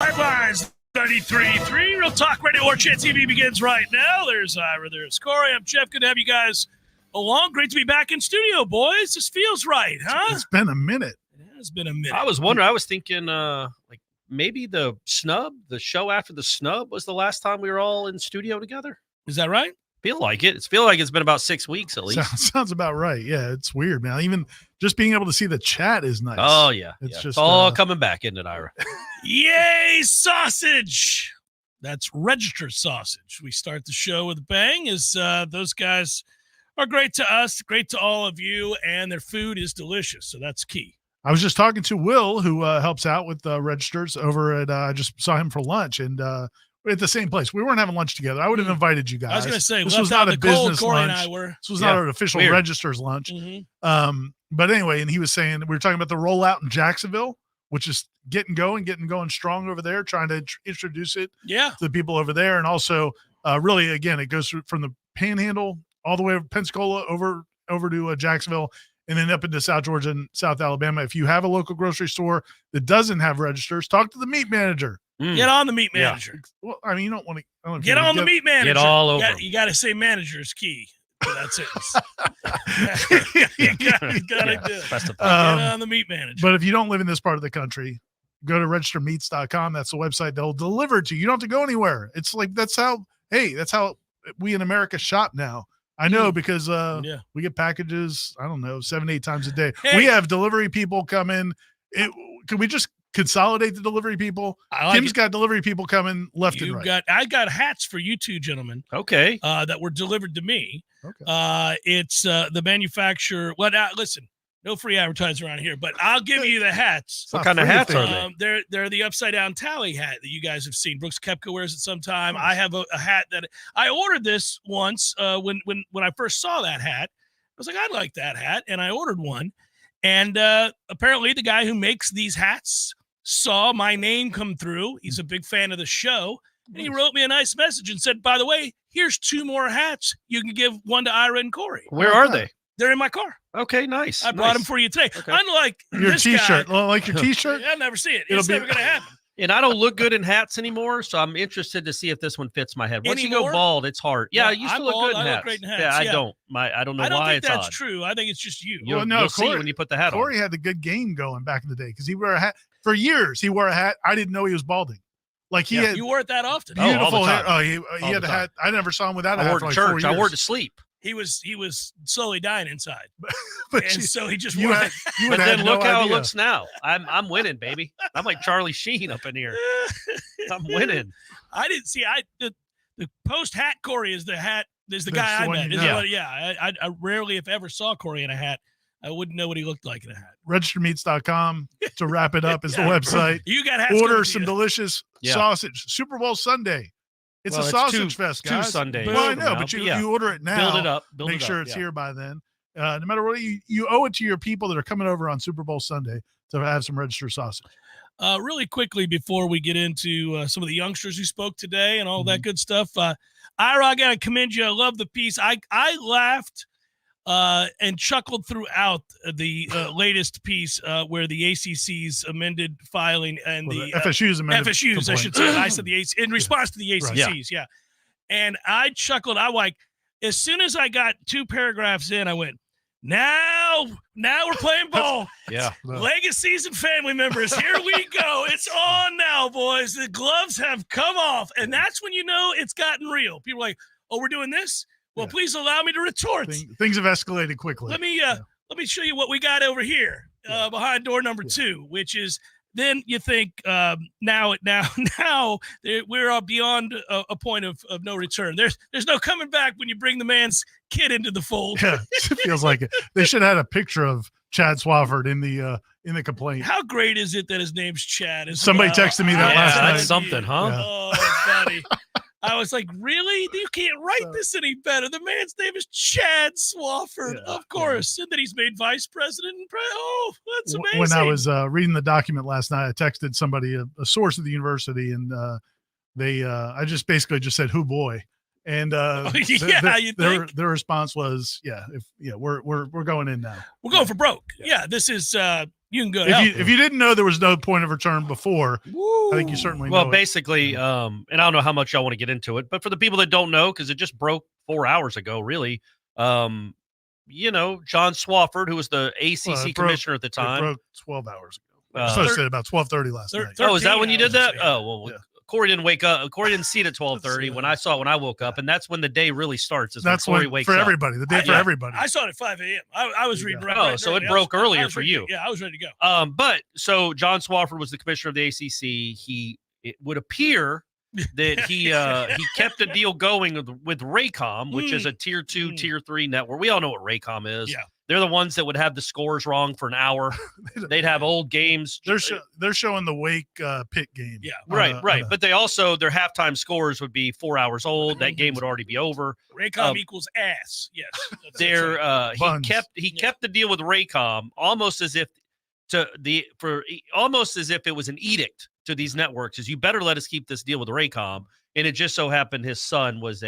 Headlines 93.3 Real Talk Radio Warchant TV begins right now. There's Ira, there's Corey. I'm Jeff. Good to have you guys along. Great to be back in studio, boys. This feels right, huh? It's been a minute. It has been a minute. I was wondering. I was thinking, like maybe the snub, the show after the snub, was the last time we were all in studio together. Is that right? Feel like it. Feel like it's been about 6 weeks at least. Sounds about right. Yeah, it's weird, man. Even just being able to see the chat is nice. Oh yeah, it's just all coming back, isn't it, Ira? Yay, sausage! That's registered sausage. We start the show with a bang, as those guys are great to us, great to all of you, and their food is delicious. So that's key. I was just talking to Will, who helps out with registers over at. I just saw him for lunch, and at the same place. We weren't having lunch together. I would have invited you guys. I was going to say, this was not a business Corey lunch. And I were. This was not an official registers lunch. Mm-hmm. But anyway, and he was saying, we were talking about the rollout in Jacksonville, which is getting going strong over there, trying to introduce it to the people over there. And also, really, again, it goes from the Panhandle all the way over Pensacola over to Jacksonville, and then up into South Georgia and South Alabama. If you have a local grocery store that doesn't have registers, talk to the meat manager. Get on the meat manager. Yeah. Well, I mean, you don't want to get on the meat manager. Get all over. You got to say manager's key. That's it. you got to do it. Get on the meat manager. But if you don't live in this part of the country, go to registermeats.com. That's the website. They'll deliver it to you. You don't have to go anywhere. It's like that's how we in America shop now. I know because we get packages, I don't know, 7-8 times a day. Hey. We have delivery people come in. Can we just consolidate the delivery people? Kim's got delivery people coming left and right. I got hats for you two gentlemen. Okay. That were delivered to me. Okay. It's the manufacturer. Well, now, listen, no free advertising around here, but I'll give you the hats. What kind of hats are they? They're the upside down tally hat that you guys have seen. Brooks Koepka wears it sometime. I have a hat that I ordered this once when I first saw that hat. I was like, I'd like that hat, and I ordered one. And apparently the guy who makes these hats saw my name come through. He's a big fan of the show. And he wrote me a nice message and said, by the way, here's 2 more hats. You can give one to Ira and Corey. Where are they? They're in my car. Okay, nice. I brought them for you today. Okay. Unlike your this T-shirt. guy, Like your T-shirt? I'll never see it. It's never going to happen. And I don't look good in hats anymore, so I'm interested to see if this one fits my head. Once you go bald, it's hard. Yeah, I used to look good in hats. Look great in hats. Yeah, I don't. I don't know why it's odd. I don't think that's true. I think it's just you. You'll see when you put the hat on. Corey had the good game going back in the day because he wore a hat. For years, he wore a hat. I didn't know he was balding. Like he had you wore it that often. Beautiful hair. Oh, he had a hat. I never saw him without a hat. I wore it to church. I wore it to sleep. He was slowly dying inside, but so he just you wore had, it. But then look how it looks now. I'm winning, baby. I'm like Charlie Sheen up in here. I'm winning. I didn't see. The post hat Corey is the hat. Is the guy I met. I rarely, if ever, saw Corey in a hat. I wouldn't know what he looked like in a hat. Registermeats.com to wrap it up is the website. You got hats. Order some delicious sausage. Super Bowl Sunday. It's a sausage fest, guys. 2 Sundays. Well, I know, but you order it now. Build it up. Make sure it's here by then. No matter what, you owe it to your people that are coming over on Super Bowl Sunday to have some registered sausage. Really quickly before we get into some of the youngsters who spoke today and all that good stuff, Ira, I got to commend you. I love the piece. I laughed and chuckled throughout the latest piece where the ACC's amended filing and the FSU's amended FSU's, I should say. I said the AC in response to the ACC's, yeah. And I chuckled. I like as soon as I got 2 paragraphs in, I went, now we're playing ball. Yeah. Legacies and family members. Here we go. It's on now, boys. The gloves have come off. And that's when you know it's gotten real. People are like, oh, we're doing this? Well, please allow me to retort. Things have escalated quickly. Let me show you what we got over here behind door number 2, which is then you think now we're beyond a point of no return. There's no coming back when you bring the man's kid into the fold. Yeah, it feels like it. They should have had a picture of Chad Swafford in the complaint. How great is it that his name's Chad? Somebody texted me that last night. That's something, huh? Yeah. Oh, buddy. I was like, really? You can't write this any better. The man's name is Chad Swafford, of course. And then he's made vice president. Oh, that's amazing. When I was reading the document last night, I texted somebody, a source at the university, and I just basically just said, "Who boy?" And their response was, we're going in now. We're going for broke. Yeah, this is you can go. If you didn't know there was no point of return before, I think you certainly know. Well, basically, and I don't know how much y'all want to get into it, but for the people that don't know, because it just broke 4 hours ago, really. John Swofford, who was the ACC commissioner at the time, it broke 12 hours ago. I was supposed to say about 12:30 last night. Oh, is that when you did that? Oh, well. Yeah. Corey didn't wake up. Corey didn't see it at 12:30 when I saw it when I woke up, and that's when the day really starts. That's when Corey wakes for up. everybody. The day for everybody. I saw it at 5 a.m. I was reading. So it broke earlier for you. Yeah, I was ready to go. But so John Swofford was the commissioner of the ACC. It would appear that he kept the deal going with Raycom, which is a tier 2, tier 3 network. We all know what Raycom is. Yeah. They're the ones that would have the scores wrong for an hour. They'd have old games. They're showing the Wake Pitt game. Yeah, right. But they also, their halftime scores would be 4 hours old. That game would already be over. Raycom equals ass. Yes. He kept the deal with Raycom almost as if it was an edict to these networks, is you better let us keep this deal with Raycom. And it just so happened his son was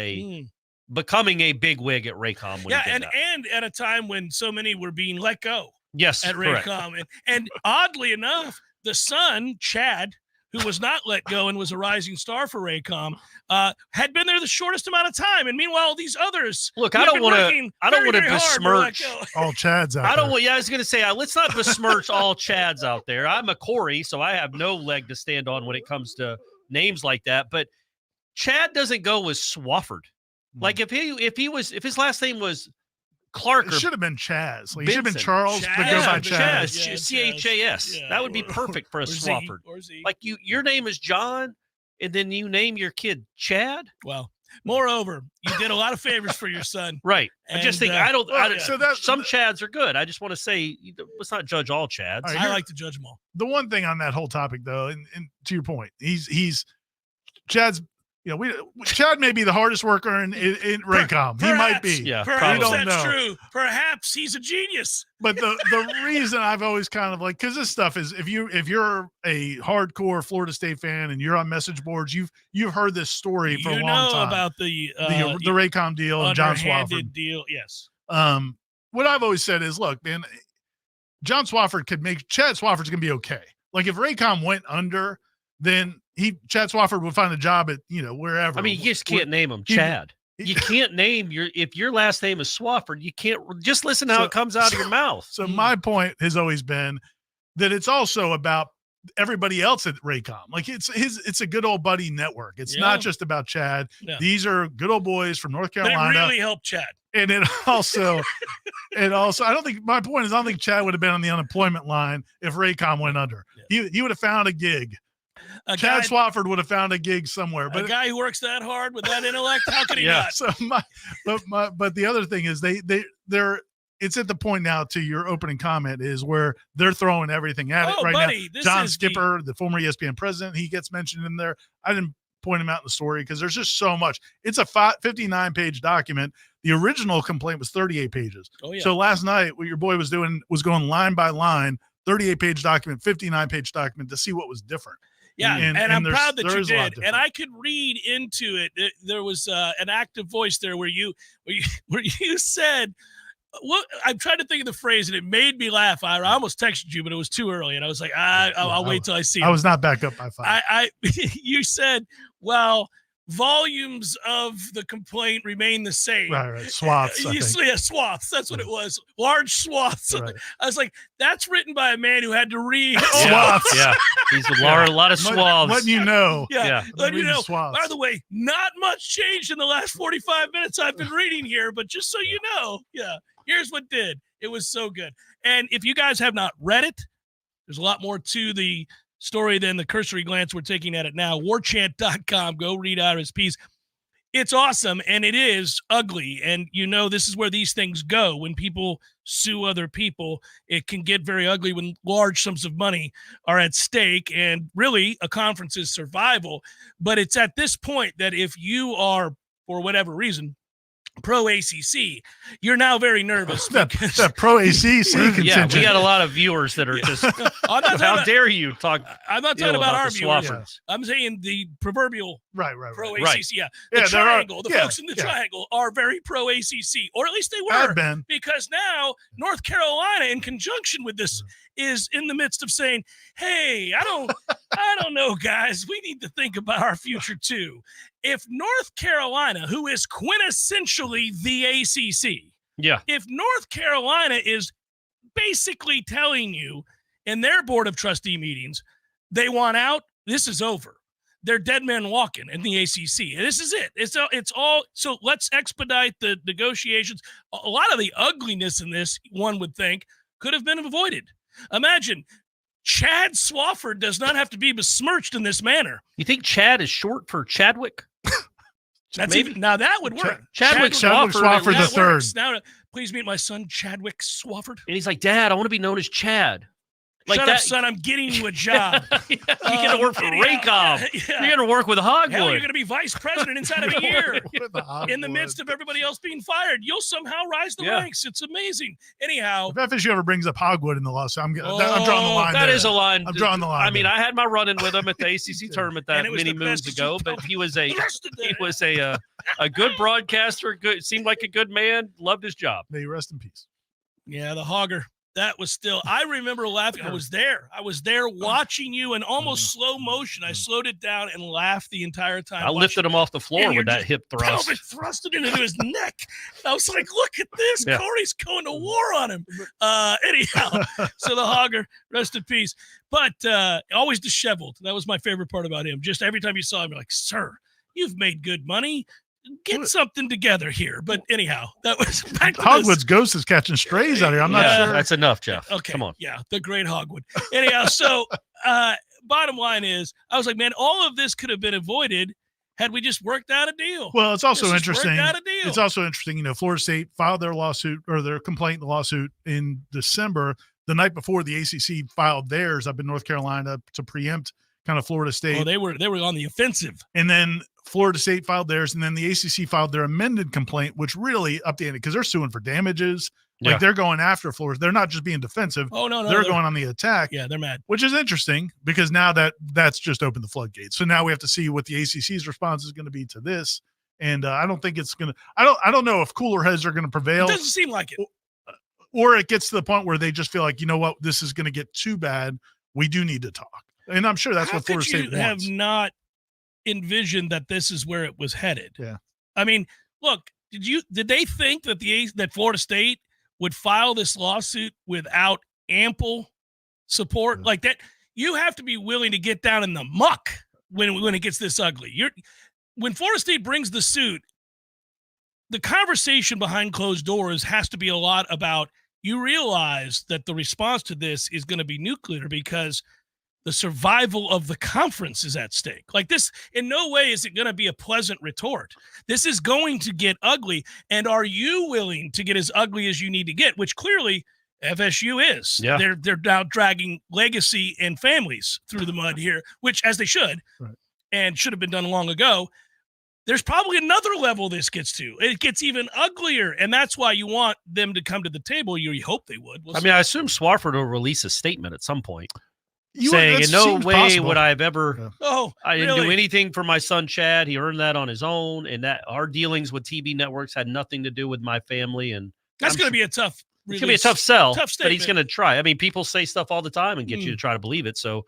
becoming a big wig at Raycom. And at a time when so many were being let go. Yes, at Raycom. And oddly enough, the son, Chad, who was not let go and was a rising star for Raycom, had been there the shortest amount of time. And meanwhile, these others, look, I don't want to besmirch all Chads out there. I was going to say, let's not besmirch all Chads out there. I'm a Corey, so I have no leg to stand on when it comes to names like that. But Chad doesn't go with Swofford. Like if his last name was Clark, it should have been Chaz. Like, it should have been Charles. Chaz. Chas. Yeah. That would be perfect for a Swofford. Like your name is John, and then you name your kid Chad. Well, moreover, you did a lot of favors for your son. Right. I just think some Chads are good. I just want to say, let's not judge all Chads. Right, I like to judge them all. The one thing on that whole topic, though, and to your point, he's Chad's. Chad may be the hardest worker in Raycom. He might be. Yeah, perhaps that's true. Perhaps he's a genius. But the reason I've always kind of because this stuff is if you're a hardcore Florida State fan and you're on message boards, you've heard this story for a long time about the Raycom deal and John Swofford deal. Yes. What I've always said is, look, man, John Swofford could make Chad Swofford's gonna be okay. Like if Raycom went under, then Chad Swofford would find a job at wherever. I mean, you just can't name him Chad. You can't name if your last name is Swofford, you can't just listen to how it comes out of your mouth. So my point has always been that it's also about everybody else at Raycom. Like it's a good old buddy network. It's not just about Chad. Yeah. These are good old boys from North Carolina. They really helped Chad. And it also I don't think Chad would have been on the unemployment line if Raycom went under. Yeah. He would have found a gig. Chad Swofford would have found a gig somewhere, but a guy who works that hard with that intellect, how could he not? So but the other thing is they're it's at the point now to your opening comment is where they're throwing everything at it right now. John Skipper, the former ESPN president, he gets mentioned in there. I didn't point him out in the story because there's just so much. It's a 59-page document. The original complaint was 38 pages. Oh, yeah. So last night, what your boy was doing was going line by line, 38-page document, 59-page document to see what was different. Yeah, and I'm proud that you did. And I could read into it. There was an active voice there where you said, "What?" I'm trying to think of the phrase, and it made me laugh. I almost texted you, but it was too early, and I was like, "I'll wait till I see." I was not back up by 5. You said, "Well, volumes of the complaint remain the same." Right. Swaths. Swaths. That's what it was. Large swaths. Right. I was like, that's written by a man who had to read swaths. Yeah. He's a lot of swaths. Letting you know. Yeah. Letting you know. Swaths. By the way, not much changed in the last 45 minutes I've been reading here, but just so you know, here's what did. It was so good. And if you guys have not read it, there's a lot more to the story than the cursory glance we're taking at it now. Warchant.com. Go read out his piece. It's awesome, and it is ugly. And this is where these things go. When people sue other people, it can get very ugly when large sums of money are at stake, and really a conference's survival. But it's at this point that if you are, for whatever reason, pro ACC, you're now very nervous. that pro ACC contingent. Yeah, we got a lot of viewers that are just. How dare you talk? I'm not talking about our viewers. Yeah. I'm saying the proverbial pro ACC. Right. Yeah, the triangle. The folks in the triangle are very pro ACC, or at least they were. Because now North Carolina, in conjunction with this, is in the midst of saying, "Hey, I don't know, guys. We need to think about our future too." If North Carolina, who is quintessentially the ACC, if North Carolina is basically telling you in their board of trustee meetings they want out, this is over. They're dead men walking in the ACC. And this is it. It's all. So let's expedite the negotiations. A lot of the ugliness in this, one would think, could have been avoided. Imagine Chad Swofford does not have to be besmirched in this manner. You think Chad is short for Chadwick? Now that would work. Chadwick Swofford the third. Now, please meet my son, Chadwick Swofford. And he's like, Dad, I want to be known as Chad. Like Shut up, son. I'm getting you a job. You're going to work for Raycom. You're going to work with Hogwood. Hell, you're going to be vice president inside of a year. In the midst of everybody else being fired, you'll somehow rise the ranks. It's amazing. Anyhow. If FSU ever brings up Hogwood in the lawsuit, I'm drawing the line. That is a line. I'm drawing the line. I mean, I had my run-in with him at the ACC tournament many moons ago, but he was a good broadcaster. Seemed like a good man. Loved his job. May you rest in peace. Yeah, the Hogger. That was still, I remember laughing. I was there watching you in almost slow motion. I slowed it down and laughed the entire time. I lifted him off the floor with that hip thrust. Thrusted into his neck. I was like, look at this. Yeah. Corey's going to war on him. Anyhow, so the Hogger, rest in peace. But always disheveled. That was my favorite part about him. Just every time you saw him, you're like, sir, you've made good money. Get something together here. But anyhow, that was back to Hogwood's ghost is catching strays out here. I'm not sure. That's enough, Jeff. Okay. Come on. Yeah, the great Hogwood. Anyhow, so bottom line is, I was like, man, all of this could have been avoided had we just worked out a deal. Well, it's also interesting. It's also interesting, Florida State filed their lawsuit or their complaint, the lawsuit in December. The night before the ACC filed theirs up in North Carolina to preempt kind of Florida State. Oh, they were on the offensive. And then Florida State filed theirs, and then the ACC filed their amended complaint, which really updated because they're suing for damages. Like they're going after Florida. They're not just being defensive. Oh, no. They're going on the attack. Yeah, they're mad. Which is interesting because now that's just opened the floodgates. So now we have to see what the ACC's response is going to be to this. And I don't think it's going to – I don't know if cooler heads are going to prevail. It doesn't seem like it. Or it gets to the point where they just feel like, you know what, this is going to get too bad. We do need to talk. And I'm sure that's what Florida State wants. Have not envisioned that this is where it was headed. Yeah. I mean, look, did they think that that Florida State would file this lawsuit without ample support like that? You have to be willing to get down in the muck when it gets this ugly. When Florida State brings the suit, the conversation behind closed doors has to be a lot about, you realize that the response to this is going to be nuclear because the survival of the conference is at stake. Like this, in no way is it going to be a pleasant retort. This is going to get ugly. And are you willing to get as ugly as you need to get, which clearly FSU is. Yeah. They're now dragging legacy and families through the mud here, which as they should, and should have been done long ago. There's probably another level this gets to. It gets even uglier, and that's why you want them to come to the table. You hope they would. I mean, I assume Swofford will release a statement at some point saying, in no way would I have ever I didn't do anything for my son Chad. He earned that on his own, and that our dealings with TV networks had nothing to do with my family. And that's going to be a tough It's going to be a tough sell, tough but he's going to try. I mean, people say stuff all the time and get you to try to believe it. So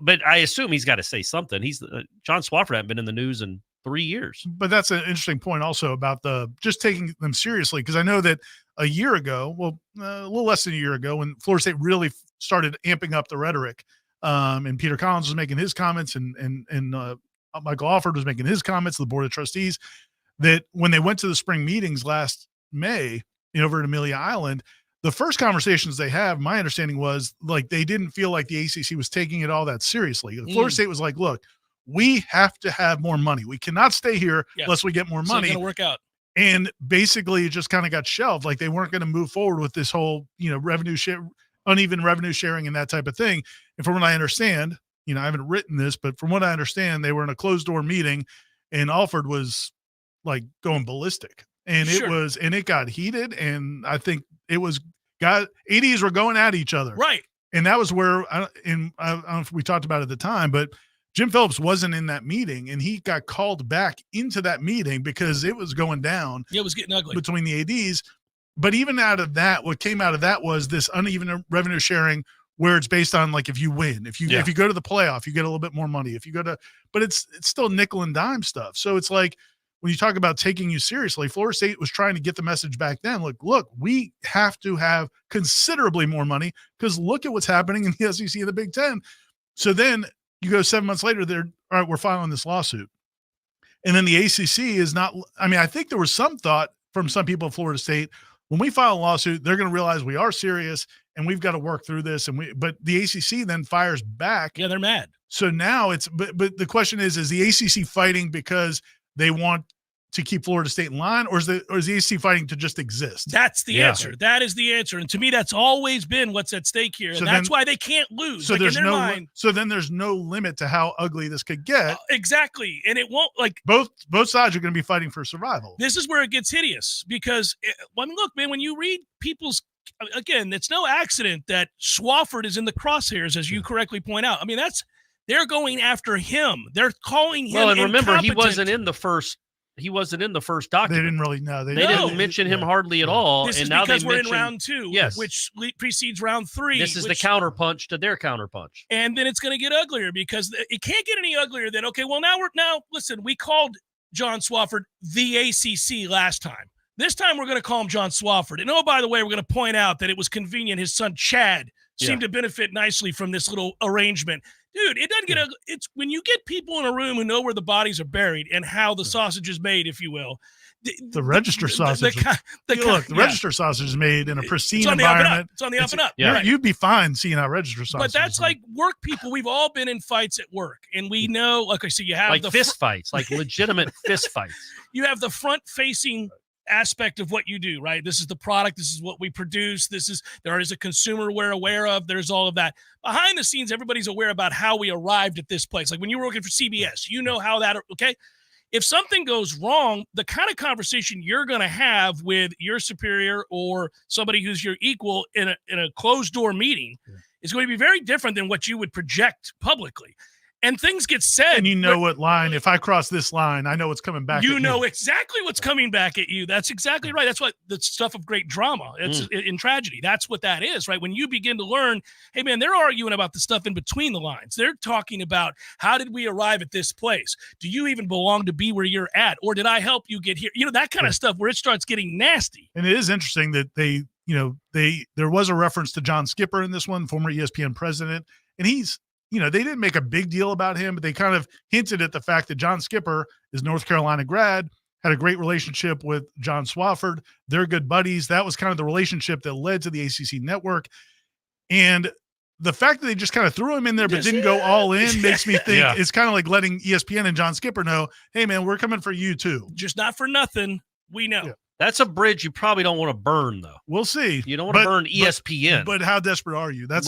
but I assume he's got to say something. John Swofford hasn't been in the news in 3 years. But that's an interesting point also about just taking them seriously. Because I know that a year ago, a little less than a year ago, when Florida State really started amping up the rhetoric, and Peter Collins was making his comments and Michael Alford was making his comments to the Board of Trustees, that when they went to the spring meetings last May over at Amelia Island, the first conversations they have, my understanding was like they didn't feel like the ACC was taking it all that seriously. Florida State was like, look, we have to have more money. We cannot stay here unless we get more money. It's going to work out. And basically it just kind of got shelved. Like they weren't going to move forward with this whole, uneven revenue sharing and that type of thing. And from what I understand, I haven't written this, but from what I understand, they were in a closed door meeting and Alford was like going ballistic. and it got heated, and I think ADs were going at each other. Right. And that was where, I don't know if we talked about it at the time, but Jim Phillips wasn't in that meeting, and he got called back into that meeting because it was going down. Yeah, it was getting ugly between the ADs. But even out of that, what came out of that was this uneven revenue sharing where it's based on like if you win, if you go to the playoff, you get a little bit more money. If you go to, but it's still nickel and dime stuff. So it's like when you talk about taking you seriously, Florida State was trying to get the message back then. Look, we have to have considerably more money because look at what's happening in the SEC and the Big Ten. So then you go 7 months later, all right, we're filing this lawsuit. And then the ACC is not, I mean, I think there was some thought from some people at Florida State, when we file a lawsuit, they're going to realize we are serious and we've got to work through this. But the ACC then fires back. Yeah, they're mad. So now but the question is the ACC fighting because they want to keep Florida State in line, or is the ACC fighting to just exist? That's the answer. That is the answer. And to me, that's always been what's at stake here. And that's why they can't lose. So then there's no limit to how ugly this could get. Exactly. And it won't both sides are going to be fighting for survival. This is where it gets hideous because look, man, when you read again, it's no accident that Swofford is in the crosshairs, as you correctly point out. I mean, they're going after him. They're calling him. Well, and remember, he wasn't in the first document. They didn't really know. They didn't mention him hardly at all. This and is now because we're in round 2, which precedes round 3. This is the counterpunch to their counterpunch. And then it's going to get uglier because it can't get any uglier than, okay, well, now listen, we called John Swofford the ACC last time. This time we're going to call him John Swofford. And by the way, we're going to point out that it was convenient. His son, Chad, seemed to benefit nicely from this little arrangement. Dude, it doesn't get ugly. It's when you get people in a room who know where the bodies are buried and how the sausage is made, if you will. The register sausage. The register sausage is made in a pristine environment. It's on the up and up. Yeah. Right. You'd be fine seeing how register sausage. But that's like work people. We've all been in fights at work, and we know. Okay, so you have like fist fights, like legitimate fist fights. You have the front-facing aspect of what you do, right? This is the product. This is what we produce. There is a consumer we're aware of. There's all of that. Behind the scenes, everybody's aware about how we arrived at this place. Like when you were working for CBS, you know how that, okay? If something goes wrong, the kind of conversation you're going to have with your superior or somebody who's your equal in a closed-door meeting is going to be very different than what you would project publicly. And things get said. And you know what line, if I cross this line, I know what's coming back. You know exactly what's coming back at you. That's exactly right. That's what the stuff of great drama. It's in tragedy. That's what that is, right? When you begin to learn, hey, man, they're arguing about the stuff in between the lines. They're talking about how did we arrive at this place? Do you even belong to be where you're at? Or did I help you get here? You know, that kind of stuff where it starts getting nasty. And it is interesting that there was a reference to John Skipper in this one, former ESPN president. And they didn't make a big deal about him, but they kind of hinted at the fact that John Skipper is North Carolina grad, had a great relationship with John Swofford. They're good buddies. That was kind of the relationship that led to the ACC network. And the fact that they just kind of threw him in there but didn't go all in makes me think it's kind of like letting ESPN and John Skipper know, hey, man, we're coming for you too. Just not for nothing. We know. Yeah. That's a bridge you probably don't want to burn, though. We'll see. You don't want to burn ESPN. But how desperate are you? That's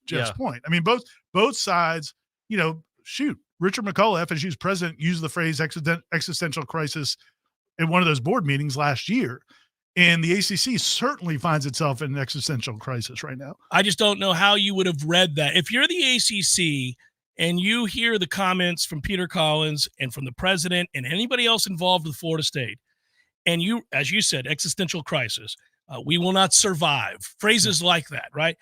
Jeff's point. I mean, both sides, Richard McCullough, FSU's president, used the phrase existential crisis in one of those board meetings last year. And the ACC certainly finds itself in an existential crisis right now. I just don't know how you would have read that. If you're the ACC and you hear the comments from Peter Collins and from the president and anybody else involved with Florida State, and you, as you said, existential crisis, we will not survive, phrases like that, right?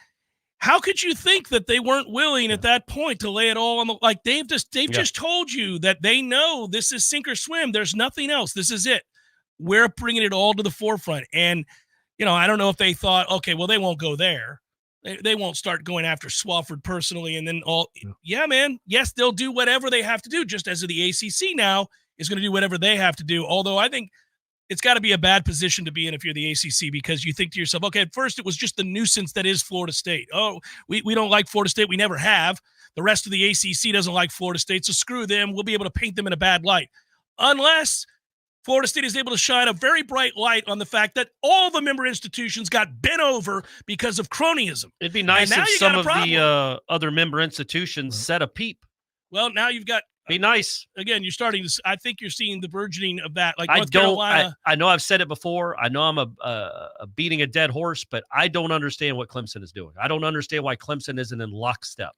How could you think that they weren't willing at that point to lay it all on the, like they've just told you that they know this is sink or swim. There's nothing else. This is it. We're bringing it all to the forefront. And, I don't know if they thought, okay, well, they won't go there. They won't start going after Swofford personally. And then yes, they'll do whatever they have to do, just as the ACC now is going to do whatever they have to do. Although I think it's got to be a bad position to be in if you're the ACC, because you think to yourself, okay, at first it was just the nuisance that is Florida State. Oh, we don't like Florida State. We never have. The rest of the ACC doesn't like Florida State, so screw them. We'll be able to paint them in a bad light. Unless Florida State is able to shine a very bright light on the fact that all the member institutions got bent over because of cronyism. It'd be nice if some of the other member institutions set a peep. Well, now you've got Be nice. Again, you're starting to. I think you're seeing the burgeoning of that. Like I North Carolina. I know I've said it before. I know I'm a beating a dead horse, but I don't understand what Clemson is doing. I don't understand why Clemson isn't in lockstep.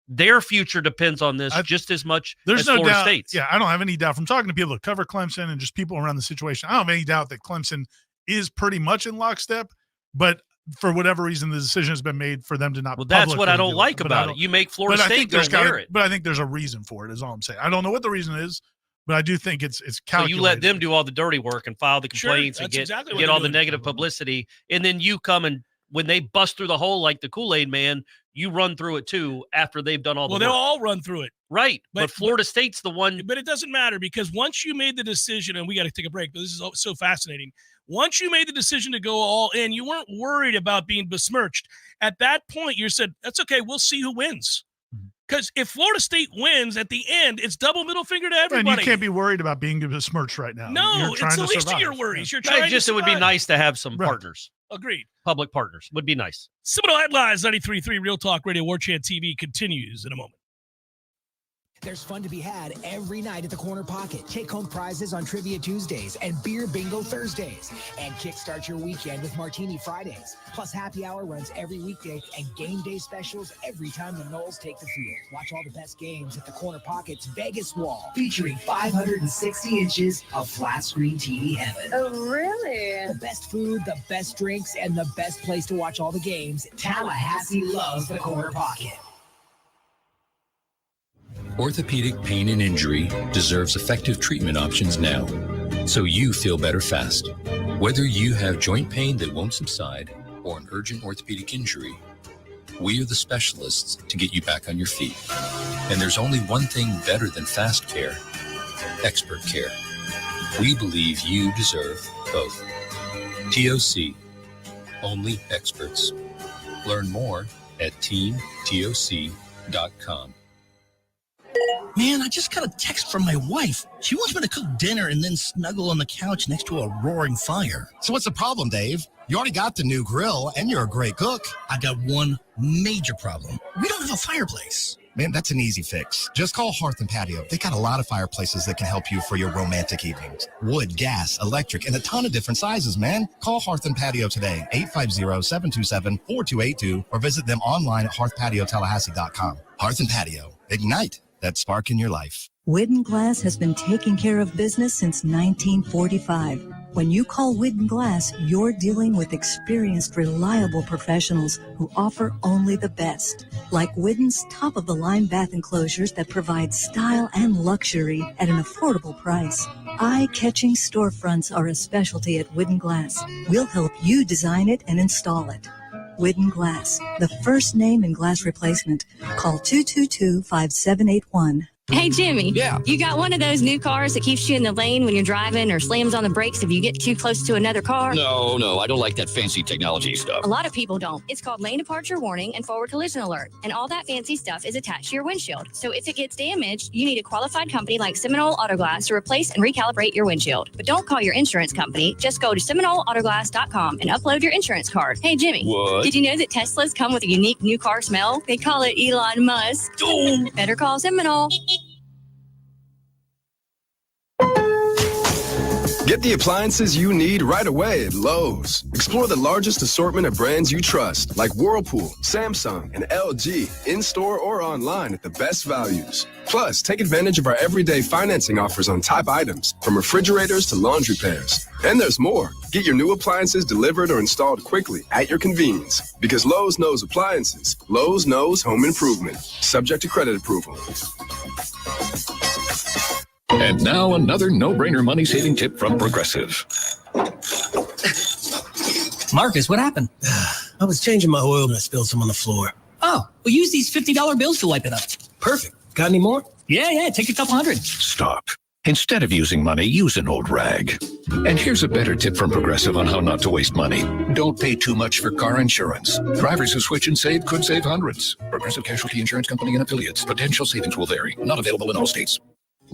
Their future depends on this just as much as no Florida doubt, State's. Yeah, I don't have any doubt from talking to people that cover Clemson and just people around the situation. I don't have any doubt that Clemson is pretty much in lockstep, but for whatever reason, the decision has been made for them to not. Well, that's what I don't like about it. You make Florida State go wear it. But I think there's a reason for it, is all I'm saying. I don't know what the reason is, but I do think it's calculated. So you let them do all the dirty work and file the complaints and get all the negative publicity. And then you come and when they bust through the hole like the Kool-Aid man, you run through it too after they've done all the work. Well, they'll all run through it. Right. But Florida State's the one. But it doesn't matter because once you made the decision, and we got to take a break, but this is so fascinating. Once you made the decision to go all in, you weren't worried about being besmirched. At that point, you said, that's okay. We'll see who wins. Because if Florida State wins at the end, it's double middle finger to everybody. And you can't be worried about being besmirched right now. No, it's the least of your worries. You're trying to survive. It would be nice to have some partners. Agreed. Public partners would be nice. Seminole Headlines, 93.3 Real Talk Radio, Warchant TV continues in a moment. There's fun to be had every night at the Corner Pocket. Take-home prizes on Trivia Tuesdays and Beer Bingo Thursdays. And kickstart your weekend with Martini Fridays. Plus, happy hour runs every weekday and game day specials every time the Noles take the field. Watch all the best games at the Corner Pocket's Vegas Wall, featuring 560 inches of flat-screen TV heaven. Oh, really? The best food, the best drinks, and the best place to watch all the games. Tallahassee loves the Corner Pocket. Orthopedic pain and injury deserves effective treatment options now, so you feel better fast. Whether you have joint pain that won't subside or an urgent orthopedic injury, we are the specialists to get you back on your feet. And there's only one thing better than fast care: expert care. We believe you deserve both. TOC, only experts. Learn more at teamtoc.com. Man, I just got a text from my wife. She wants me to cook dinner and then snuggle on the couch next to a roaring fire. So what's the problem, Dave? You already got the new grill and you're a great cook. I got one major problem. We don't have a fireplace. Man, that's an easy fix. Just call Hearth & Patio. They got a lot of fireplaces that can help you for your romantic evenings. Wood, gas, electric, and a ton of different sizes, man. Call Hearth & Patio today, 850-727-4282, or visit them online at hearthpatiotallahassee.com. Hearth & Patio. Ignite that spark in your life. Widden Glass has been taking care of business since 1945. When you call Widden Glass, you're dealing with experienced, reliable professionals who offer only the best. Like Widden's top-of-the-line bath enclosures that provide style and luxury at an affordable price. Eye-catching storefronts are a specialty at Widden Glass. We'll help you design it and install it. Widden Glass, the first name in glass replacement. Call 222-5781. Hey, Jimmy. Yeah. You got one of those new cars that keeps you in the lane when you're driving or slams on the brakes if you get too close to another car? No, I don't like that fancy technology stuff. A lot of people don't. It's called lane departure warning and forward collision alert. And all that fancy stuff is attached to your windshield. So if it gets damaged, you need a qualified company like Seminole Auto Glass to replace and recalibrate your windshield. But don't call your insurance company. Just go to SeminoleAutoglass.com and upload your insurance card. Hey, Jimmy. What? Did you know that Teslas come with a unique new car smell? They call it Elon Musk. Oh. Better call Seminole. Get the appliances you need right away at Lowe's. Explore the largest assortment of brands you trust, like Whirlpool, Samsung, and LG, in-store or online at the best values. Plus, take advantage of our everyday financing offers on top items, from refrigerators to laundry pairs. And there's more. Get your new appliances delivered or installed quickly at your convenience. Because Lowe's knows appliances. Lowe's knows home improvement. Subject to credit approval. And now another no-brainer money-saving tip from Progressive. Marcus, what happened? I was changing my oil and I spilled some on the floor. Oh, well, use these $50 bills to wipe it up. Perfect. Got any more? Yeah, take a couple hundred. Stop. Instead of using money, use an old rag. And here's a better tip from Progressive on how not to waste money. Don't pay too much for car insurance. Drivers who switch and save could save hundreds. Progressive Casualty Insurance Company and affiliates. Potential savings will vary. Not available in all states.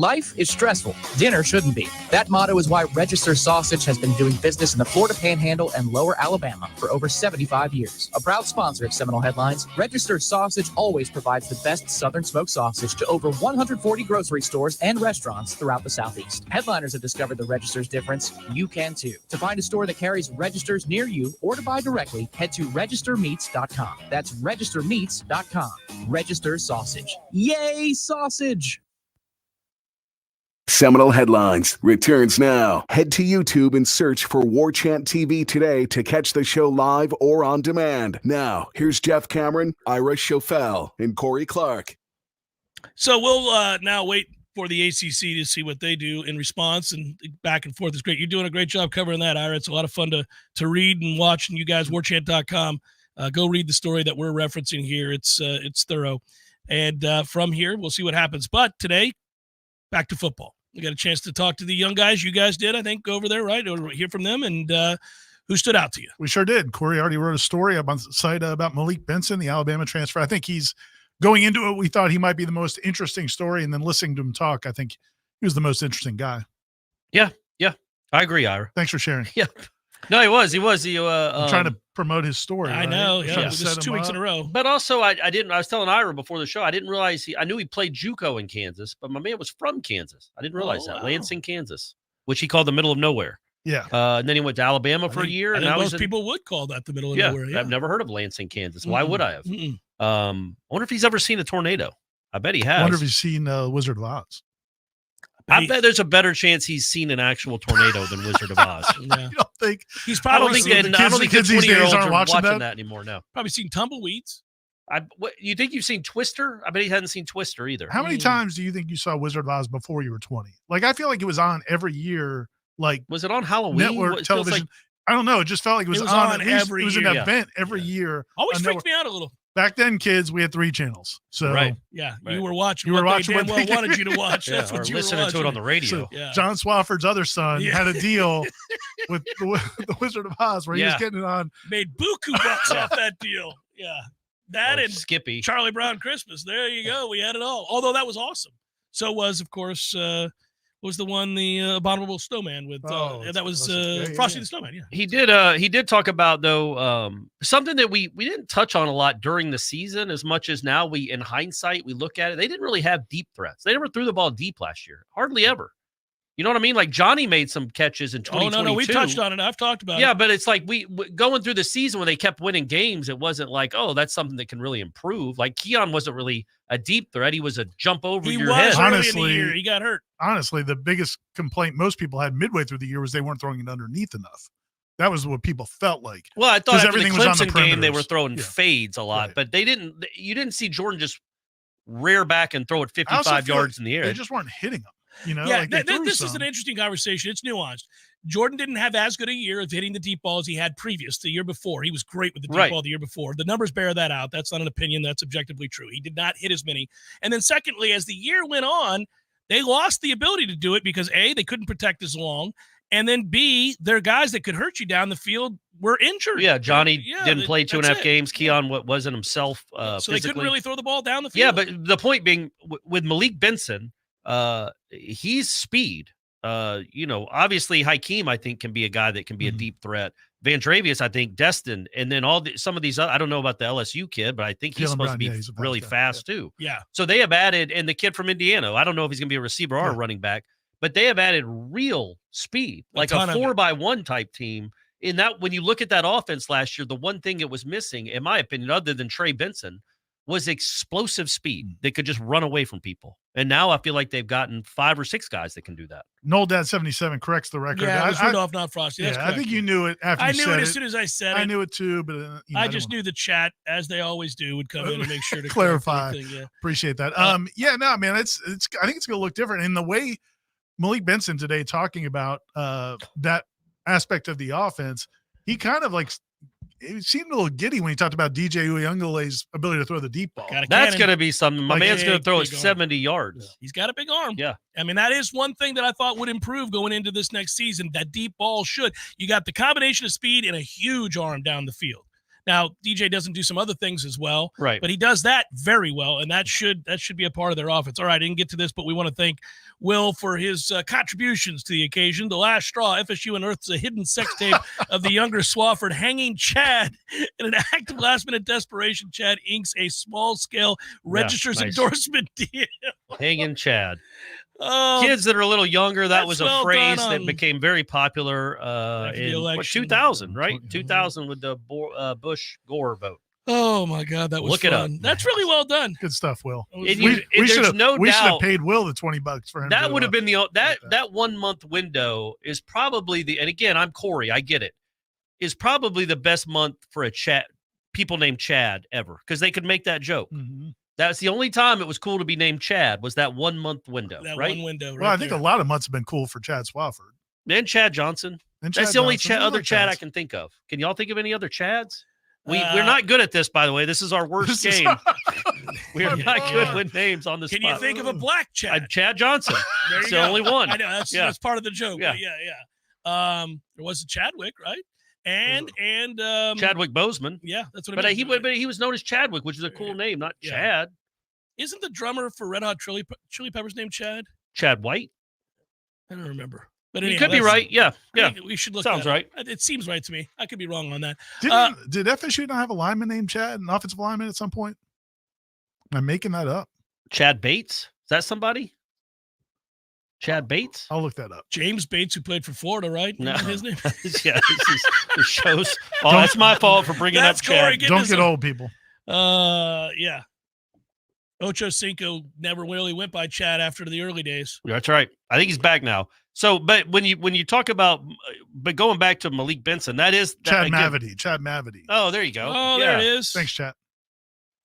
Life is stressful. Dinner shouldn't be. That motto is why Register Sausage has been doing business in the Florida Panhandle and Lower Alabama for over 75 years. A proud sponsor of Seminole Headlines, Register Sausage always provides the best Southern smoked sausage to over 140 grocery stores and restaurants throughout the Southeast. Headliners have discovered the Register's difference. You can too. To find a store that carries Registers near you or to buy directly, head to registermeats.com. That's registermeats.com. Register Sausage. Yay, sausage! Seminole Headlines returns now. Head to YouTube and search for Warchant TV today to catch the show live or on demand. Now, here's Jeff Cameron, Ira Schofel, and Corey Clark. So we'll now wait for the ACC to see what they do in response, and back and forth is great. You're doing a great job covering that, Ira. It's a lot of fun to read and watch, and you guys, warchant.com, go read the story that we're referencing here. It's thorough. And from here, we'll see what happens. But today, back to football. We got a chance to talk to the young guys. You guys did, I think, over there, right? Or hear from them. And who stood out to you? We sure did. Corey already wrote a story up on the site about Malik Benson, the Alabama transfer. I think he's going into it. We thought he might be the most interesting story. And then listening to him talk, I think he was the most interesting guy. Yeah. I agree, Ira. Thanks for sharing. Yeah. No, he was. I'm trying to promote his story. I right? know. Yeah. This is 2 weeks in a row. But also, I was telling Ira before the show, I didn't realize I knew he played JUCO in Kansas, but my man was from Kansas. I didn't realize that. Wow. Lansing, Kansas, which he called the middle of nowhere. Yeah. And then he went to Alabama for a year. And now most people would call that the middle of nowhere. Yeah. I've never heard of Lansing, Kansas. Why would I have? I wonder if he's ever seen a tornado. I bet he has. I wonder if he's seen Wizard of Oz. I bet there's a better chance he's seen an actual tornado than Wizard of Oz. Yeah. You don't think he's probably? I don't think the 20-year-olds are watching that anymore. No, probably seen Tumbleweeds. You think you've seen Twister? I bet he hadn't seen Twister either. How many times do you think you saw Wizard of Oz before you were 20? Like, I feel like it was on every year. Like, was it on Halloween? Network television. Like, I don't know. It just felt like it was on every year. It was an event every year. Always freaked me out a little. Back then, kids, we had 3 channels. So you were watching. You were watching what they wanted you to watch. That's what you were listening to it on the radio. So John Swofford's other son had a deal with the Wizard of Oz where he was getting it on. Made buku bucks off that deal. Yeah, that and Skippy, Charlie Brown Christmas. There you go. We had it all. Although that was awesome. So was, of course, was the one the Abominable Snowman with that was Frosty the Snowman. Yeah, he did talk about though something that we didn't touch on a lot during the season as much as now we in hindsight we look at it. They didn't really have deep threats. They never threw the ball deep last year, hardly ever. You know what I mean? Like Johnny made some catches in 2022. Oh no, we touched on it. I've talked about it. Yeah, but it's like we going through the season when they kept winning games. It wasn't like that's something that can really improve. Like Keon wasn't really a deep threat. He was a jump over your head. Honestly, in the year. He got hurt. Honestly, the biggest complaint most people had midway through the year was they weren't throwing it underneath enough. That was what people felt like. Well, I thought after everything the Clemson game they were throwing fades a lot, but they didn't. You didn't see Jordan just rear back and throw it 55 yards in the air. They just weren't hitting them. You know, yeah, this is an interesting conversation. It's nuanced. Jordan didn't have as good a year of hitting the deep ball as he had previous the year before. He was great with the deep ball the year before. The numbers bear that out. That's not an opinion. That's objectively true. He did not hit as many. And then secondly, as the year went on, they lost the ability to do it because A, they couldn't protect as long. And then B, their guys that could hurt you down the field were injured. Yeah, Johnny didn't play 2.5 games. Keon wasn't himself so physically. They couldn't really throw the ball down the field. Yeah, but the point being with Malik Benson, he's speed. Obviously Hakeem, I think, can be a guy that can be a deep threat. Van Travius, I think, destined. And then some of these, I don't know about the LSU kid, but I think he's supposed to be really fast too. Yeah. So they have added, and the kid from Indiana, I don't know if he's going to be a receiver or a running back, but they have added real speed, like a 4x1 type team. In that, when you look at that offense last year, the one thing it was missing, in my opinion, other than Trey Benson, was explosive speed that could just run away from people. And now I feel like they've gotten 5 or 6 guys that can do that. Noldad77 corrects the record. Yeah, it was Rudolph, not Frosty. That's correct. I think you knew it after you said it. I knew it as soon as I said it. I knew it too, but I just knew the chat, as they always do, would come in and make sure to clarify. Appreciate that. I think it's going to look different in the way Malik Benson today talking about that aspect of the offense. He kind of like it seemed a little giddy when he talked about DJ Uyungale's ability to throw the deep ball. That's going to be something. My man's going to throw it 70 yards. Yeah. He's got a big arm. Yeah. I mean, that is one thing that I thought would improve going into this next season. That deep ball should. You got the combination of speed and a huge arm down the field. Now, DJ doesn't do some other things as well, right? But he does that very well, and that should be a part of their offense. All right, I didn't get to this, but we want to thank Will for his contributions to the occasion. The last straw, FSU unearths a hidden sex tape of the younger Swafford hanging Chad in an act of last-minute desperation. Chad inks a small-scale registers endorsement deal. Hanging Chad. Kids that are a little younger, that was a phrase that became very popular in 2000, right? 2000 with the Bush-Gore vote. Oh my God, that was Look fun. it up. That's really well done. Good stuff, Will. We should have paid Will the $20 for him. That would have been that 1 month window is probably and again, I'm Corey, I get it, is probably the best month for a people named Chad ever, because they could make that joke. Mm-hmm. That's the only time it was cool to be named Chad, was that 1 month window. That right? one window. Well, I think a lot of months have been cool for Chad Swafford. And Chad Johnson. That's the only other Chad I can think of. Can y'all think of any other Chads? We're not good at this, by the way. This is our worst game. We are not good with names on this. Can you think of a black Chad? Chad Johnson. It's the only one. I know that's part of the joke. Yeah. There was a Chadwick, right? And Chadwick Boseman. Yeah, that's what I mean. But he was known as Chadwick, which is a cool name, not Chad. Isn't the drummer for Red Hot Chili Peppers named Chad? Chad White? I don't remember. But you could be right. Yeah. We should look. Sounds right. It seems right to me. I could be wrong on that. Did FSU not have a lineman named Chad, an offensive lineman at some point? Am I making that up? Chad Bates? Is that somebody? Chad Bates? I'll look that up. James Bates, who played for Florida, right? No. His name. Yeah, the shows. Oh, that's my fault for bringing up Chad. Don't get old, people. Yeah. Ocho Cinco never really went by Chad after the early days. That's right. I think he's back now. So, but when you talk about, but going back to Malik Benson, that is Chad Mavity. Oh, there you go. Oh, there it is. Thanks, Chad.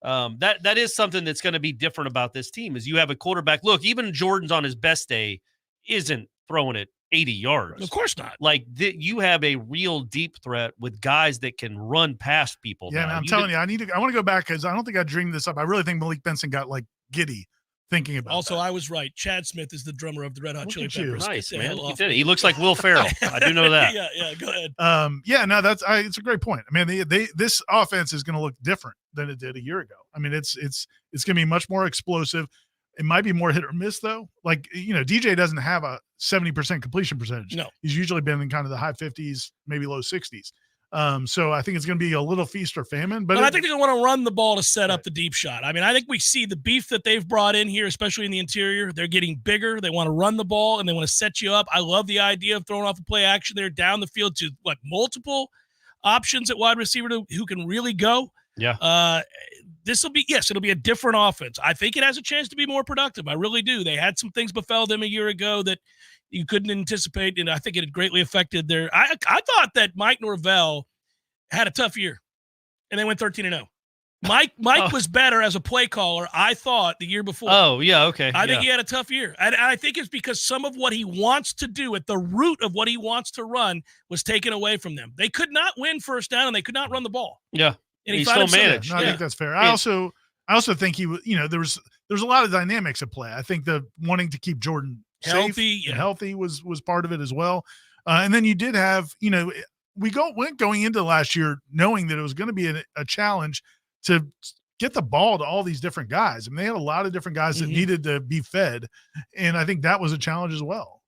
That is something that's going to be different about this team is you have a quarterback. Look, even Jordan's on his best day isn't throwing it 80 yards. Of course not. Like you have a real deep threat with guys that can run past people. Yeah, man, I'm telling you, I want to go back because I don't think I dreamed this up. I really think Malik Benson got like giddy thinking about. Also, I was right. Chad Smith is the drummer of the Red Hot Chili Peppers. Nice, man. He did it. He looks like Will Ferrell. I do know that. Yeah. Go ahead. It's a great point. I mean, this offense is going to look different than it did a year ago. I mean, it's going to be much more explosive. It might be more hit or miss though. Like, DJ doesn't have a 70% completion percentage. No, he's usually been in kind of the high 50s, maybe low 60s. So I think it's going to be a little feast or famine. But I think they're going to want to run the ball to set up the deep shot. I mean, I think we see the beef that they've brought in here, especially in the interior. They're getting bigger. They want to run the ball, and they want to set you up. I love the idea of throwing off a play action there down the field to, multiple options at wide receiver who can really go. Yeah. This will be, it'll be a different offense. I think it has a chance to be more productive. I really do. They had some things befell them a year ago that you couldn't anticipate, and I think it had greatly affected their – I thought that Mike Norvell had a tough year, and they went 13-0. Mike was better as a play caller, I thought, the year before. Oh, yeah, okay. I think he had a tough year. And I think it's because some of what he wants to do at the root of what he wants to run was taken away from them. They could not win first down, and they could not run the ball. Yeah. And he still managed. I think that's fair. I also think he was, there's a lot of dynamics at play. I think the wanting to keep Jordan healthy and healthy was part of it as well. And then you did have, we went going into last year knowing that it was going to be a challenge to get the ball to all these different guys. I mean, they had a lot of different guys that needed to be fed. And I think that was a challenge as well.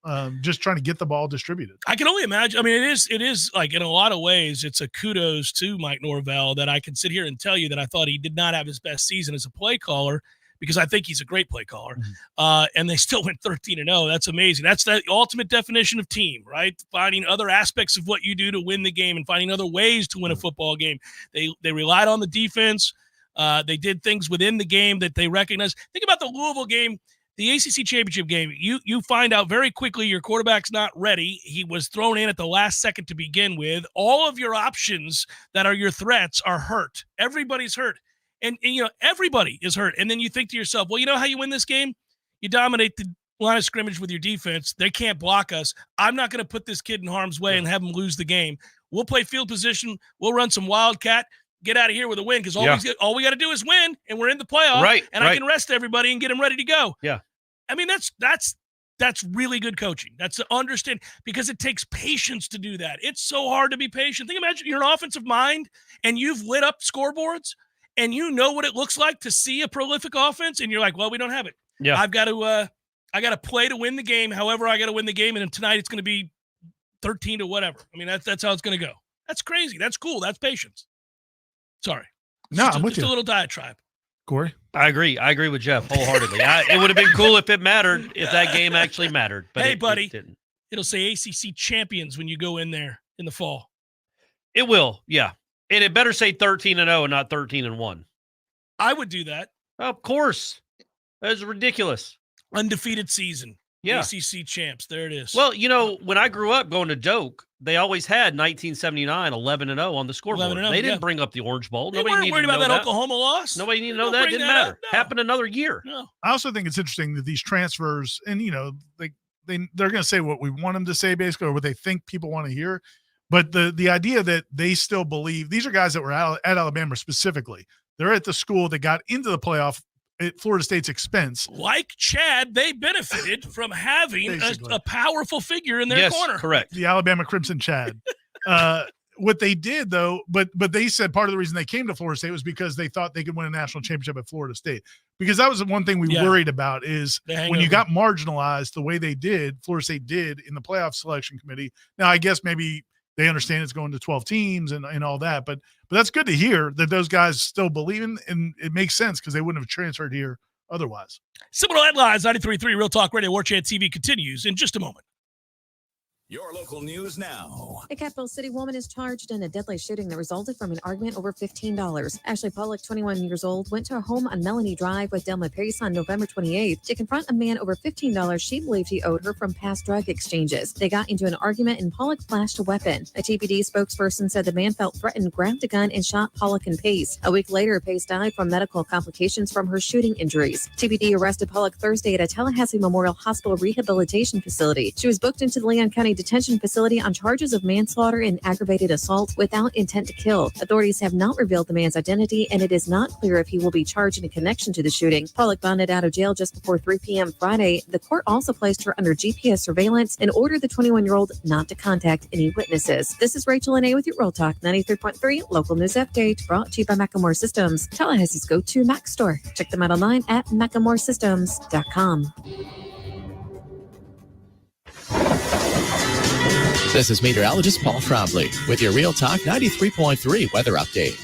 Just trying to get the ball distributed. I can only imagine. I mean, it is like in a lot of ways, it's a kudos to Mike Norvell that I can sit here and tell you that I thought he did not have his best season as a play caller, because I think he's a great play caller. And they still went 13-0. That's amazing. That's the ultimate definition of team, right? Finding other aspects of what you do to win the game and finding other ways to win a football game. They relied on the defense. They did things within the game that they recognized. Think about the Louisville game. The ACC championship game, you find out very quickly your quarterback's not ready. He was thrown in at the last second to begin with. All of your options that are your threats are hurt. Everybody's hurt. And everybody is hurt. And then you think to yourself, well, you know how you win this game? You dominate the line of scrimmage with your defense. They can't block us. I'm not going to put this kid in harm's way and have him lose the game. We'll play field position. We'll run some wildcat. Get out of here with a win, because all we got to do is win, and we're in the playoff. Right. And I can rest everybody and get them ready to go. Yeah. I mean, that's That's really good coaching. That's to understand, because it takes patience to do that. It's so hard to be patient. Imagine you're an offensive mind and you've lit up scoreboards and you know what it looks like to see a prolific offense, and you're like, well, we don't have it. Yeah. I got to play to win the game. However, I got to win the game, and tonight it's going to be 13 to whatever. I mean, that's how it's going to go. That's crazy. That's cool. That's patience. Sorry. I'm with you. Just a little diatribe. Corey? I agree with Jeff wholeheartedly. It would have been cool if it mattered, if that game actually mattered. But hey, buddy, it didn't. It'll say ACC champions when you go in there in the fall. It will, yeah. And it better say 13-0 and not 13-1. I would do that. Of course. That's ridiculous. Undefeated season. Yeah. ACC champs. There it is. Well, when I grew up going to Doak, they always had 1979 11-0 on the scoreboard. They didn't bring up the Orange Bowl. They weren't worried about that Oklahoma loss. Nobody needed to know that. Didn't matter. No. Happened another year. No. I also think it's interesting that these transfers, and they're going to say what we want them to say, basically, or what they think people want to hear. But the idea that they still believe, these are guys that were at Alabama specifically. They're at the school that got into the playoff at Florida State's expense. Like Chad, they benefited from having a powerful figure in their corner. Correct. The Alabama Crimson Chad. What they did, though, but they said part of the reason they came to Florida State was because they thought they could win a national championship at Florida State. Because that was the one thing we worried about is when you got marginalized the way Florida State did in the playoff selection committee. Now, I guess maybe they understand it's going to 12 teams and all that, but that's good to hear that those guys still believe in, and it makes sense because they wouldn't have transferred here otherwise. Seminole Headlines, 93.3 Real Talk Radio, Warchant TV continues in just a moment. Your local news now. A Capital City woman is charged in a deadly shooting that resulted from an argument over $15. Ashley Pollock, 21 years old, went to her home on Melanie Drive with Delma Pace on November 28th to confront a man over $15 she believed he owed her from past drug exchanges. They got into an argument and Pollock flashed a weapon. A TPD spokesperson said the man felt threatened, grabbed a gun, and shot Pollock and Pace. A week later, Pace died from medical complications from her shooting injuries. TPD arrested Pollock Thursday at a Tallahassee Memorial Hospital rehabilitation facility. She was booked into the Leon County Detention Facility on charges of manslaughter and aggravated assault without intent to kill. Authorities have not revealed the man's identity, and it is not clear if he will be charged in connection to the shooting. Pollock bonded out of jail just before 3 p.m. Friday. The court also placed her under GPS surveillance and ordered the 21-year-old not to contact any witnesses. This is Rachel Lene with your Real Talk 93.3 local news update, brought to you by Macklemore Systems, Tallahassee's go-to Mac store. Check them out online at MacklemoreSystems.com. This is meteorologist Paul Trombley with your Real Talk 93.3 weather update.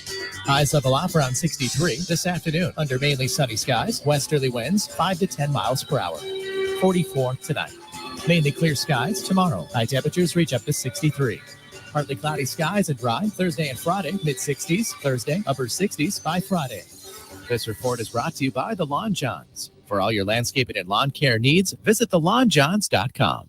Highs level off around 63 this afternoon under mainly sunny skies, westerly winds 5 to 10 miles per hour. 44 tonight. Mainly clear skies tomorrow. High temperatures reach up to 63. Partly cloudy skies and dry Thursday and Friday, mid-60s. Thursday, upper 60s by Friday. This report is brought to you by the Lawn Johns. For all your landscaping and lawn care needs, visit thelawnjohns.com.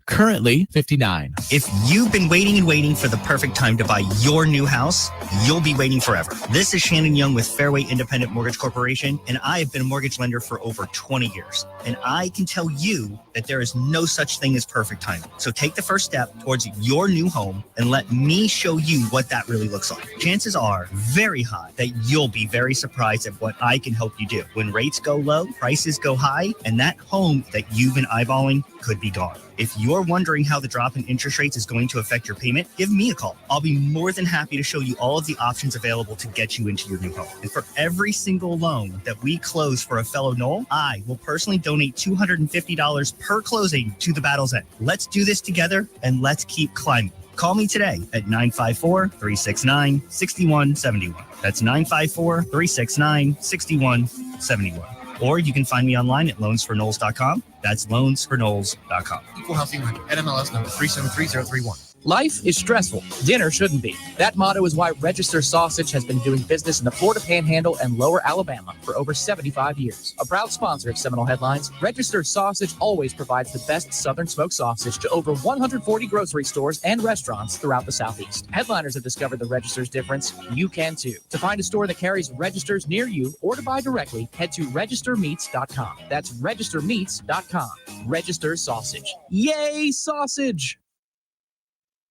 Currently 59. If you've been waiting and waiting for the perfect time to buy your new house, you'll be waiting forever. This is Shannon Young with Fairway Independent Mortgage Corporation, and I have been a mortgage lender for over 20 years. And I can tell you that there is no such thing as perfect timing. So take the first step towards your new home and let me show you what that really looks like. Chances are very high that you'll be very surprised at what I can help you do. When rates go low, prices go high, and that home that you've been eyeballing could be gone. If you're wondering how the drop in interest rates is going to affect your payment, give me a call. I'll be more than happy to show you all of the options available to get you into your new home. And for every single loan that we close for a fellow Nole, I will personally donate $250 per closing to the Battle's End. Let's do this together and let's keep climbing. Call me today at 954-369-6171. That's 954-369-6171. Or you can find me online at loansfornoles.com. That's loansfornoles.com. Equal housing lender. NMLS number 373031. Life is stressful. Dinner shouldn't be. That motto is why Register Sausage has been doing business in the Florida Panhandle and Lower Alabama for over 75 years. A proud sponsor of Seminole Headlines, Register Sausage always provides the best Southern smoked sausage to over 140 grocery stores and restaurants throughout the Southeast. Headliners have discovered the Register's difference. You can too. To find a store that carries Registers near you or to buy directly, head to registermeats.com. That's registermeats.com. Register Sausage. Yay, sausage!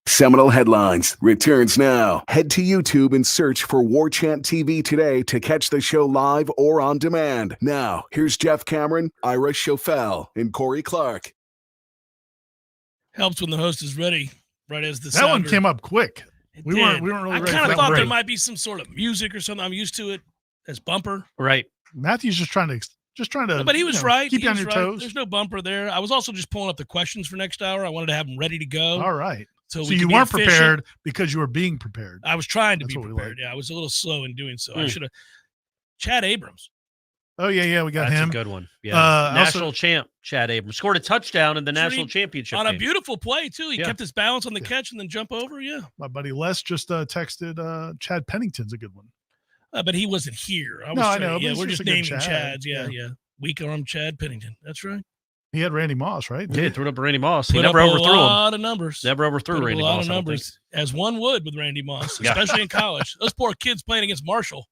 Seminole Headlines returns now. Head to YouTube and search for Warchant TV today to catch the show live or on demand. Now, here's Jeff Cameron, Ira Schofel, and Corey Clark. Helps when the host is ready, right as the that one came up quick. We weren't really I ready. kind for of that thought one. there might be some sort of music or something. I'm used to it as bumper. Right. Matthew's just trying to But he was right. keep He you on was your right. toes. There's no bumper there. I was also just pulling up the questions for next hour. I wanted to have them ready to go. All right. So we you could be weren't efficient. prepared because you were being prepared. I was trying to That's be what we prepared. like. Yeah, I was a little slow in doing so. I should have. Chad Abrams. Oh yeah, we got That's him. a good one. Yeah, national also, champ Chad Abrams scored a touchdown in the national championship on game. a beautiful play too. He kept his balance on the catch and then jump over. Yeah, my buddy Les just texted Chad Pennington's a good one. But he wasn't here. I know. Yeah, but we're it's just a good naming Chad. Chads. Yeah. Weak arm Chad Pennington. That's right. He had Randy Moss, right? Yeah, he threw it up Randy Moss. He Put never up overthrew a him. lot of numbers. Never overthrew Put up Randy a lot Moss. of I don't think. numbers, as one would with Randy Moss, Yeah. especially in college. Those poor kids playing against Marshall.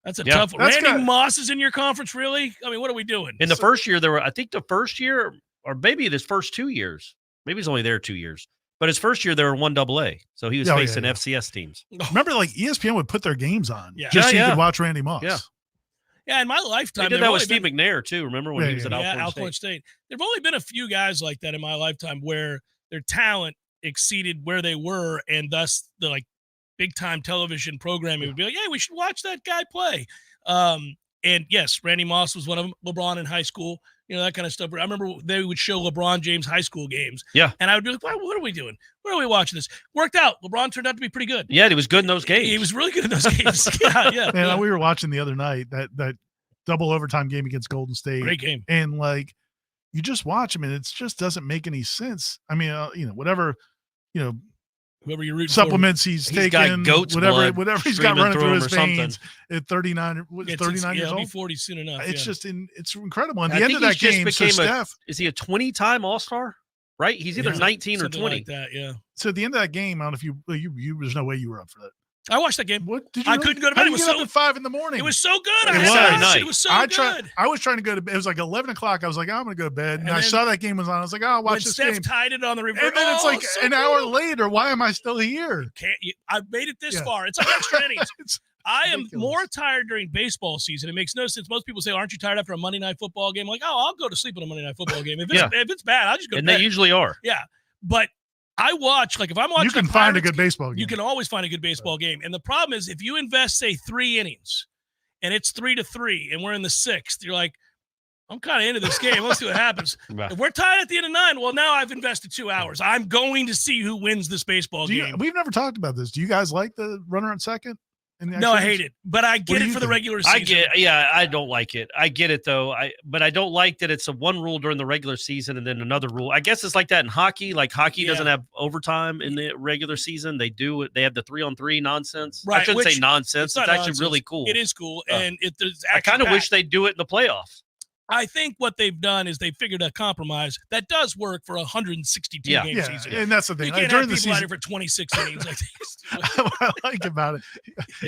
That's a Yeah. tough one. That's Randy Moss is in your conference, really? I mean, what are we doing? In the first year, there were, I think the first year, or maybe his first 2 years, maybe he's only there 2 years, but his first year, they were 1AA. So he was facing FCS teams. Remember, like ESPN would put their games on Yeah. just so you Yeah. could watch Randy Moss. Yeah. Yeah, in my lifetime, They did there've that with only Steve McNair, too. Remember when he was at Alcorn State. There have only been a few guys like that in my lifetime where their talent exceeded where they were, and thus the like big time television programming would be like, "Yeah, we should watch that guy play." And yes, Randy Moss was one of them. LeBron in high school, that kind of stuff. I remember they would show LeBron James high school games. Yeah. And I would be like, what are we doing? Where are we watching this? Worked out. LeBron turned out to be pretty good. Yeah, he was good in those games. He was really good in those games. Yeah. Man, we were watching the other night that double overtime game against Golden State. Great game. And like, you just watch him, and it just doesn't make any sense. I mean, whatever, whoever you're rooting supplements for. he's got taking, goat's blood whatever he's got running through his streaming veins at 39 years He'll be old. 40 soon enough. It's just it's incredible. And I the end think of that he's just game, so became Steph, is he a 20-time All-Star? Right? He's either 19 or 20. like that, yeah. so at the end of that game, I don't know if you there's no way you were up for that. I watched that game. What did you? I couldn't go to How bed. did It was you get so up at 5 in the morning. It was so good. It was. It was so good. I was trying to go to bed. It was like 11 o'clock. I was like, I'm going to go to bed. And I then saw that game was on. I was like, I'll watch when this Steph game. tied it on the reverse. And then it's like so an hour cool. later. Why am I still here? I made it this Yeah. far. It's like extra innings. It's I am ridiculous. more tired during baseball season. It makes no sense. Most people say, aren't you tired after a Monday night football game? I'm like, I'll go to sleep on a Monday night football game. If it's bad, I'll just go to And bed. they usually are. Yeah. But I watch, like if I'm watching You can the find a Pirates good baseball game. You can always find a good baseball game. And the problem is if you invest, say, 3 innings and it's 3-3 and we're in the 6th, you're like, I'm kind of into this game. Let's see what happens. If we're tied at the end of 9, well, now I've invested 2 hours. I'm going to see who wins this baseball game. We've never talked about this. Do you guys like the runner on second? No, I hate it. But I get it for the regular season. I don't like it. I get it though. But I don't like that it's a one rule during the regular season and then another rule. I guess it's like that in hockey. Like hockey doesn't have overtime in the regular season. They do it. They have the 3-on-3 nonsense. Right, I shouldn't say which- nonsense. It's not actually nonsense. really cool. It is cool. And there's I kind of wish they'd do it in the playoffs. I think what they've done is they figured a compromise that does work for a 162 game season. And that's the thing. You can't During have the people out season, here for 26 innings like this. what I like about it,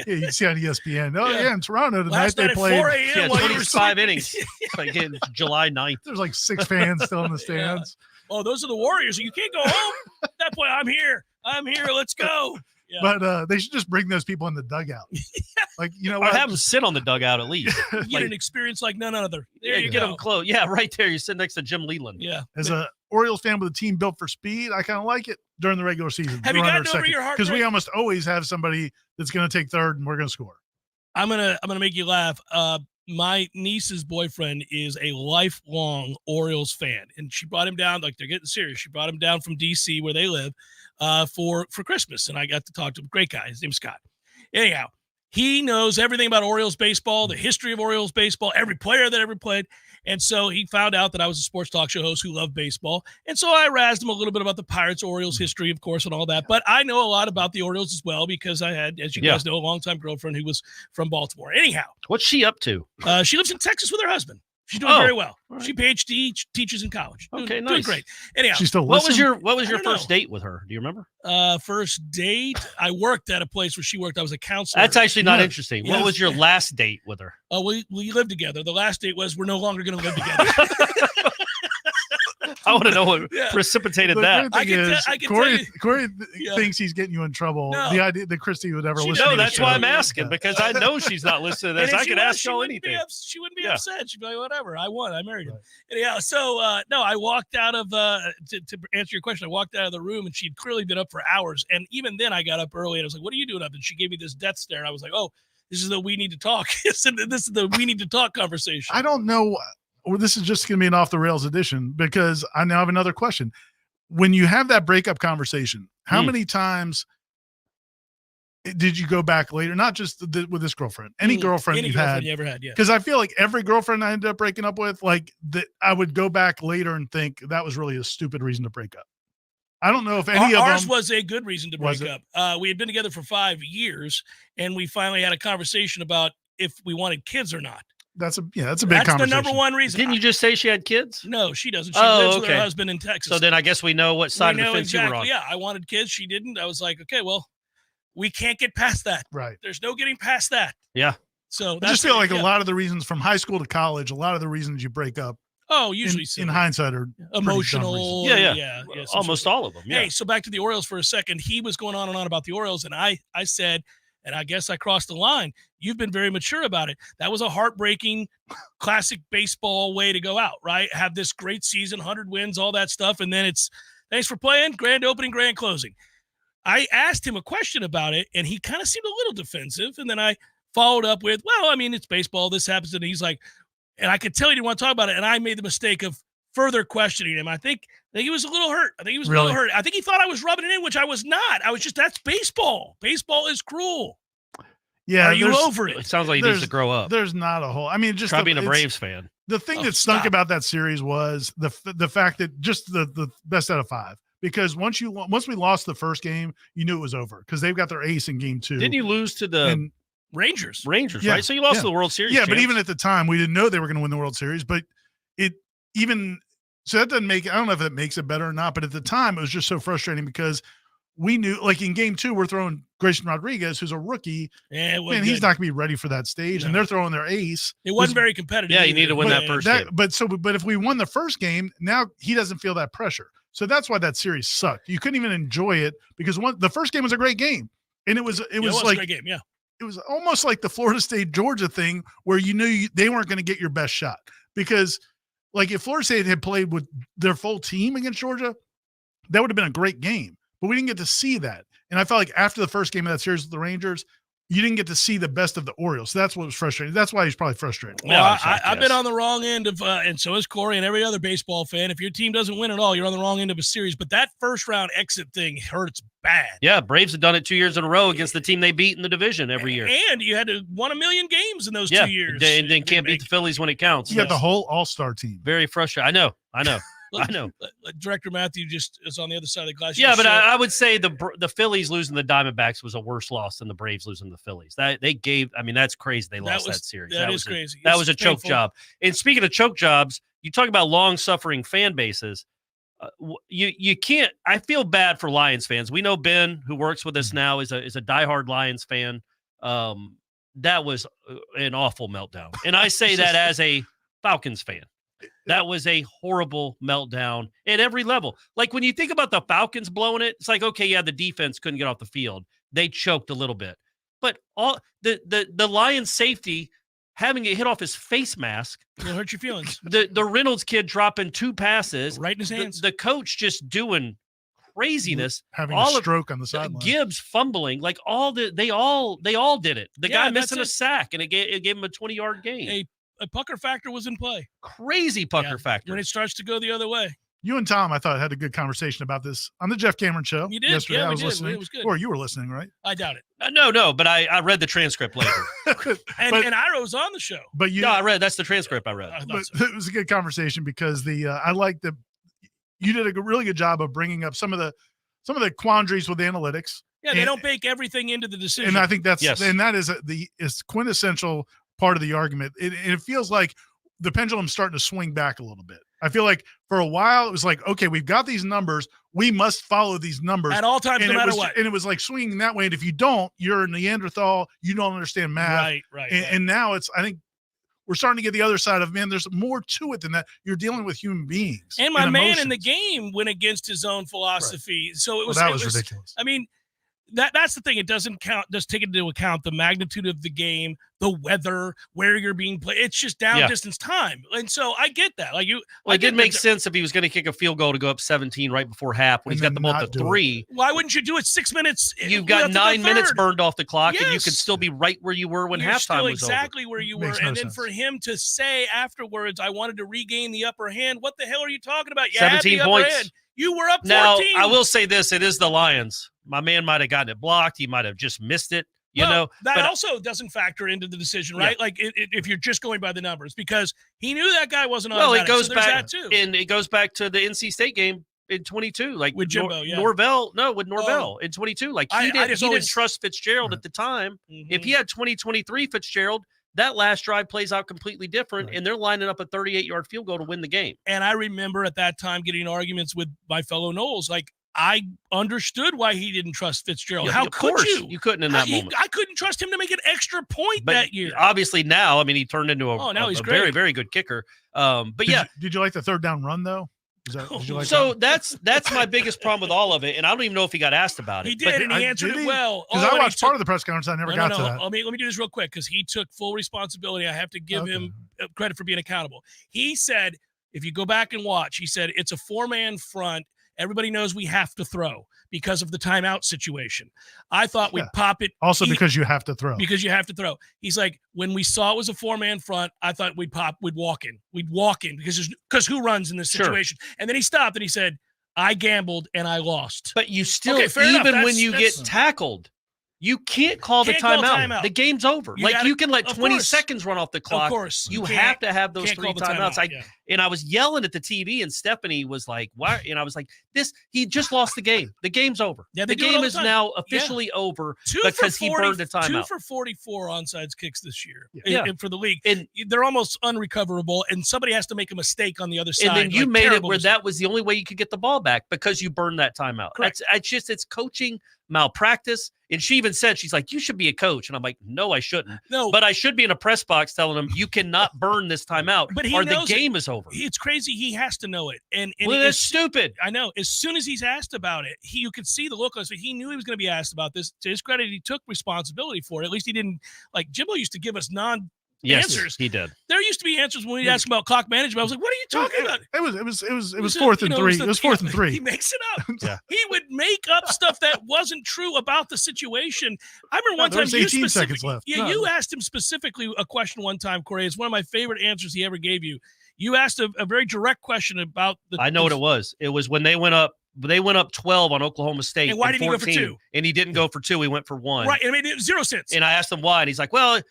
yeah, you see on ESPN. Oh, yeah, in Toronto tonight Last they night at played 4 a.m. while you were 25 sleeping. innings. It's like in July 9th. There's like 6 fans still in the stands. Oh, those are the Warriors. You can't go home. At that point, I'm here. Let's go. Yeah. But they should just bring those people in the dugout. Like, you know Or what? have them sit on the dugout at least. You get an experience like none other. There you you get go. them close. Yeah, right there. You sit next to Jim Leland. Yeah. As a Orioles fan with a team built for speed, I kind of like it during the regular season. Have you gotten over your heartbreak? Because we almost always have somebody that's going to take third and we're going to score. I'm gonna make you laugh. My niece's boyfriend is a lifelong Orioles fan, and she brought him down. Like they're getting serious. She brought him down from DC where they live for Christmas, and I got to talk to him. Great guy. His name's Scott. Anyhow, he knows everything about Orioles baseball, the history of Orioles baseball, every player that ever played. And so he found out that I was a sports talk show host who loved baseball. And so I razzed him a little bit about the Pirates-Orioles history, of course, and all that. But I know a lot about the Orioles as well because I had, as you guys know, a longtime girlfriend who was from Baltimore. Anyhow. What's she up to? She lives in Texas with her husband. She's doing very well. Right. She PhD, teaches in college. Okay, doing nice. Great. Anyhow, she's still what was your first date with her? Do you remember? First date, I worked at a place where she worked. I was a counselor. That's actually not interesting. Yes. What was your last date with her? We lived together. The last date was we're no longer going to live together. I want to know what precipitated that. Corey thinks he's getting you in trouble. No. The idea that Christy would ever listen. No, that's why I'm asking, because I know she's not listening to this. I could ask her anything. She wouldn't be upset. She'd be like, whatever. I won. I married him. Anyhow, so no, I walked out of to answer your question. I walked out of the room, and she'd clearly been up for hours. And even then, I got up early, and I was like, "What are you doing up?" And she gave me this death stare. And I was like, "Oh, this is the we need to talk. This is the we need to talk conversation." I don't know. Well, this is just going to be an off the rails edition, because I now have another question. When you have that breakup conversation, how many times did you go back later? Not just with this girlfriend, any girlfriend you ever had, yeah. Because I feel like every girlfriend I ended up breaking up with, like that, I would go back later and think that was really a stupid reason to break up. I don't know if any of ours them was a good reason to break up. We had been together for 5 years, and we finally had a conversation about if we wanted kids or not. That's a big conversation. That's the number one reason. Didn't you just say she had kids? No, she doesn't. She lives with her husband in Texas. So then I guess we know what side of the fence you were on. Yeah, I wanted kids. She didn't. I was like, okay, well, we can't get past that. Right. There's no getting past that. Yeah. So I just feel like a lot of the reasons from high school to college, a lot of the reasons you break up. Oh, usually in hindsight are emotional. Yeah. Almost all of them. Yeah. Hey, so back to the Orioles for a second. He was going on and on about the Orioles, and I said, and I guess I crossed the line, you've been very mature about it. That was a heartbreaking, classic baseball way to go out, right? Have this great season, 100 wins, all that stuff, and then it's thanks for playing, grand opening, grand closing. I asked him a question about it, and he kind of seemed a little defensive, and then I followed up with, well, I mean, it's baseball. This happens, and he's like, and I could tell he didn't want to talk about it, and I made the mistake of further questioning him. I think he was a little hurt. I think he thought I was rubbing it in, which I was not. I was just, that's baseball. Baseball is cruel. Yeah. Are you over it? It sounds like he needs to grow up. There's not a whole, I mean, just try being a Braves fan. The thing that stunk about that series was the fact that just the best out of 5, because once we lost the first game, you knew it was over because they've got their ace in game 2. Didn't you lose to the Rangers, yeah, right? So you lost to the World Series. Yeah, champs. But even at the time, we didn't know they were going to win the World Series. But so that doesn't make it. I don't know if it makes it better or not. But at the time, it was just so frustrating because we knew, like in game 2, we're throwing Grayson Rodriguez, who's a rookie. Yeah, and he's not going to be ready for that stage. No. And they're throwing their ace. It wasn't very competitive. Yeah, you need to win that first game. But if we won the first game, now he doesn't feel that pressure. So that's why that series sucked. You couldn't even enjoy it because the first game was a great game, and it was like a great game. Yeah. It was almost like the Florida State Georgia thing where you knew they weren't going to get your best shot because, like, if Florida State had played with their full team against Georgia, that would have been a great game. But we didn't get to see that. And I felt like after the first game of that series with the Rangers, you didn't get to see the best of the Orioles. So that's what was frustrating. That's why he's probably frustrated. Well, I've been on the wrong end of, and so is Corey and every other baseball fan. If your team doesn't win at all, you're on the wrong end of a series. But that first round exit thing hurts bad. Yeah, Braves have done it 2 years in a row against the team they beat in the division every year. And you had to won 1 million games in those 2 years. And then can't beat the Phillies when it counts. You got the whole all-star team. Very frustrating. I know. I know. Director Matthew just is on the other side of the glass. Yeah, but I would say the Phillies losing the Diamondbacks was a worse loss than the Braves losing the Phillies. That's crazy. They lost that series. That is crazy. That was a choke job. And speaking of choke jobs, you talk about long-suffering fan bases. You can't. I feel bad for Lions fans. We know Ben, who works with us now, is a diehard Lions fan. That was an awful meltdown, and I say that as a Falcons fan. That was a horrible meltdown at every level. Like when you think about the Falcons blowing it, it's like, okay, yeah, the defense couldn't get off the field. They choked a little bit. But all the Lions safety having it hit off his face mask. It'll hurt your feelings. The Reynolds kid dropping 2 passes. Right in his hands. The coach just doing craziness. Having a stroke on the sideline. Gibbs fumbling. Like they all did it. The guy missing a sack, and it gave him a 20-yard gain. A pucker factor was in play. Crazy pucker factor. When it starts to go the other way. You and Tom, I thought, had a good conversation about this on the Jeff Cameron show. You did? Yesterday. Yeah, I was listening. It was good. Or you were listening, right? I doubt it. No, but I read the transcript later. and Ira was on the show. But I read. That's the transcript I read. But it was a good conversation because I like you did a really good job of bringing up some of the quandaries with analytics. Yeah, they don't bake everything into the decision. And I think that is quintessential part of the argument. It feels like the pendulum's starting to swing back a little bit. I feel like for a while it was like, okay, we've got these numbers. We must follow these numbers at all times, no matter what. And it was like swinging that way. And if you don't, you're a Neanderthal. You don't understand math. Right. And now I think we're starting to get the other side of, man, there's more to it than that. You're dealing with human beings. And my man in the game went against his own philosophy. Right. So it was ridiculous. I mean, that's the thing. It doesn't take into account the magnitude of the game, the weather, where you're being played. It's just down distance time. And so I get that. Like it didn't make sense if he was going to kick a field goal to go up 17 right before half when he's got the ball to 3. Why wouldn't you do it 6 minutes? You've got 9 minutes burned off the clock, and you could still be right where you were when halftime was exactly over. Where you were. And then for him to say afterwards, I wanted to regain the upper hand. What the hell are you talking about? You 17 had the points. Upper hand. You were up 14. Now, I will say this. It is the Lions. My man might have gotten it blocked. He might have just missed it. You know, that also doesn't factor into the decision, right? Yeah. Like if you're just going by the numbers, because he knew that guy wasn't on. Well, it goes back too, and it goes back to the NC State game in 22, like with Jimbo, Norvell in 22. Like he didn't trust Fitzgerald at the time. Mm-hmm. If he had 2023 Fitzgerald, that last drive plays out completely different, and they're lining up a 38-yard field goal to win the game. And I remember at that time getting arguments with my fellow Noles, like. I understood why he didn't trust Fitzgerald. How could you? You couldn't in that moment. I couldn't trust him to make an extra point that year. Obviously now, I mean, he turned into he's a very, very good kicker. But did you like the third down run though? That's my biggest problem with all of it, and I don't even know if he got asked about it. He did, and he answered it well. Because I watched part of the press conference, I never got to that. Let me do this real quick because he took full responsibility. I have to give him credit for being accountable. He said, if you go back and watch, he said it's a 4-man front. Everybody knows we have to throw because of the timeout situation. I thought we'd pop it. Also because you have to throw. Because you have to throw. He's like, when we saw it was a 4-man front, I thought we'd walk in. We'd walk in because who runs in this situation? Sure. And then he stopped and he said, I gambled and I lost. But you still, even when you get tackled, you can't call the timeout. The game's over. You can let 20 seconds run off the clock. Of course. You have to have those 3 timeouts. And I was yelling at the TV, and Stephanie was like, why? And I was like, he just lost the game. The game's over. Yeah, the game is now officially over because he burned the timeout. 2 for 44 onside kicks this year for the league. And they're almost unrecoverable, and somebody has to make a mistake on the other side. And then you made it where that was the only way you could get the ball back because you burned that timeout. It's coaching malpractice. And she even said, she's like, you should be a coach. And I'm like, no, I shouldn't. No. But I should be in a press box telling him you cannot burn this timeout or the game is over. It's crazy. He has to know it. And it's stupid. I know. As soon as he's asked about it, you could see the look on his face. He knew he was going to be asked about this. To his credit, he took responsibility for it. At least he didn't, like Jimbo used to give us answers. He did. There used to be answers when we asked about clock management. I was like, what are you talking about? It was 4th and 3. It was 4th and 3. He makes it up. He would make up stuff that wasn't true about the situation. I remember one time there was 18 seconds left. Yeah, you asked him specifically a question one time, Corey. It's one of my favorite answers he ever gave you. You asked a very direct question about I know what it was. It was when they went up 12 on Oklahoma State. And why did he go for 2? And he didn't go for 2. He went for 1. Right. I mean, it was 0 cents. And I asked him why. And he's like, well,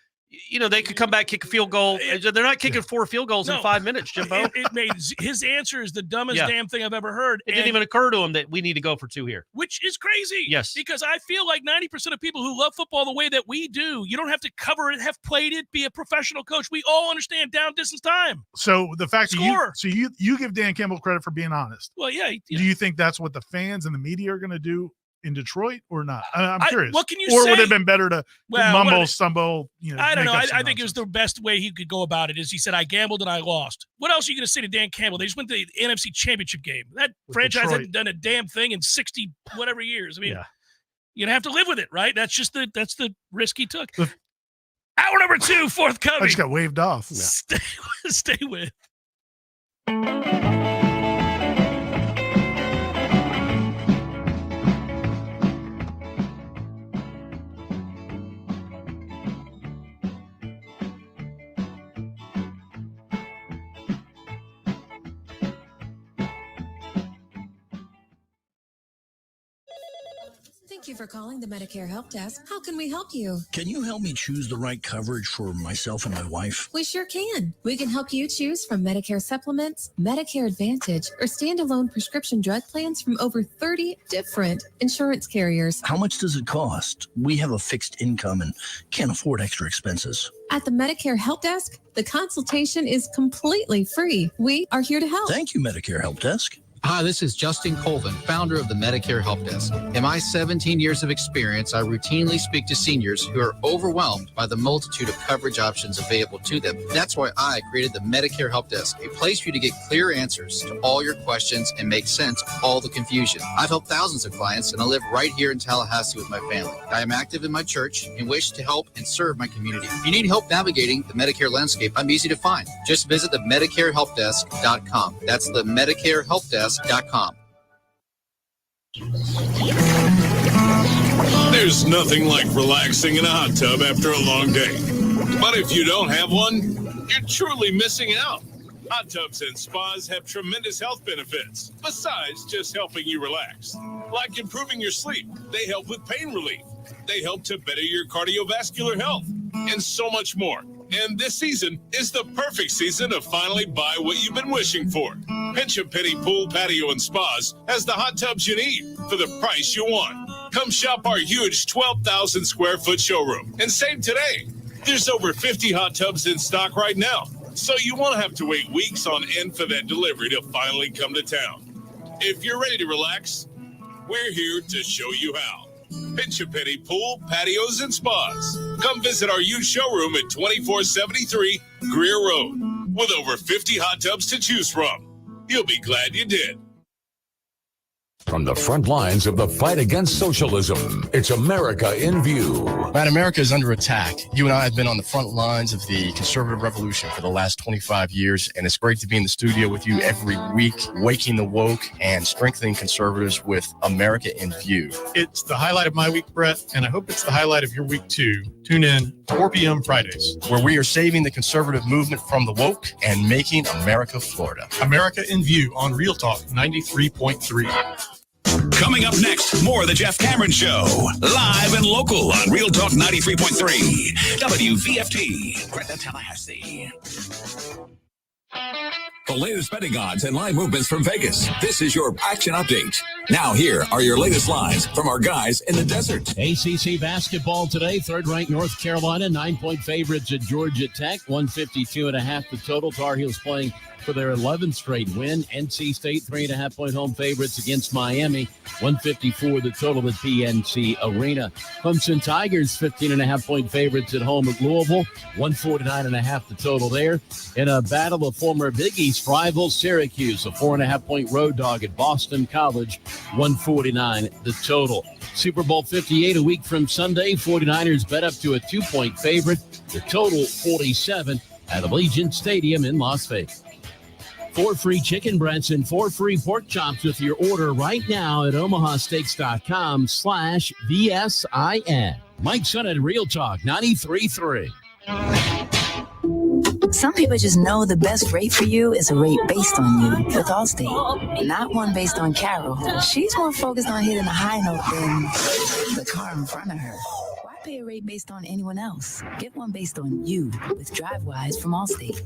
they could come back, kick a field goal. They're not kicking 4 field goals in 5 minutes, Jimbo. It made his answer is the dumbest damn thing I've ever heard. It didn't even occur to him that we need to go for 2 here. Which is crazy. Yes. Because I feel like 90% of people who love football the way that we do, you don't have to cover it, have played it, be a professional coach. We all understand down distance time. So the fact that you give Dan Campbell credit for being honest. Well, yeah. Do you think that's what the fans and the media are going to do in Detroit or not? I'm curious. What can you say? Or would it have been better to stumble? I don't know. I think it was the best way he could go about it is he said, I gambled and I lost. What else are you going to say to Dan Campbell? They just went to the NFC Championship game. That franchise hadn't done a damn thing in 60 whatever years. I mean, you're going to have to live with it, right? That's the risk he took. Hour number 2, forthcoming. I just got waved off. Stay with. Thank you for calling the Medicare Help Desk. How can we help you? Can you help me choose the right coverage for myself and my wife? We sure can. We can help you choose from Medicare supplements, Medicare Advantage, or standalone prescription drug plans from over 30 different insurance carriers. How much does it cost? We have a fixed income and can't afford extra expenses. At the Medicare Help Desk, the consultation is completely free. We are here to help. Thank you, Medicare Help Desk. Hi, this is Justin Colvin, founder of the Medicare Help Desk. In my 17 years of experience, I routinely speak to seniors who are overwhelmed by the multitude of coverage options available to them. That's why I created the Medicare Help Desk, a place for you to get clear answers to all your questions and make sense of all the confusion. I've helped thousands of clients, and I live right here in Tallahassee with my family. I am active in my church and wish to help and serve my community. If you need help navigating the Medicare landscape, I'm easy to find. Just visit the MedicareHelpDesk.com. That's the MedicareHelpDesk.com. There's nothing like relaxing in a hot tub after a long day. But if you don't have one, you're truly missing out. Hot tubs and spas have tremendous health benefits, besides just helping you relax. Like improving your sleep, they help with pain relief. They help to better your cardiovascular health, and so much more. And this season is the perfect season to finally buy what you've been wishing for. Pinch a Penny Pool, Patio, and Spas has the hot tubs you need for the price you want. Come shop our huge 12,000 square foot showroom and save today. There's over 50 hot tubs in stock right now, so you won't have to wait weeks on end for that delivery to finally come to town. If you're ready to relax, we're here to show you how. Pinch a Penny Pool, Patios, and Spas. Come visit our huge showroom at 2473 Greer Road with over 50 hot tubs to choose from. You'll be glad you did. From the front lines of the fight against socialism, it's America in View. Man, America is under attack. You and I have been on the front lines of the conservative revolution for the last 25 years, and it's great to be in the studio with you every week, waking the woke and strengthening conservatives with America in View. It's the highlight of my week, Brett, and I hope it's the highlight of your week, too. Tune in 4 p.m. Fridays, where we are saving the conservative movement from the woke and making America Florida. America in View on Real Talk 93.3. Coming up next, more of the Jeff Cameron Show, live and local on Real Talk 93.3, WVFT, Greta, Tallahassee. The latest betting odds and line movements from Vegas. This is your action update. Now here are your latest lines from our guys in the desert. ACC basketball today, third-ranked North Carolina, 9-point favorites at Georgia Tech, 152.5 the total. Tar Heels playing for their 11th straight win. NC State, 3.5-point home favorites against Miami, 154 the total at PNC Arena. Clemson Tigers, 15.5-point favorites at home at Louisville, 149.5 the total there. In a battle of former Big East rivals, Syracuse, a 4.5-point road dog at Boston College, 149 the total. Super Bowl 58 a week from Sunday. 49ers bet up to a 2-point favorite. The total 47 at Allegiant Stadium in Las Vegas. 4 free chicken breasts and 4 free pork chops with your order right now at omahasteaks.com/VSIN. Mike Son at Real Talk 93.3. Some people just know the best rate for you is a rate based on you with Allstate, not one based on Carol. She's more focused on hitting a high note than the car in front of her. Why pay a rate based on anyone else? Get one based on you with DriveWise from Allstate.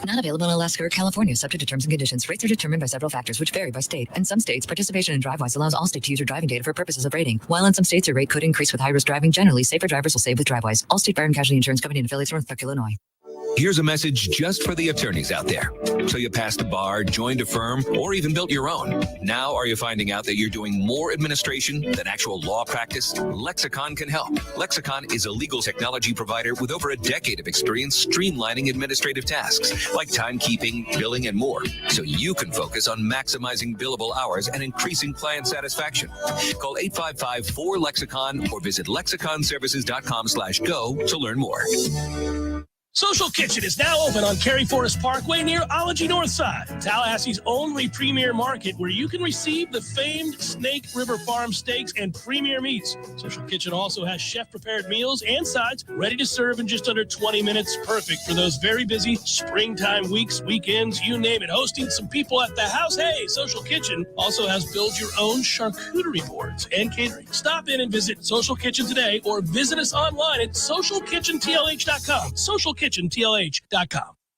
Not available in Alaska or California, subject to terms and conditions. Rates are determined by several factors, which vary by state. In some states, participation in DriveWise allows Allstate to use your driving data for purposes of rating. While in some states, your rate could increase with high-risk driving. Generally, safer drivers will save with DriveWise. Allstate Fire and Casualty Insurance Company and affiliates, Northbrook, Illinois. Here's a message just for the attorneys out there. So you passed a bar, joined a firm, or even built your own. Now are you finding out that you're doing more administration than actual law practice? Lexicon can help. Lexicon is a legal technology provider with over a decade of experience streamlining administrative tasks like timekeeping, billing, and more, so you can focus on maximizing billable hours and increasing client satisfaction. Call 855-4-LEXICON or visit lexiconservices.com/go to learn more. Social Kitchen is now open on Cary Forest Parkway near Ology Northside, Tallahassee's only premier market where you can receive the famed Snake River Farm steaks and premier meats. Social Kitchen also has chef-prepared meals and sides ready to serve in just under 20 minutes. Perfect for those very busy springtime weeks, weekends, you name it. Hosting some people at the house. Hey, Social Kitchen also has build-your-own charcuterie boards and catering. Stop in and visit Social Kitchen today or visit us online at socialkitchentlh.com. socialkitchentlh.com.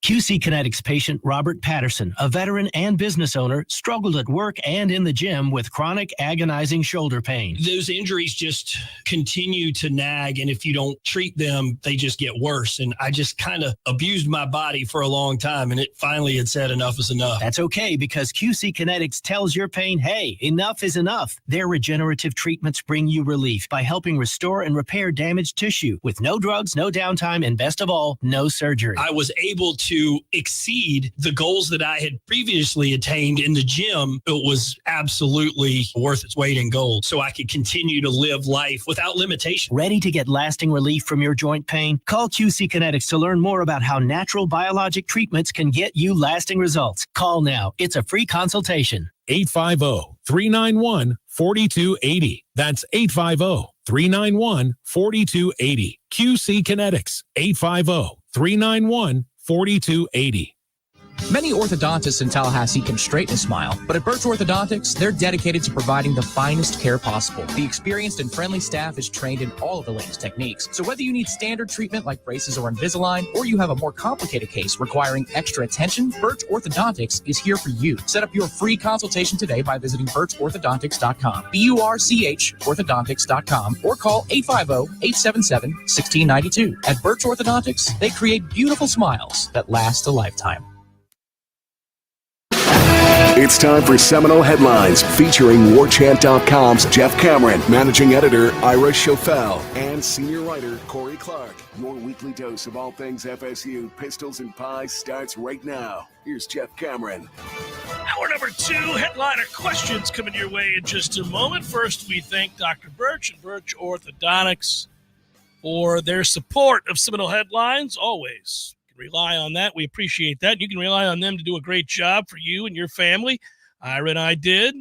QC Kinetics patient Robert Patterson, a veteran and business owner, struggled at work and in the gym with chronic agonizing shoulder pain. Those injuries just continue to nag, and if you don't treat them, they just get worse. And I just kind of abused my body for a long time, and it finally had said enough is enough. That's okay, because QC Kinetics tells your pain, hey, enough is enough. Their regenerative treatments bring you relief by helping restore and repair damaged tissue with no drugs, no downtime, and best of all, no surgery. I was able to exceed the goals that I had previously attained in the gym. It was absolutely worth its weight in gold, so I could continue to live life without limitation. Ready to get lasting relief from your joint pain? Call QC Kinetics to learn more about how natural biologic treatments can get you lasting results. Call now. It's a free consultation. 850-391-4280. That's 850-391-4280. QC Kinetics. 850-391-4280. Many orthodontists in Tallahassee can straighten a smile, but at Birch Orthodontics, they're dedicated to providing the finest care possible. The experienced and friendly staff is trained in all of the latest techniques. So whether you need standard treatment like braces or Invisalign, or you have a more complicated case requiring extra attention, Birch Orthodontics is here for you. Set up your free consultation today by visiting birchorthodontics.com, BURCH orthodontics.com, or call 850-877-1692. At Birch Orthodontics, they create beautiful smiles that last a lifetime. It's time for Seminole Headlines, featuring Warchant.com's Jeff Cameron, managing editor Ira Schofel, and senior writer Corey Clark. Your weekly dose of all things FSU, pistols, and pies starts right now. Here's Jeff Cameron. Hour number 2, headliner questions coming your way in just a moment. First, we thank Dr. Birch and Birch Orthodontics for their support of Seminole Headlines. Always rely on that. We appreciate that. You can rely on them to do a great job for you and your family. Ira and I did.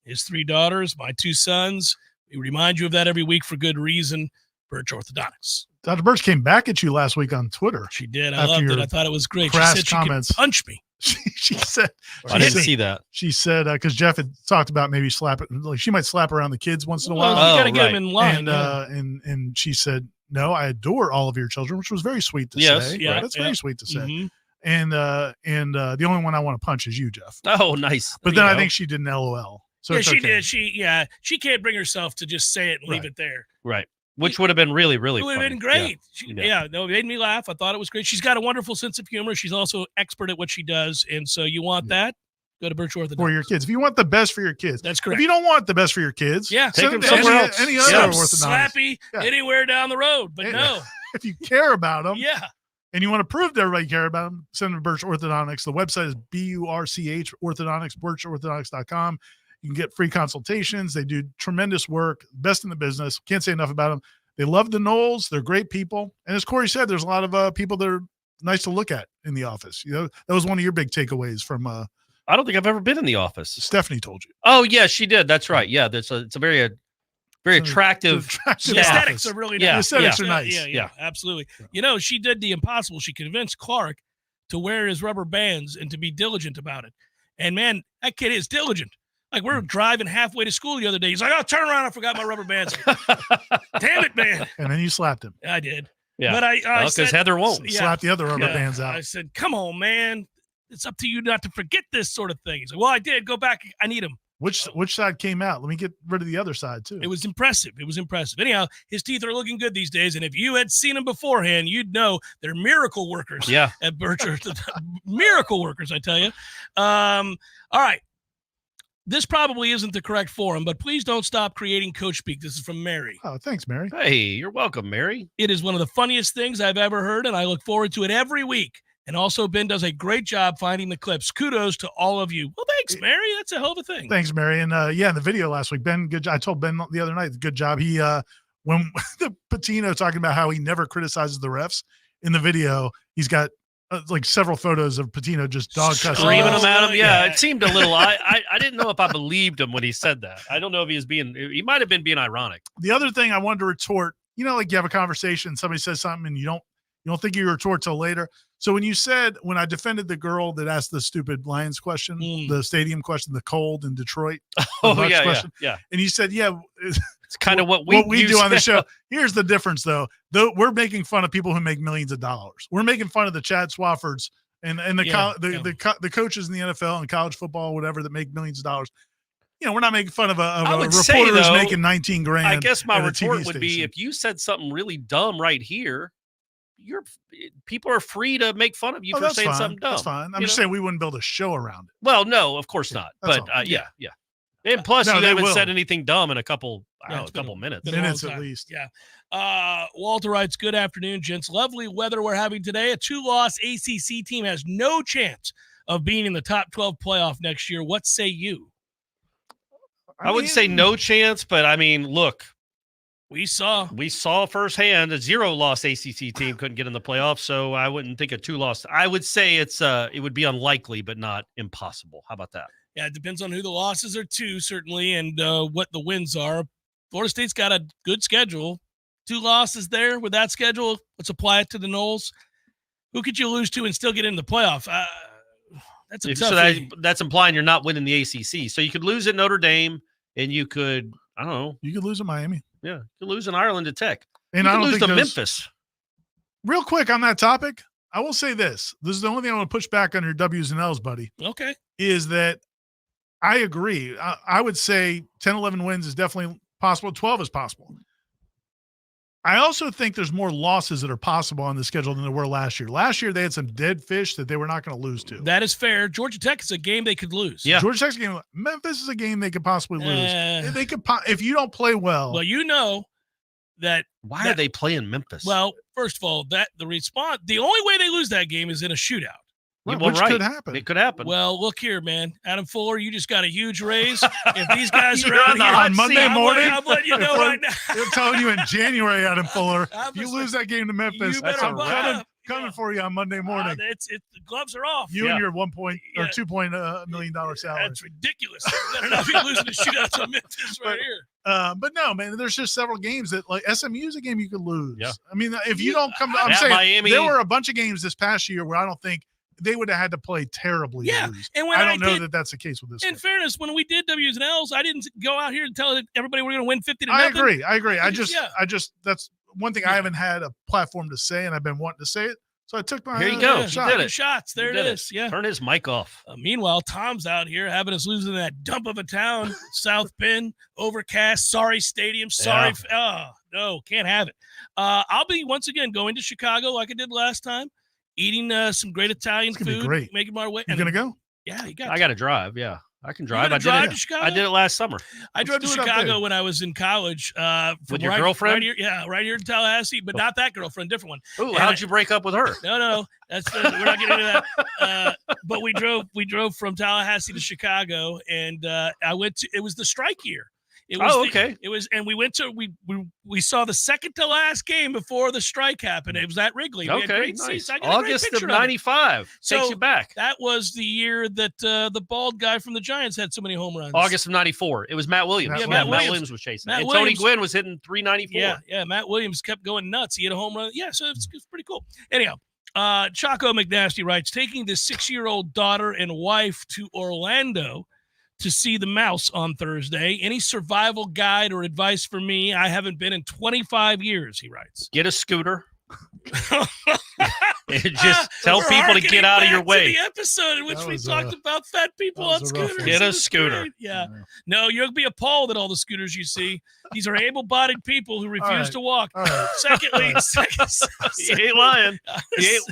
His 3 daughters, my 2 sons. We remind you of that every week for good reason. Birch Orthodontics. Dr. Birch came back at you last week on Twitter. She did. I loved it. I thought it was great. She said comments. She could punch me. She said. I didn't see that. She said, because Jeff had talked about maybe like she might slap around the kids once in a while. You got to get them in line. And she said, no, I adore all of your children, which was very sweet to say. Yeah, That's very sweet to say. Mm-hmm. And the only one I want to punch is you, Jeff. Oh, nice. But then I think she did an LOL. So yeah, it's she okay. did. She can't bring herself to just say it and leave it there. Right. Which would have been really, really It would have been great. No, it made me laugh. I thought it was great. She's got a wonderful sense of humor. She's also expert at what she does. And so you want that? Go to Birch Orthodontics. For your kids. If you want the best for your kids. That's correct. If you don't want the best for your kids, take them them somewhere else. Any other orthodontist. Slappy anywhere down the road. But no. If you care about them. Yeah. And you want to prove to everybody you care about them, send them to Birch Orthodontics. The website is BURCH Orthodontics, birchorthodontics.com. You can get free consultations. They do tremendous work, best in the business. Can't say enough about them. They love the Noles. They're great people. And as Corey said, there's a lot of people that are nice to look at in the office. You know, that was one of your big takeaways from I don't think I've ever been in the office. Stephanie told you. Oh, yeah, she did. That's right. Yeah, it's a very attractive. The aesthetics are really nice. The aesthetics are nice. Yeah, absolutely. You know, she did the impossible. She convinced Clark to wear his rubber bands and to be diligent about it. And, man, that kid is diligent. Like, we're driving halfway to school the other day. He's like, oh, turn around. I forgot my rubber bands. Damn it, man. And then you slapped him. I did. Yeah. But I because said, Heather won't. Slap the other rubber bands out. I said, come on, man. It's up to you not to forget this sort of thing. He's like, well, I did. Go back. I need him. Which side came out? Let me get rid of the other side, too. It was impressive. Anyhow, his teeth are looking good these days. And if you had seen them beforehand, you'd know they're miracle workers. Yeah. At Birch. Miracle workers, I tell you. All right. This probably isn't the correct forum, but please don't stop creating Coach Speak. This is from Mary. Oh, thanks, Mary. Hey, you're welcome, Mary. It is one of the funniest things I've ever heard, and I look forward to it every week. And also, Ben does a great job finding the clips. Kudos to all of you. Well, thanks, Mary. That's a hell of a thing. Thanks, Mary. And in the video last week, Ben, good job. I told Ben the other night, good job. He, when the Patino talking about how he never criticizes the refs in the video, he's got like several photos of Patino just dog cussing. Screaming them at him. Yeah, it seemed a little, I didn't know if I believed him when he said that. I don't know if he might have been being ironic. The other thing I wanted to retort, like you have a conversation, somebody says something and you don't think you retort till later. So when I defended the girl that asked the stupid Lions question, the stadium question, the cold in Detroit. Yeah. And you said, yeah, it's kind of what we do on the show. Here's the difference, though. We're making fun of people who make millions of dollars. We're making fun of the Chad Swaffords And the coaches in the NFL and college football, whatever, that make millions of dollars. We're not making fun of a reporter who's making $19,000. I guess my retort would be, if you said something really dumb right here, people are free to make fun of you for saying something dumb. That's fine. I'm just saying we wouldn't build a show around it. Well, no, of course not. But yeah. And plus, you haven't said anything dumb in a couple minutes. Minutes at least. Yeah. Walter writes, good afternoon, gents. Lovely weather we're having today. A 2-loss ACC team has no chance of being in the top 12 playoff next year. What say you? I wouldn't say no chance, but I mean, look. We saw firsthand a 0-loss ACC team couldn't get in the playoffs, so I wouldn't think a 2-loss. I would say it would be unlikely, but not impossible. How about that? Yeah, it depends on who the losses are to, certainly, and what the wins are. Florida State's got a good schedule. 2 losses there with that schedule. Let's apply it to the Noles. Who could you lose to and still get in the playoff? That's a tough thing. That's implying you're not winning the ACC. So you could lose at Notre Dame, and you could, I don't know. You could lose at Miami. Yeah, you could lose in Ireland to Tech. And you I don't lose think to Memphis. Real quick on that topic, I will say this. This is the only thing I want to push back on your W's and L's, buddy. Okay. Is that I agree. I would say 10, 11 wins is definitely possible. 12 is possible. I also think there's more losses that are possible on the schedule than there were last year. Last year, they had some dead fish that they were not going to lose to. That is fair. Georgia Tech is a game they could lose. Yeah. Georgia Tech's a game. Memphis is a game they could possibly lose. They could, if you don't play well. Well, you know that. Why are they playing Memphis? Well, first of all, the only way they lose that game is in a shootout. Well, which could happen. It could happen. Well, look here, man. Adam Fuller, you just got a huge raise. If these guys are out here on Monday morning, I'm letting you know right now. They're telling you in January, Adam Fuller, if you lose that game to Memphis, coming for you on Monday morning. The gloves are off. You and your $2 million salary. That's ridiculous. Better not be losing the shootout to Memphis right here. But no, man, there's just several games that, like, SMU is a game you could lose. Yeah. I mean, if you don't come, I'm saying Miami, there were a bunch of games this past year where I don't think they would have had to play terribly. Yeah, and when I don't know that that's the case with this. In fairness, when we did W's and L's, I didn't go out here and tell everybody we're going to win 50 to I nothing. agree. I just that's one thing I haven't had a platform to say, and I've been wanting to say it. So I took my here you go. shot. You did it. Shots. There it is. Yeah. Turn his mic off. Meanwhile, Tom's out here having us losing that dump of a town, South Bend, overcast. Sorry, stadium. Sorry. Yeah. Oh no, can't have it. I'll be once again going to Chicago like I did last time. Eating some great Italian food, great. making my way. You gonna go? Yeah, you got. I got to drive. Yeah, I can drive. I did it last summer. I drove to Chicago when I was in college. With your girlfriend? Right here in Tallahassee, but not that girlfriend, different one. Oh, how'd you break up with her? No, that's we're not getting into that. But we drove from Tallahassee to Chicago, and I went to. It was the strike year. It was okay. It was, and we went to we saw the second to last game before the strike happened. It was at Wrigley. We had great seats. I got August a great of '95 takes you back. That was the year that the bald guy from the Giants had so many home runs. August of '94. It was Matt Williams. Matt Williams was chasing. And Tony Gwynn was hitting .394. Yeah. Matt Williams kept going nuts. He hit a home run. Yeah, so it's pretty cool. Anyhow. Chaco McNasty writes, taking the 6-year-old daughter and wife to Orlando to see the Mouse on Thursday. Any survival guide or advice for me? I haven't been in 25 years, he writes. Get a scooter. Just tell people to get out of your way. The episode in which we talked about fat people on scooters. Get a scooter. Yeah. No, you'll be appalled at all the scooters you see. These are able-bodied people who refuse to walk. Secondly, he ain't lying.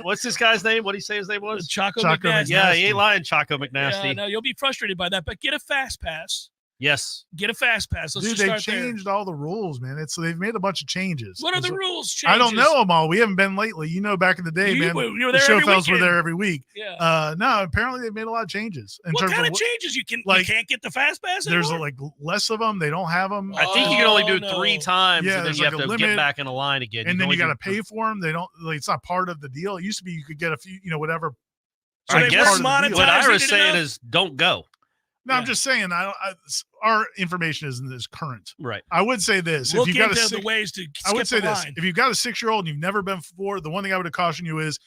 What's this guy's name? What did he say his name was? Chaco McNasty. Yeah, he ain't lying, Chaco McNasty. Yeah, no, you'll be frustrated by that, but get a fast pass. Yes. Get a fast pass. Dude, they've changed all the rules, man. They've made a bunch of changes. What are the rules? Changes? I don't know them all. We haven't been lately. You know, back in the day, man, the Schofields were there every week. Yeah. No, apparently they've made a lot of changes. What kind of changes? You can't get the fast pass anymore? There's like less of them. They don't have them. I think you can only do it 3 times, and then you have to get back in the line again. And then you got to pay for them. They don't. It's not part of the deal. It used to be you could get a few, whatever. So I guess what Ira's saying is don't go. No, I'm just saying. Our information isn't as current. Right. I would say this: if you've got the ways to skip I would say the this: line. if you've got a 6-year-old and you've never been before, the one thing I would caution you is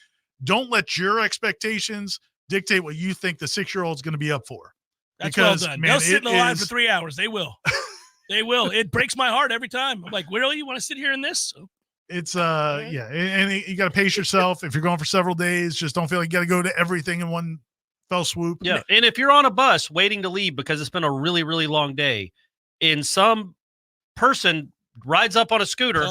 don't let your expectations dictate what you think the 6-year-old is going to be up for. That's well done. They'll sit in the line for 3 hours. They will. They will. It breaks my heart every time. I'm like, really? You want to sit here in this? It's and you got to pace yourself. If you're going for several days, just don't feel like you got to go to everything in one fell swoop. Yeah, and if you're on a bus waiting to leave because it's been a really, really long day, and some person rides up on a scooter,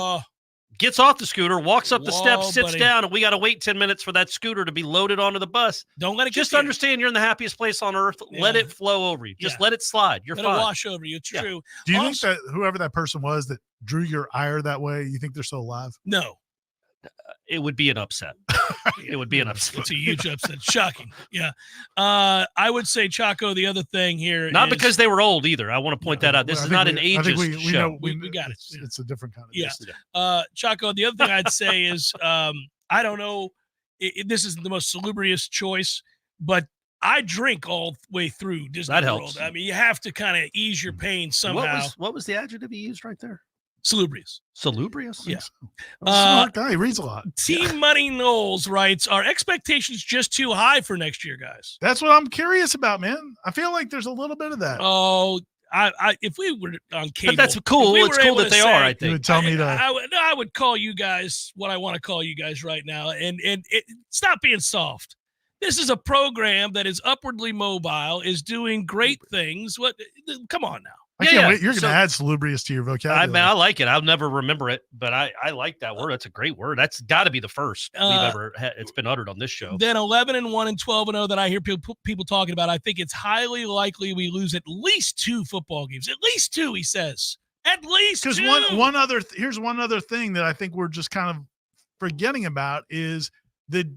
gets off the scooter, walks up the steps, sits down, and we got to wait 10 minutes for that scooter to be loaded onto the bus. Don't let it just understand you're in the happiest place on earth. Yeah. Let it flow over you. Just let it slide. You're let fine. It wash over you. It's true. Do you think that whoever that person was that drew your ire that way, you think they're still alive? No. It would be an upset. It would be an upset. It's a huge upset. Shocking. Yeah. I would say, Chaco, the other thing here not because they were old either. I want to point that out. This is not an ageist show. We got it. It's a different kind of Chaco, the other thing I'd say is I don't know. This isn't the most salubrious choice, but I drink all the way through Disney that World. Helps. I mean, you have to kind of ease your pain somehow. What was the adjective you used right there? Salubrious. Salubrious? Yeah. Smart guy. He reads a lot. Team Money Noles writes, are expectations just too high for next year, guys? That's what I'm curious about, man. I feel like there's a little bit of that. Oh, if we were on cable. But that's cool. It's cool that they are, I think. You would tell me to. I would call you guys what I want to call you guys right now. And stop being soft. This is a program that is upwardly mobile, is doing great things. Come on now. I can't wait. You're going to add salubrious to your vocabulary. I like it. I'll never remember it, but I like that word. That's a great word. That's got to be the first we've ever had. It's been uttered on this show. Then 11-1 and 12-0 that I hear people talking about. I think it's highly likely we lose at least 2 football games. At least 2, he says. At least 2. Because here's one other thing that I think we're just kind of forgetting about is that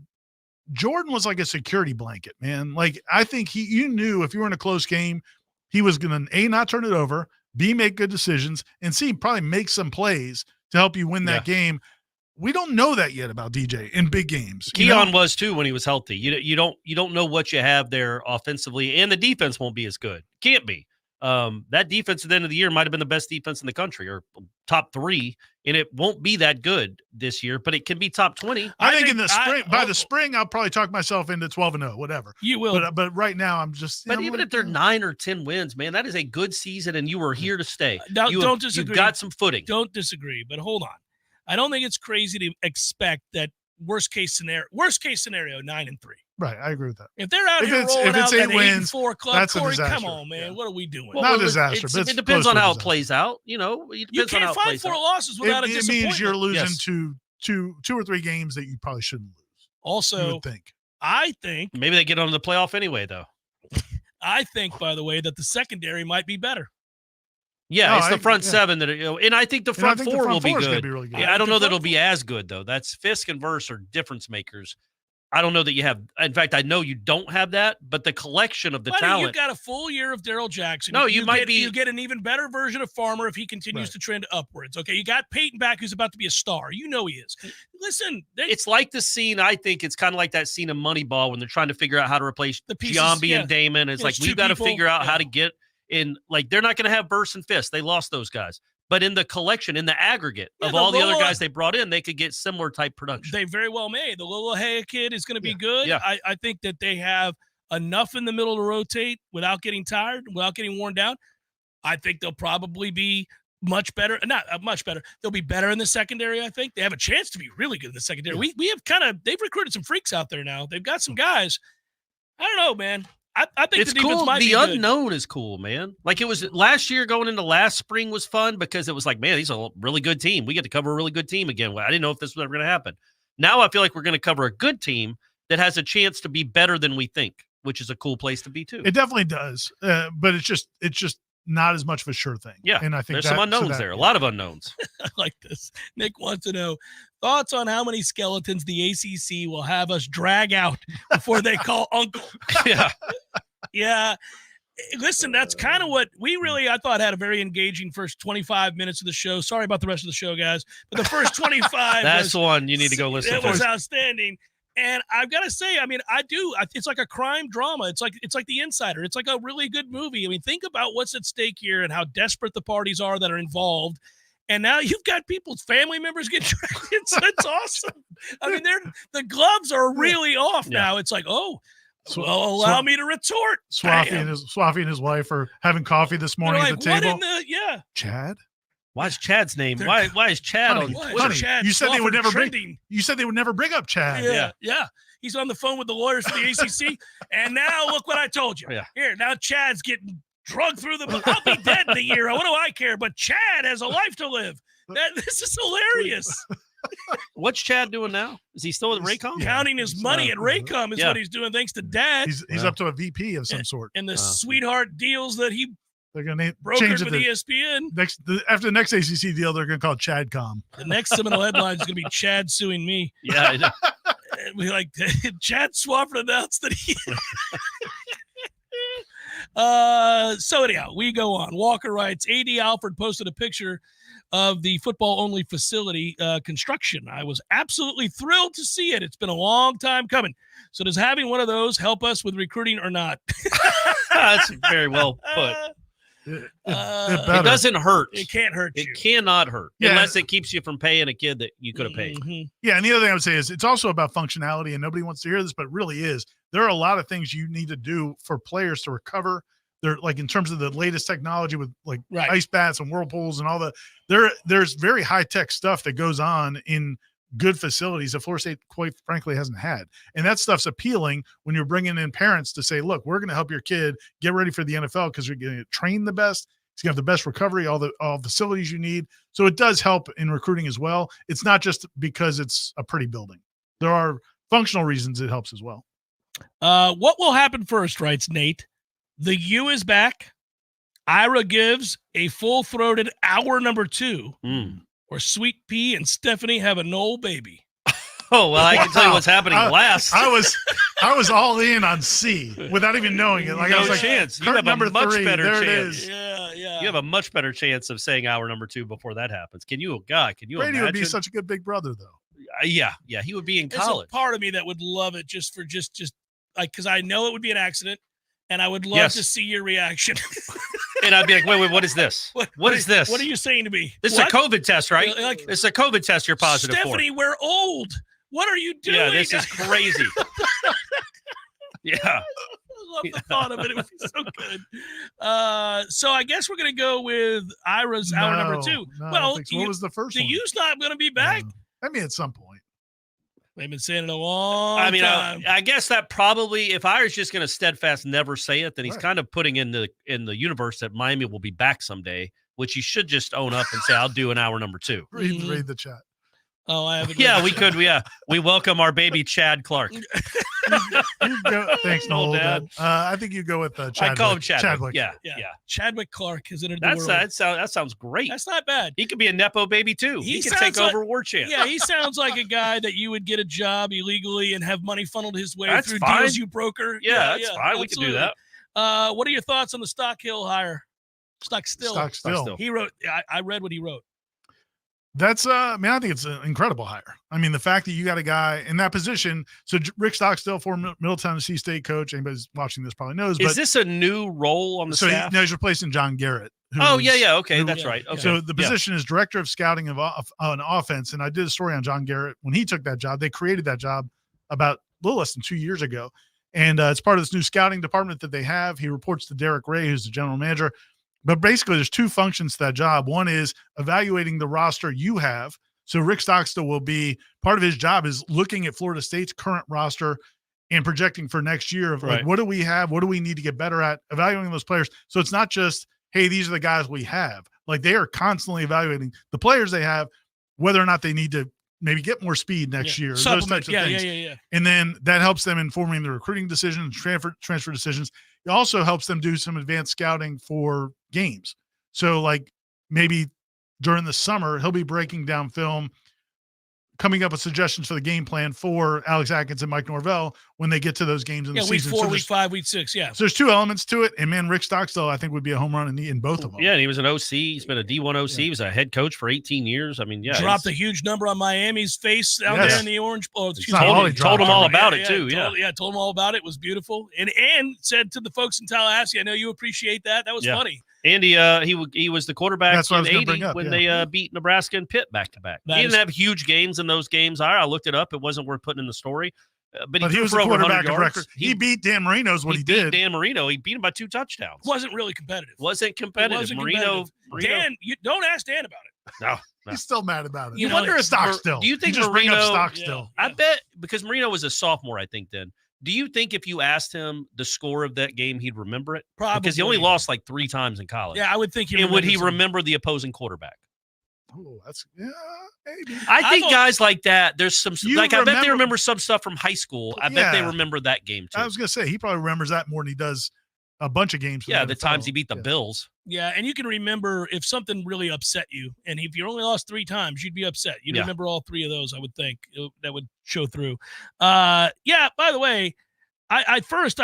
Jordan was like a security blanket, man. Like I think you knew if you were in a close game, he was going to A, not turn it over, B, make good decisions, and C, probably make some plays to help you win that game. We don't know that yet about DJ in big games. Keon was too when he was healthy. You don't know what you have there offensively, and the defense won't be as good. Can't be. That defense at the end of the year might have been the best defense in the country or top 3, and it won't be that good this year, but it can be top 20. I think in the spring, by the spring, I'll probably talk myself into 12-0, whatever. You will. But right now I'm just. But even if they're 9 or 10 wins, man, that is a good season, and you are here to stay. Don't disagree. You've got some footing. Don't disagree, but hold on. I don't think it's crazy to expect that worst case scenario 9-3. Right, I agree with that. If they're out here rolling out that 8-4 club, that's Corey, a disaster. come on, man. What are we doing? Well, not a disaster, but it depends on how it plays out. It depends you can't on how it plays find 4 out. losses without a disappointment. It means you're losing two or 3 games that you probably shouldn't lose. Also, you would think. I think maybe they get on the playoff anyway, though. I think, by the way, that the secondary might be better. Yeah, it's the front 7 that and I think the front 4 will be good. Really good. Yeah, I don't know that it'll be as good though. That's Fisk and Verse are difference makers. I don't know that you have. In fact, I know you don't have that. But the collection of the talent. You got a full year of Daryl Jackson. No, you get an even better version of Farmer if he continues to trend upwards. Okay, you got Peyton back, who's about to be a star. You know he is. Listen, it's like the scene. I think it's kind of like that scene in Moneyball when they're trying to figure out how to replace Giambi and Damon. It's like we've got to figure out how to get in. Like they're not going to have Verse and Fisk. They lost those guys. But in the collection, in the aggregate of all the other guys they brought in, they could get similar type production. They very well may. The Lilahea kid is going to be good. Yeah. I think that they have enough in the middle to rotate without getting tired, without getting worn down. I think they'll probably be much better. Not much better. They'll be better in the secondary, I think. They have a chance to be really good in the secondary. Yeah. We have they've recruited some freaks out there now. They've got some guys. I don't know, man. I think it's the defense cool. might be the good. unknown is cool, man. Like it was last year going into last spring was fun because it was like, man, these are a really good team. We get to cover a really good team again. I didn't know if this was ever going to happen. Now I feel like we're going to cover a good team that has a chance to be better than we think, which is a cool place to be too. It definitely does, but it's just not as much of a sure thing. Yeah, and I think there's some unknowns there. A lot of unknowns. I like this. Nick wants to know thoughts on how many skeletons the ACC will have us drag out before they call uncle. Yeah. Yeah. Listen, that's kind of what I thought had a very engaging first 25 minutes of the show. Sorry about the rest of the show, guys. But the first 25 that's the one you need to go listen to. It was outstanding. And I've got to say, I mean, it's like a crime drama. It's like The Insider. It's like a really good movie. I mean, think about what's at stake here and how desperate the parties are that are involved. And now you've got people's family members get dragged in. So it's awesome. I mean, the gloves are really off now. It's like, allow me to retort. Swaffy and his wife are having coffee this morning at the table. What in the Chad, Why is Chad's name? Why is Chad on? You said they would never bring. You said they would never bring up Chad. Yeah. He's on the phone with the lawyers for the ACC, and now look what I told you. Yeah. Here, now Chad's getting drugged through the. I'll be dead in a year. What do I care? But Chad has a life to live. This is hilarious. What's Chad doing now? Is he still with Raycom? Counting his money at Raycom is what he's doing, thanks to Dad. He's up to a VP of some sort. And the sweetheart deals that he they're going to brokered change with it ESPN. After the next ACC deal, they're going to call it ChadCom. The next Seminole Headlines is going to be Chad suing me. Yeah, I know. We like Chad Swafford announced that he. So anyhow, we go on. Walker writes, AD Alfred posted a picture of the football-only facility construction. I was absolutely thrilled to see it. It's been a long time coming. So does having one of those help us with recruiting or not? That's very well put. It doesn't hurt. It can't hurt you. It cannot hurt unless it keeps you from paying a kid that you could have paid. Yeah, and the other thing I would say is it's also about functionality, and nobody wants to hear this, but it really is. There are a lot of things you need to do for players to recover. They're like in terms of the latest technology with like ice baths and whirlpools and all the there's very high-tech stuff that goes on in good facilities that Florida State quite frankly hasn't had. And that stuff's appealing when you're bringing in parents to say, look, we're going to help your kid get ready for the NFL because you're going to train the best. He's going to have the best recovery, all facilities you need. So it does help in recruiting as well. It's not just because it's a pretty building. There are functional reasons it helps as well. What will happen first, writes Nate. The U is back. Ira gives a full-throated hour number 2. Or Sweet Pea and Stephanie have a Nole baby. Oh, well, I can tell you what's happening last. I was all in on C without even knowing it. Like I was like, chance. You have a much better chance. Yeah. You have a much better chance of saying hour number 2 before that happens. Can you Brady imagine? would be such a good big brother, though. Yeah, he would be in college. There's a part of me that would love it just like because I know it would be an accident, and I would love to see your reaction. And I'd be like, wait, what is this? What is this? What are you saying to me? This is a COVID test, right? It's a COVID test you're positive Stephanie, for. we're old. What are you doing? Yeah, this is crazy. Yeah. I love the thought of it. It would be so good. So I guess we're going to go with Ira's hour number 2. Well, what was the first one? The U's not going to be back. I mean, at some point. They've been saying it a long time. I guess that probably, if Ira's just going to steadfast never say it, then he's kind of putting in the universe that Miami will be back someday, which he should just own up and say, I'll do an hour number 2. Read the chat. Oh, I haven't. Yeah, we could. Yeah, we welcome our baby Chad Clark. You go, thanks, Noel. Dad. I think you go with Chadwick. I call him Chadwick. Yeah. Chadwick Clark has entered the world. That sounds great. That's not bad. He could be a nepo baby too. He could take over Warchant. Yeah, he sounds like a guy that you would get a job illegally and have money funneled his way through fine. deals you broker. Yeah, that's fine. We can do that. What are your thoughts on the Stockhill hire? Stockstill. He wrote. I read what he wrote. That's I think it's an incredible hire. I mean, the fact that you got a guy in that position. So Rick Stockstill, former Middle Tennessee State coach. Anybody's watching this probably knows. Is this a new role on the staff? He's replacing John Garrett. Okay, that's right. Okay. So the position is director of scouting on offense. And I did a story on John Garrett when he took that job. They created that job about a little less than 2 years ago. And it's part of this new scouting department that they have. He reports to Derek Ray, who's the general manager. But basically, there's 2 functions to that job. One is evaluating the roster you have. So Rick Stockstill will be part of his job is looking at Florida State's current roster and projecting for next year of like, what do we have? What do we need to get better at? Evaluating those players. So it's not just, hey, these are the guys we have. Like they are constantly evaluating the players they have, whether or not they need to maybe get more speed next year. Those types of things. Yeah. And then that helps them informing the recruiting decisions, transfer decisions. It also helps them do some advanced scouting for games. So like maybe during the summer, he'll be breaking down film, coming up with suggestions for the game plan for Alex Atkins and Mike Norvell when they get to those games in the season. Week 4, week 5, week 6, yeah. So there's 2 elements to it. And man, Rick Stockstill, I think would be a home run in both of them. Yeah, and he was an OC. He's been a D1 OC. He was a head coach for 18 years. I mean, dropped a huge number on Miami's face out there in the orange. Told him all about it too. Told him all about it. It was beautiful. And said to the folks in Tallahassee, I know you appreciate that. That was funny. And he was the quarterback in 80 when they beat Nebraska and Pitt back to back. He didn't have huge games in those games. I looked it up. It wasn't worth putting in the story. But he was the quarterback of record. He beat Dan Marino is what he did. Dan Marino. He beat him by 2 touchdowns. Wasn't really competitive. Marino. Dan, you don't ask Dan about it. No. He's still mad about it. You wonder if stock still. Do you think just Marino, bring up stock still? I bet because Marino was a sophomore, I think then. Do you think if you asked him the score of that game, he'd remember it? Probably. Because he only lost like 3 times in college. Yeah, I would think would he remember the opposing quarterback? Oh, maybe. I think guys like that, there's some I bet they remember some stuff from high school. I bet they remember that game too. I was gonna say he probably remembers that more than he does a bunch of games. Yeah, the times he beat the Bills. Yeah, and you can remember if something really upset you, and if you only lost 3 times, you'd be upset. You'd remember all 3 of those, I would think. That would show through. By the way, I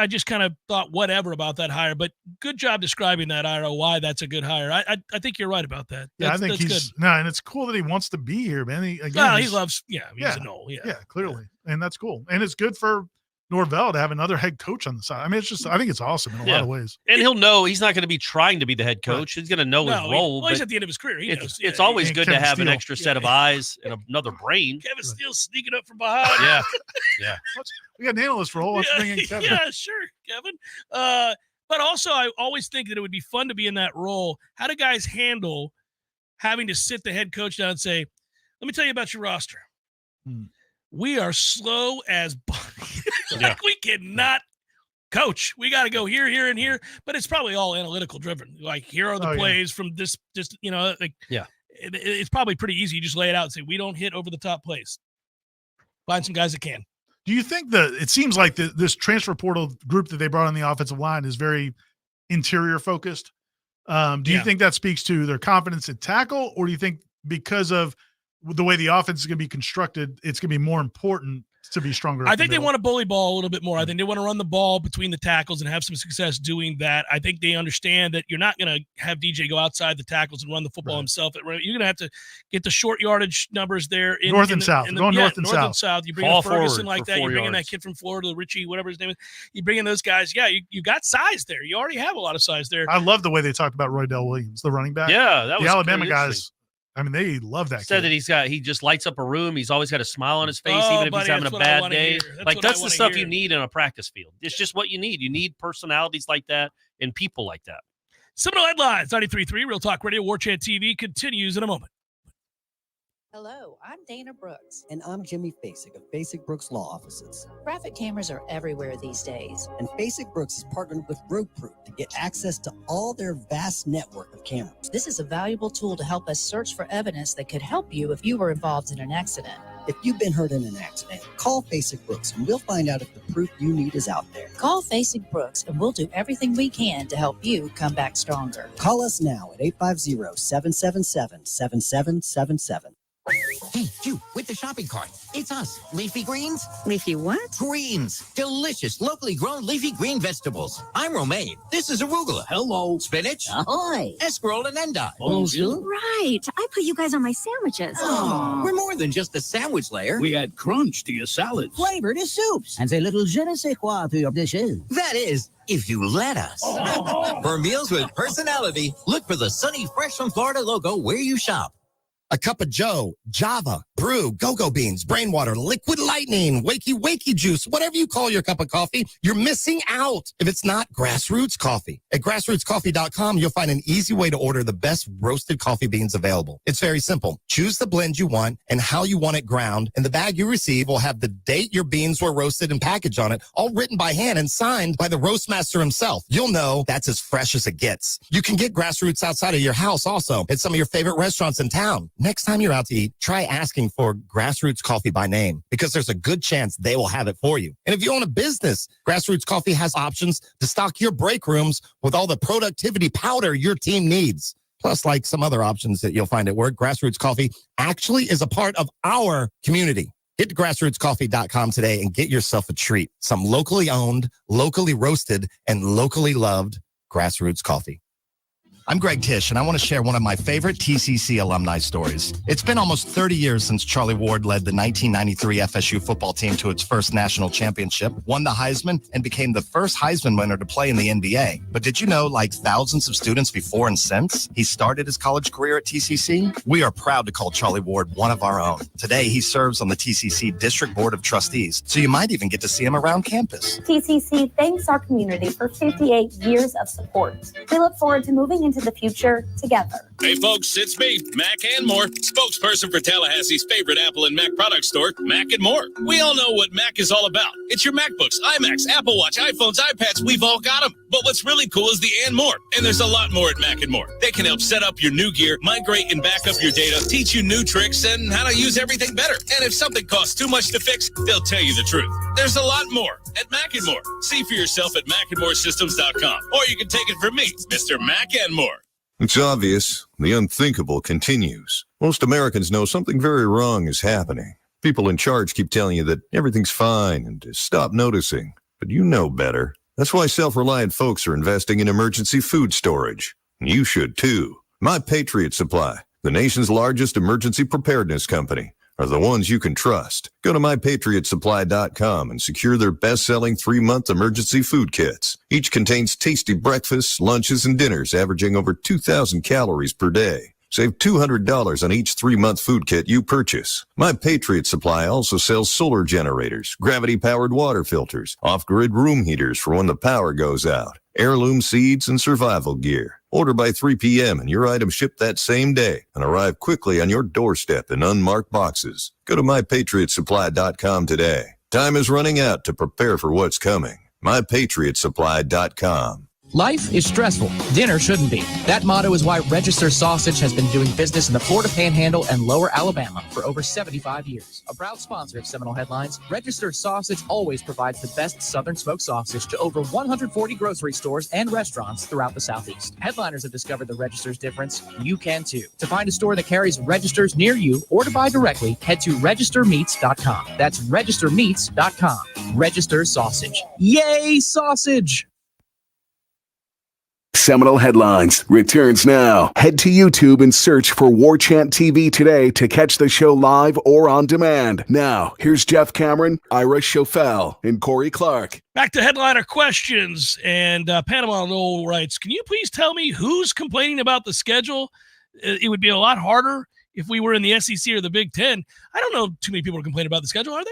just kind of thought whatever about that hire, but good job describing that, Ira, why that's a good hire. I think you're right about that. I think he's good. And it's cool that he wants to be here, man. He loves, he's a Nole. Yeah, clearly. And that's cool. And it's good for Norvell to have another head coach on the side. I mean, I think it's awesome in a lot of ways. And he'll know he's not going to be trying to be the head coach. He's going to know his role. He's at the end of his career. It's always good to have an extra set of eyes and another brain. Kevin Steele sneaking up from behind. Yeah. We got an analyst role. Let's bring in Kevin. Yeah, sure, Kevin. But also, I always think that it would be fun to be in that role. How do guys handle having to sit the head coach down and say, let me tell you about your roster. We are slow as we cannot coach. We got to go here, here, and here. But it's probably all analytical driven. Like, here are the plays from this, it's probably pretty easy. You just lay it out and say, we don't hit over the top plays. Find some guys that can. Do you think it seems like this transfer portal group that they brought on the offensive line is very interior focused? Do you think that speaks to their confidence in tackle, or do you think because of the way the offense is going to be constructed, it's going to be more important to be stronger? I think they want to bully ball a little bit more. I think they want to run the ball between the tackles and have some success doing that. I think they understand that you're not going to have DJ go outside the tackles and run the football himself. You're going to have to get the short yardage numbers there. North and south. North and south. You bring in Ferguson like that. You bring in that kid from Florida, the Richie, whatever his name is. You bring in those guys. Yeah, you got size there. You already have a lot of size there. I love the way they talked about Roydell Williams, the running back. Yeah, that was the Alabama guys. I mean, they love that. Said that he just lights up a room. He's always got a smile on his face, even if he's having a bad day. That's the stuff you need in a practice field. It's just what you need. You need personalities like that and people like that. Seminole Headlines, 93.3 Real Talk Radio, Warchant TV continues in a moment. Hello, I'm Dana Brooks. And I'm Jimmy Basic of Basic Brooks Law Offices. Traffic cameras are everywhere these days. And Basic Brooks is partnered with RoadProof to get access to all their vast network of cameras. This is a valuable tool to help us search for evidence that could help you if you were involved in an accident. If you've been hurt in an accident, call Basic Brooks and we'll find out if the proof you need is out there. Call Basic Brooks and we'll do everything we can to help you come back stronger. Call us now at 850-777-7777. Hey, you, with the shopping cart. It's us, Leafy Greens. Leafy what? Greens. Delicious, locally grown leafy green vegetables. I'm Romaine. This is arugula. Hello. Spinach. Ahoy. Escarole and endive. Bonjour. Right. I put you guys on my sandwiches. Oh, we're more than just a sandwich layer. We add crunch to your salads. Flavor to soups. And a little je ne sais quoi to your dishes. That is, if you let us. For meals with personality, look for the Sunny Fresh from Florida logo where you shop. A cup of Joe, Java, Brew, Go-Go Beans, Brainwater, Liquid Lightning, Wakey Juice, whatever you call your cup of coffee, you're missing out if it's not Grassroots Coffee. At grassrootscoffee.com, you'll find an easy way to order the best roasted coffee beans available. It's very simple. Choose the blend you want and how you want it ground, and the bag you receive will have the date your beans were roasted and packaged on it, all written by hand and signed by the roast master himself. You'll know that's as fresh as it gets. You can get Grassroots outside of your house also at some of your favorite restaurants in town. Next time you're out to eat, try asking for Grassroots Coffee by name, because there's a good chance they will have it for you. And if you own a business, Grassroots Coffee has options to stock your break rooms with all the productivity powder your team needs. Plus, like some other options that you'll find at work, Grassroots Coffee actually is a part of our community. Get to grassrootscoffee.com today and get yourself a treat. Some locally owned, locally roasted, and locally loved Grassroots Coffee. I'm Greg Tish, and I want to share one of my favorite TCC alumni stories. It's been almost 30 years since Charlie Ward led the 1993 FSU football team to its first national championship, won the Heisman, and became the first Heisman winner to play in the NBA. But did you know, like thousands of students before and since, he started his college career at TCC? We are proud to call Charlie Ward one of our own. Today, he serves on the TCC District Board of Trustees, so you might even get to see him around campus. TCC thanks our community for 58 years of support. We look forward to moving into the future together. Hey folks, it's me, Mac and More, spokesperson for Tallahassee's favorite Apple and Mac product store, Mac and More. We all know what Mac is all about. It's your MacBooks, iMacs, Apple Watch, iPhones, iPads, we've all got them. But what's really cool is the and more. And there's a lot more at Mac and More. They can help set up your new gear, migrate and back up your data, teach you new tricks and how to use everything better. And if something costs too much to fix, they'll tell you the truth. There's a lot more at Mac and More. See for yourself at macandmoresystems.com. Or you can take it from me, Mr. Mac and More. It's obvious. The unthinkable continues. Most Americans know something very wrong is happening. People in charge keep telling you that everything's fine and to stop noticing. But you know better. That's why self-reliant folks are investing in emergency food storage. And you should too. My Patriot Supply, the nation's largest emergency preparedness company, are the ones you can trust. Go to mypatriotsupply.com and secure their best-selling 3-month emergency food kits. Each contains tasty breakfasts, lunches, and dinners averaging over 2,000 calories per day. Save $200 on each 3-month food kit you purchase. My Patriot Supply also sells solar generators, gravity-powered water filters, off-grid room heaters for when the power goes out, heirloom seeds, and survival gear. Order by 3 p.m. and your items ship that same day and arrive quickly on your doorstep in unmarked boxes. Go to mypatriotsupply.com today. Time is running out to prepare for what's coming. mypatriotsupply.com. Life is stressful. Dinner shouldn't be. That motto is why Register Sausage has been doing business in the Florida Panhandle and Lower Alabama for over 75 years. A proud sponsor of Seminole Headlines, Register Sausage always provides the best Southern smoked sausage to over 140 grocery stores and restaurants throughout the Southeast. Headliners have discovered the Register's difference. You can too. To find a store that carries Registers near you or to buy directly, head to registermeats.com. That's registermeats.com. Register Sausage. Yay, sausage! Seminole Headlines returns now. Head to YouTube and search for Warchant TV today to catch the show live or on demand. Now, here's Jeff Cameron, Ira Schofel, and Corey Clark. Back to headliner questions. And Panama Noel writes, can you please tell me who's complaining about the schedule? It would be a lot harder if we were in the SEC or the Big Ten. I don't know too many people are complaining about the schedule, are they?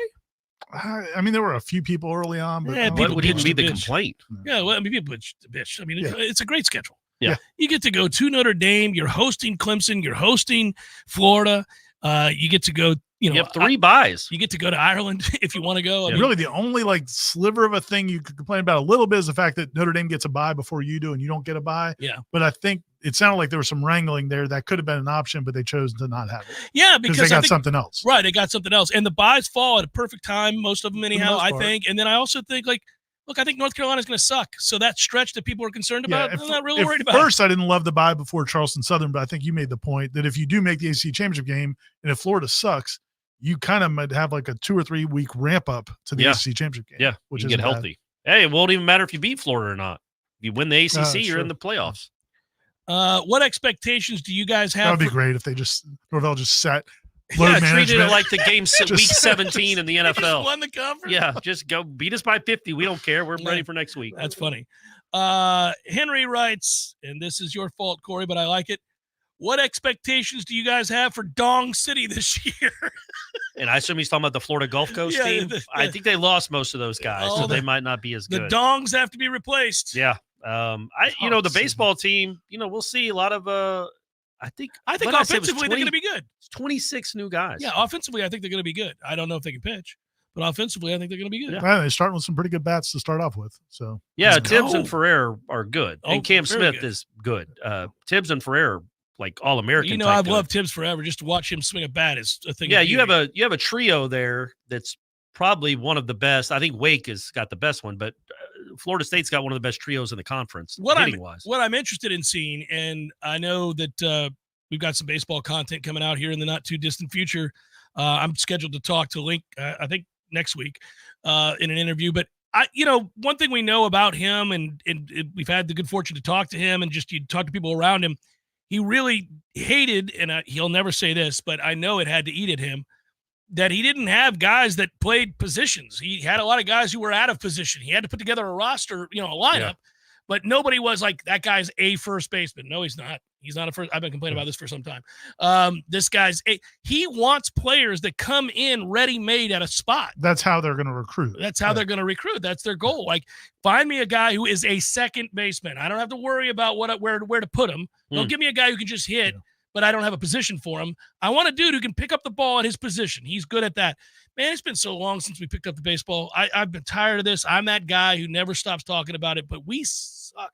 I mean, there were a few people early on, but what would even be the complaint? Yeah, well, I mean, people bitch. I mean, it's a great schedule. Yeah, you get to go to Notre Dame. You're hosting Clemson. You're hosting Florida. You get to go. You have 3 buys. You get to go to Ireland if you want to go. I mean, really, the only sliver of a thing you could complain about a little bit is the fact that Notre Dame gets a bye before you do, and you don't get a bye. Yeah, but I think it sounded like there was some wrangling there that could have been an option, but they chose to not have it. Yeah, because they got something else. Right, they got something else, and the buys fall at a perfect time. Most of them, anyhow. I think, and then I also think look, I think North Carolina's going to suck. So that stretch that people are concerned about, I'm not really worried about. First, I didn't love the bye before Charleston Southern, but I think you made the point that if you do make the ACC championship game, and if Florida sucks, you kind of might have a 2 or 3 week ramp up to the ACC championship game. Yeah, which you is get healthy. Hey, it won't even matter if you beat Florida or not. If you win the ACC, you're in the playoffs. What expectations do you guys have? That would be great if Norvell just sat. Treated it like the game week 17 in the NFL. Just won the conference. Yeah, just go beat us by 50. We don't care. We're ready for next week. That's funny. Henry writes, and this is your fault, Corey, but I like it. What expectations do you guys have for Dong City this year? And I assume he's talking about the Florida Gulf Coast team. I think they lost most of those guys, so they might not be as good. The Dongs have to be replaced. Yeah. The baseball team, we'll see a lot of I think offensively they're going to be good. 26 new guys. Yeah, offensively I think they're going to be good. I don't know if they can pitch, but offensively I think they're going to be good. Yeah, they're starting with some pretty good bats to start off with. So Tibbs and Ferrer are good, and Cam Smith is good. Tibbs and Ferrer all-American. I've loved Tibbs forever. Just to watch him swing a bat is a thing. Yeah, you have a trio there that's probably one of the best. I think Wake has got the best one, but Florida State's got one of the best trios in the conference. What I'm interested in seeing, and I know that we've got some baseball content coming out here in the not too distant future. I'm scheduled to talk to Link, I think next week, in an interview. But one thing we know about him, and we've had the good fortune to talk to him, and just you talk to people around him. He really hated, and he'll never say this, but I know it had to eat at him, that he didn't have guys that played positions. He had a lot of guys who were out of position. He had to put together a roster, a lineup, but nobody was like, that guy's a first baseman. No, he's not. He's not a first. I've been complaining about this for some time. This guy's he wants players that come in ready-made at a spot. That's how they're going to recruit. That's how they're going to recruit. That's their goal. Like, find me a guy who is a second baseman. I don't have to worry about where to put him. Don't give me a guy who can just hit, but I don't have a position for him. I want a dude who can pick up the ball at his position. He's good at that. Man, it's been so long since we picked up the baseball. I've been tired of this. I'm that guy who never stops talking about it, but we suck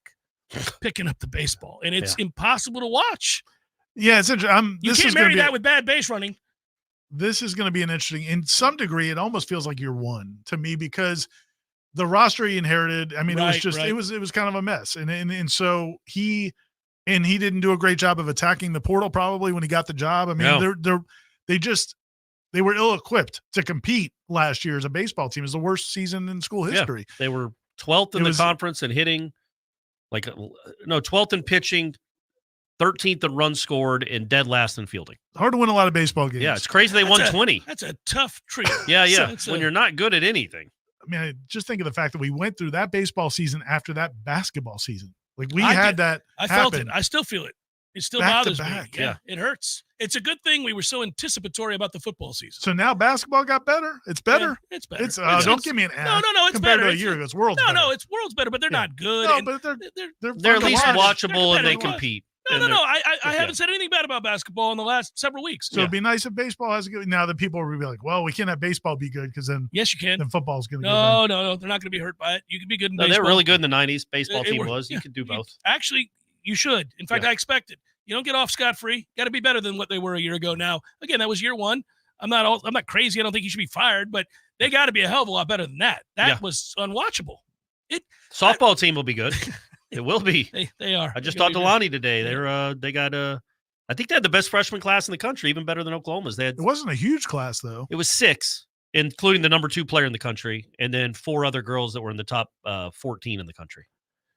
picking up the baseball, and it's impossible to watch. Yeah, it's interesting. You can't marry that with bad base running. This is going to be an interesting, in some degree, it almost feels like year one to me, because the roster he inherited, it was just, it was kind of a mess. And so he didn't do a great job of attacking the portal probably when he got the job. They were ill-equipped to compete last year as a baseball team. It was the worst season in school history. Yeah, they were 12th in the conference in hitting, 12th in pitching, 13th in runs scored, and dead last in fielding. Hard to win a lot of baseball games. Yeah, it's crazy they won 20. That's a tough trio. Yeah. When you're not good at anything. Just think of the fact that we went through that baseball season after that basketball season. Like I felt it. I still feel it. It still bothers me. Yeah, it hurts. It's a good thing we were so anticipatory about the football season. So now basketball got better. It's better. Yeah, it's better. Don't give me an F. No, it's compared better. to a year ago. It's world's better. No, it's world's better, but they're not good. No, but they're at least watchable and they compete. No. I haven't said anything bad about basketball in the last several weeks. So it'd be nice if baseball has a good. Now that people will be like, well, we can't have baseball be good because then yes, you can. Then football's going to. No, they're not going to be hurt by it. You can be good in baseball. They were really good in the '90s. Baseball team was. You can do both. Actually, you should. In fact, I expect it. You don't get off scot-free. Got to be better than what they were a year ago. Now, again, that was year one. I'm not crazy. I don't think you should be fired, but they got to be a hell of a lot better than that. That was unwatchable. Softball team will be good. It will be. They are. I just talked to Lonnie today. They got I think they had the best freshman class in the country, even better than Oklahoma's. It wasn't a huge class though. It was 6, including the number 2 player in the country, and then 4 other girls that were in the top 14 in the country.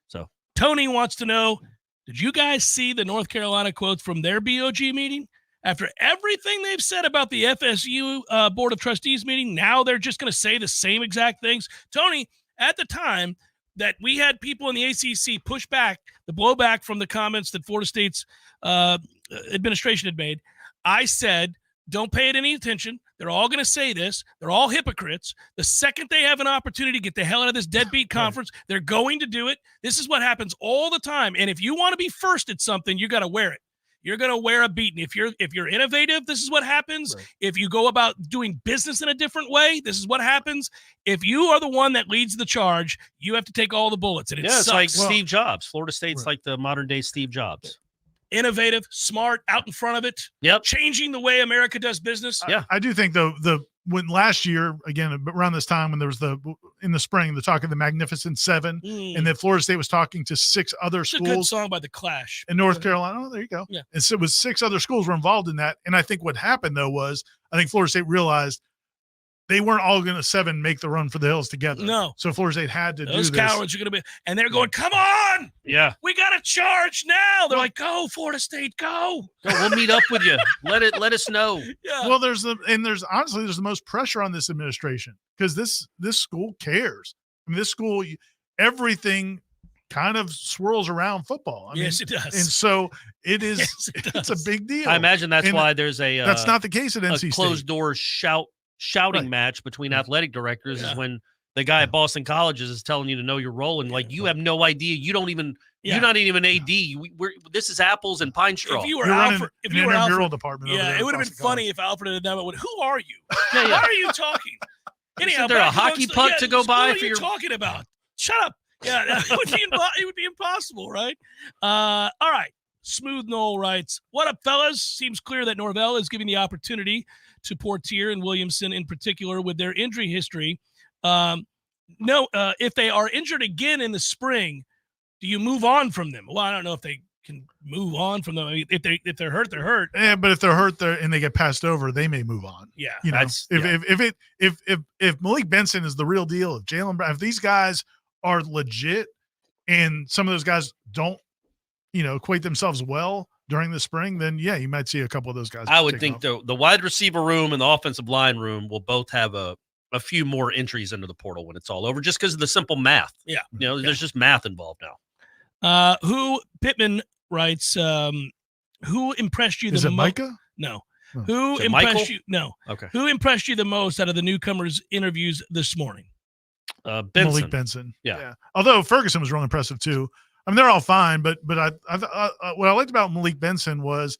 So Tony wants to know, did you guys see the North Carolina quotes from their BOG meeting? After everything they've said about the FSU Board of Trustees meeting, now they're just going to say the same exact things. Tony, at the time that we had people in the ACC push back, the blowback from the comments that Florida State's administration had made, I said, don't pay it any attention. They're all going to say this. They're all hypocrites. The second they have an opportunity to get the hell out of this deadbeat conference, they're going to do it. This is what happens all the time. And if you want to be first at something, you got to wear it. You're going to wear a beating. If you're innovative, this is what happens. Right. If you go about doing business in a different way, this is what happens. If you are the one that leads the charge, you have to take all the bullets. And it's like Steve Jobs. Florida State's like the modern day Steve Jobs. Innovative, smart, out in front of it. Yep. Changing the way America does business. I do think though when last year, again, around this time when there was in the spring, the talk of the Magnificent Seven, and that Florida State was talking to 6 other schools. A good song by The Clash. In North Carolina. Oh, there you go. Yeah. And so it was 6 other schools were involved in that. And I think what happened though was I think Florida State realized they weren't all going to make the run for the hills together. No. So Florida State had to do this. Those cowards are going to be, and they're going, come on. Yeah. We got to charge now. They're like, go, Florida State, go. We'll meet up with you. Let us know. Yeah. Well, there's the most pressure on this administration because this school cares. I mean, this school, everything kind of swirls around football. Yes, it does. And so it is, it's a big deal. I imagine that's why there's that's not the case at NC State. Closed door shouting match between athletic directors is when the guy at Boston College is telling you to know your role, and you have no idea. You don't even you're not even an AD. This is apples and pine straw. If you were Alfred, department, it would have been funny if Alfred had done it. Who are you? Why are you talking? Anyhow, is there a hockey puck to go by? What are you talking about? Shut up. Yeah, it would be impossible, right? All right. Smooth Noel writes, what up, fellas? Seems clear that Norvell is giving the opportunity to Portier and Williamson in particular with their injury history. If they are injured again in the spring, do you move on from them? Well, I don't know if they can move on from them. I mean, if they're hurt, they're hurt. Yeah, but if they're hurt and they get passed over, they may move on. Yeah, you know, if Malik Benson is the real deal, if Jalen Brown, if these guys are legit, and some of those guys don't, equate themselves well during the spring, then yeah, you might see a couple of those guys. I would think the wide receiver room and the offensive line room will both have a few more entries into the portal when it's all over, just because of the simple math. Yeah, there's just math involved now. Who Pittman writes, who impressed you the most? Is it Micah? No. Oh. Who Is it impressed Michael? you? No. Okay. Who impressed you the most out of the newcomers' interviews this morning? Benson. Malik Benson. Yeah. Although Ferguson was real impressive too. I mean, they're all fine, but I what I liked about Malik Benson was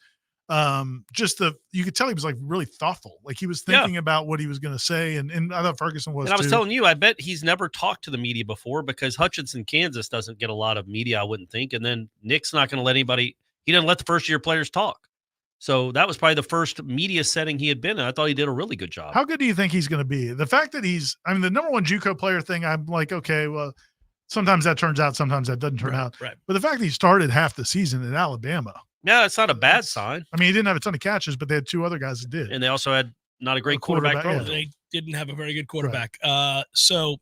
just you could tell he was like really thoughtful. Like he was thinking about what he was going to say. And I thought Ferguson was, and I was telling you, I bet he's never talked to the media before, because Hutchinson, Kansas doesn't get a lot of media, I wouldn't think. And then Nick's not going to let anybody, he didn't let the first year players talk. So that was probably the first media setting he had been in. I thought he did a really good job. How good do you think he's going to be? The fact that the number one JUCO player thing, I'm like, okay, well, sometimes that turns out, sometimes that doesn't turn out. Right. But the fact that he started half the season in Alabama. Yeah, it's not a bad sign. I mean, he didn't have a ton of catches, but they had two other guys that did. And they also had not a great quarterback. Yeah. They didn't have a very good quarterback. So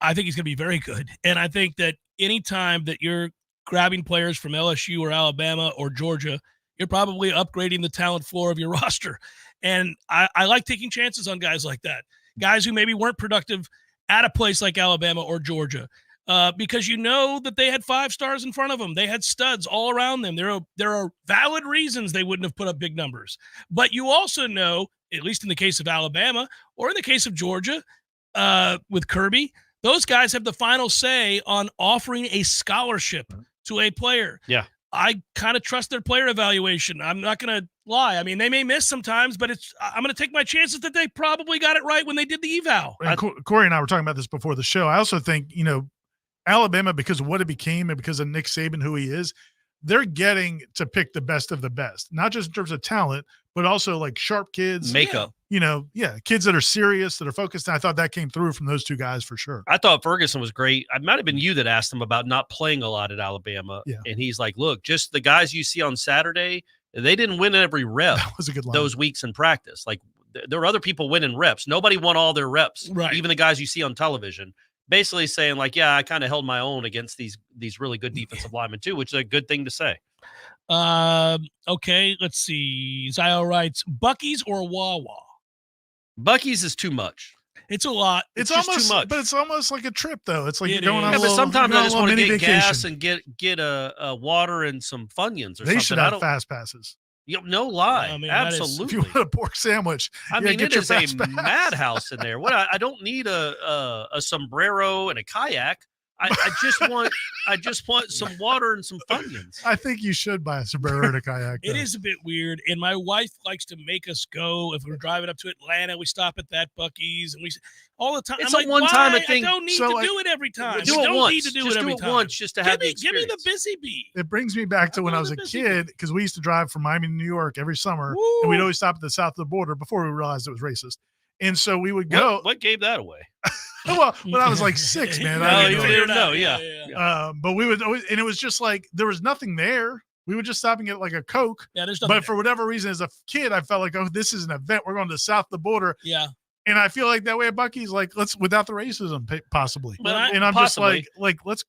I think he's going to be very good. And I think that anytime that you're grabbing players from LSU or Alabama or Georgia, you're probably upgrading the talent floor of your roster. And I like taking chances on guys like that, guys who maybe weren't productive at a place like Alabama or Georgia, because that they had 5 stars in front of them. They had studs all around them. There are valid reasons they wouldn't have put up big numbers. But you also know, at least in the case of Alabama or in the case of Georgia with Kirby, those guys have the final say on offering a scholarship to a player. Yeah. I kind of trust their player evaluation. I'm not going to lie. I mean, they may miss sometimes, but I'm going to take my chances that they probably got it right when they did the eval. And Corey and I were talking about this before the show. I also think, Alabama, because of what it became and because of Nick Saban, who he is, they're getting to pick the best of the best, not just in terms of talent, but also like sharp kids. Makeup. Kids that are serious, that are focused. And I thought that came through from those two guys for sure. I thought Ferguson was great. It might have been you that asked him about not playing a lot at Alabama. Yeah. And he's like, look, just the guys you see on Saturday, they didn't win every rep. That was a good line. Those weeks in practice. Like there were other people winning reps. Nobody won all their reps. Right. Even the guys you see on television. Basically saying like, yeah, I kind of held my own against these really good defensive linemen too, which is a good thing to say. Okay, let's see. Zio writes, Buc-ee's or Wawa? Buc-ee's is too much. It's a lot. It's just almost too much. But it's almost like a trip, though. It's like you're going on Yeah, a but little. sometimes you're I just going on want a to mini get gas vacation. and get a water and some Funyuns or They something. should have fast passes. No lie. I mean, absolutely. If you want a pork sandwich, I mean, get it your is a fast pass. madhouse in there. What I don't need a sombrero and a kayak. I just want some water and some Funyuns. I think you should buy a sombrero and a kayak. It is a bit weird, and my wife likes to make us go. If we're driving up to Atlanta, we stop at that Buc-ee's, and we all the time. It's I'm a like, one-time why? thing. I don't need to do it every time. Do I it don't once. need to do Just it every do it time. once just to have the Give me the experience. busy bee. It brings me back to when I was a kid, because we used to drive from Miami to New York every summer, and we'd always stop at the south of the border before we realized it was racist. And so we would go. What gave that away? Well, when I was like 6, man. Oh, you didn't know, yeah. But we would always, and it was just like there was nothing there. We would just stop and get like a Coke. Yeah, there's nothing But for whatever reason, as a kid, I felt like, oh, this is an event. We're going to the south of the border. Yeah. And I feel like that way at Buc-ee's, like, let's without the racism, possibly. But And I'm possibly. just like, let's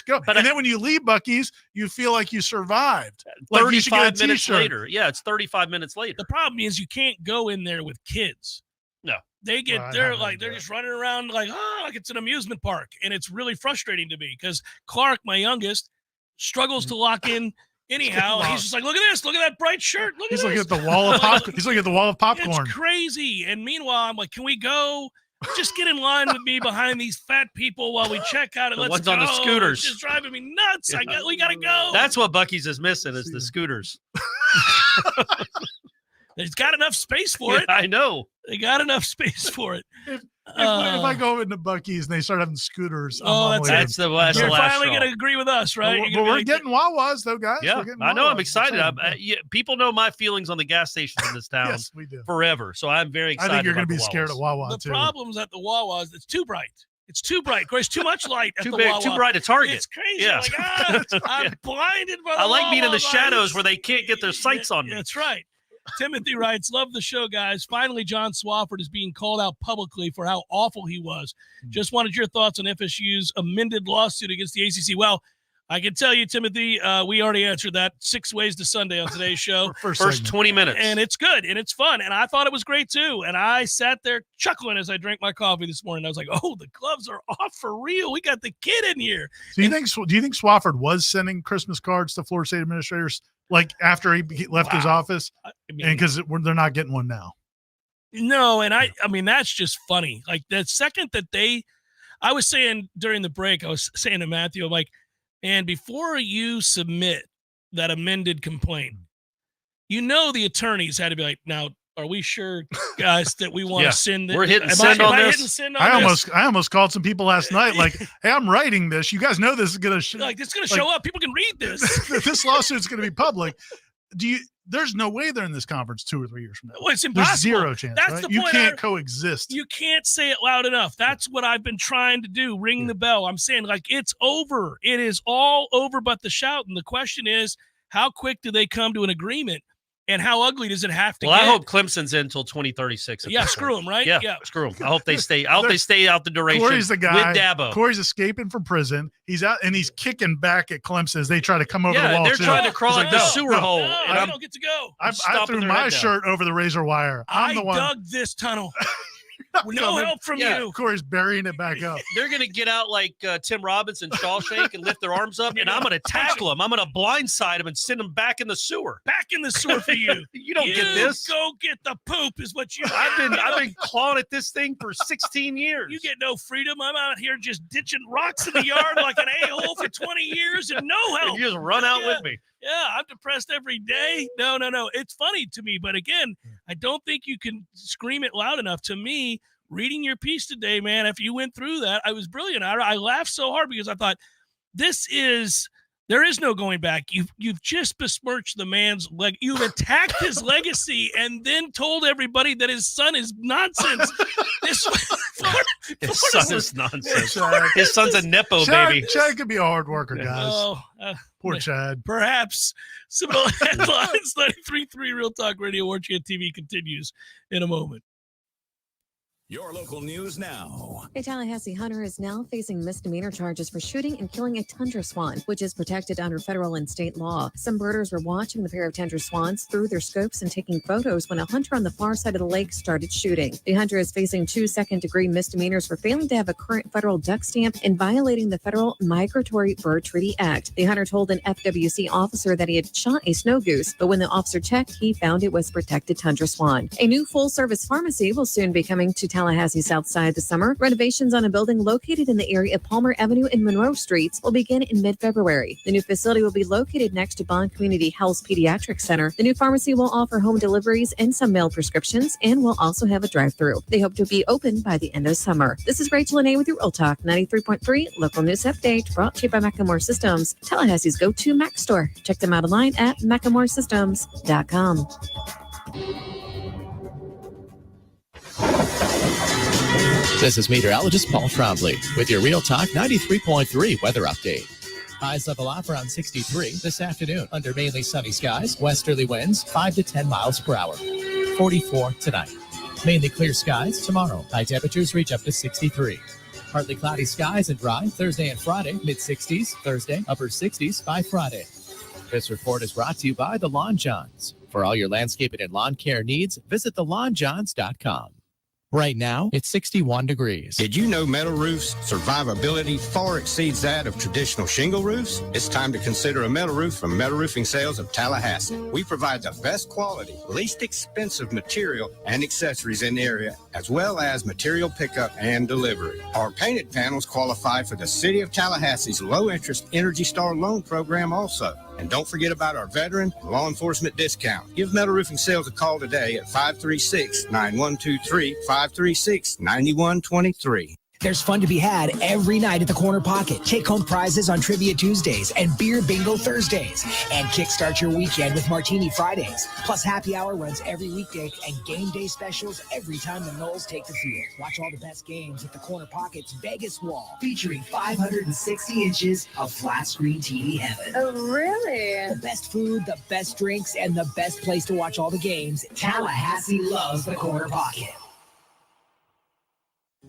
go. And then when you leave Buc-ee's, you feel like you survived. Like you should get a 35 minutes t-shirt. later. Yeah, it's 35 minutes later. The problem is you can't go in there with kids. No. They get Well, I they're haven't like done they're just running around like it's an amusement park, and it's really frustrating to me because Clark, my youngest, struggles to lock in anyhow. And he's just like, look at this, look at that bright shirt, look He's at looking this. at the wall of popcorn. He's looking at the wall of popcorn. It's crazy. And meanwhile, I'm like, can we go? Just get in line with me behind these fat people while we check out. And The let's ones on the go. scooters. It's just driving me nuts. We gotta go. That's what Buc-ee's is missing is the scooters. There's got enough space for it. I know. They got enough space for it. If I go into Buc-ee's and they start having scooters, that's the last. You're last finally straw. going to agree with us, right? But we're getting Wawas, though, guys. Yeah, We're getting I know. I'm Wawas. excited. excited. People know my feelings on the gas stations in this town. Yes, we do. Forever. So I'm very excited. I think you're going to be scared of Wawa, The too. problem's at the Wawas, it's too bright. It's too bright. Corey's too much light at Too the big, Wawa. too bright to target. It's crazy. Yeah. I'm blinded by the I like being in Wawa the shadows lights. where they can't get their sights on me. That's right. Timothy writes, love the show, guys. Finally, John Swofford is being called out publicly for how awful he was. Just wanted your thoughts on FSU's amended lawsuit against the ACC. Well, I can tell you, Timothy, we already answered that 6 ways to Sunday on today's show. First 20 minutes. And it's good, and it's fun, and I thought it was great, too. And I sat there chuckling as I drank my coffee this morning. I was like, oh, the gloves are off for real. We got the kid in here. Do you think Swofford was sending Christmas cards to Florida State administrators like after he left his office? I mean, and because they're not getting one now. No, and I mean, that's just funny. Like, the second that I was saying during the break, I was saying to Matthew, I'm like, and before you submit that amended complaint, the attorneys had to be like, now, are we sure, guys, that we want to send this? We're hitting send on this. I almost called some people last night like, hey, I'm writing this. You guys know this is going to show up. People can read this. This lawsuit's going to be public. There's no way they're in this conference 2 or 3 years from now. Well, it's impossible. There's zero chance. That's right? the You point. can't coexist. You can't say it loud enough. That's what I've been trying to do. Ring the bell. I'm saying, like, it's over. It is all over but the shout. And the question is, how quick do they come to an agreement? And how ugly does it have to get? I hope Clemson's in until 2036. Yeah, screw them, right? Yeah, screw them. I hope they stay. I hope they stay out the duration. Corey's the guy. With Dabo. Corey's escaping from prison. He's out and he's kicking back at Clemson as they try to come over the wall. They're trying to crawl like, into the sewer hole. No, and I don't get to go. I threw my shirt over the razor wire. I'm the one. I dug this tunnel. No help from you. Corey's burying it back up. They're going to get out like Tim Robinson, Shawshank, and lift their arms up, and I'm going to tackle them. I'm going to blindside them and send them back in the sewer. Back in the sewer for you. You don't get this. Go get the poop is what you. I've been clawing at this thing for 16 years. You get no freedom. I'm out here just ditching rocks in the yard like an a-hole for 20 years and no help. You just run out with me. Yeah, I'm depressed every day. No. It's funny to me, but again, I don't think you can scream it loud enough. To me, reading your piece today, man, after you went through that, I was brilliant. I laughed so hard because I thought, there is no going back. You've just besmirched the man's leg. You've attacked his legacy and then told everybody that his son is nonsense. His son is nonsense. His son's a Nepo baby. Chad could be a hard worker, guys. Oh, poor Chad. Perhaps. Seminole Headlines 93.3 Real Talk Radio. Warchant TV continues in a moment. Your local news now. A Tallahassee hunter is now facing misdemeanor charges for shooting and killing a tundra swan, which is protected under federal and state law. Some birders were watching the pair of tundra swans through their scopes and taking photos when a hunter on the far side of the lake started shooting. The hunter is facing 2 second-degree misdemeanors for failing to have a current federal duck stamp and violating the Federal Migratory Bird Treaty Act. The hunter told an FWC officer that he had shot a snow goose, but when the officer checked, he found it was protected tundra swan. A new full-service pharmacy will soon be coming to Tallahassee South Side this summer. Renovations on a building located in the area of Palmer Avenue and Monroe Streets will begin in mid-February. The new facility will be located next to Bond Community Health's Pediatric Center. The new pharmacy will offer home deliveries and some mail prescriptions and will also have a drive-thru. They hope to be open by the end of summer. This is Rachel and A with your Real Talk 93.3 local news update brought to you by Macklemore Systems, Tallahassee's go-to Mac store. Check them out online at MacklemoreSystems.com. This is meteorologist Paul Trombley with your Real Talk 93.3 weather update. Highs level off around 63 this afternoon under mainly sunny skies, westerly winds 5 to 10 miles per hour. 44 tonight. Mainly clear skies tomorrow. High temperatures reach up to 63. Partly cloudy skies and dry Thursday and Friday, mid-60s. Thursday, upper 60s by Friday. This report is brought to you by the Lawn Johns. For all your landscaping and lawn care needs, visit thelawnjohns.com. Right now, it's 61 degrees. Did you know metal roofs' survivability far exceeds that of traditional shingle roofs? It's time to consider a metal roof from Metal Roofing Sales of Tallahassee. We provide the best quality, least expensive material and accessories in the area, as well as material pickup and delivery. Our painted panels qualify for the City of Tallahassee's low-interest Energy Star loan program also. And don't forget about our veteran law enforcement discount. Give Metal Roofing Sales a call today at 536-9123, 536-9123. There's fun to be had every night at the Corner Pocket. Take-home prizes on Trivia Tuesdays and Beer Bingo Thursdays. And kickstart your weekend with Martini Fridays. Plus happy hour runs every weekday and game day specials every time the Noles take the field. Watch all the best games at the Corner Pocket's Vegas Wall, featuring 560 inches of flat-screen TV heaven. Oh, really? The best food, the best drinks, and the best place to watch all the games. Tallahassee loves the Corner Pocket.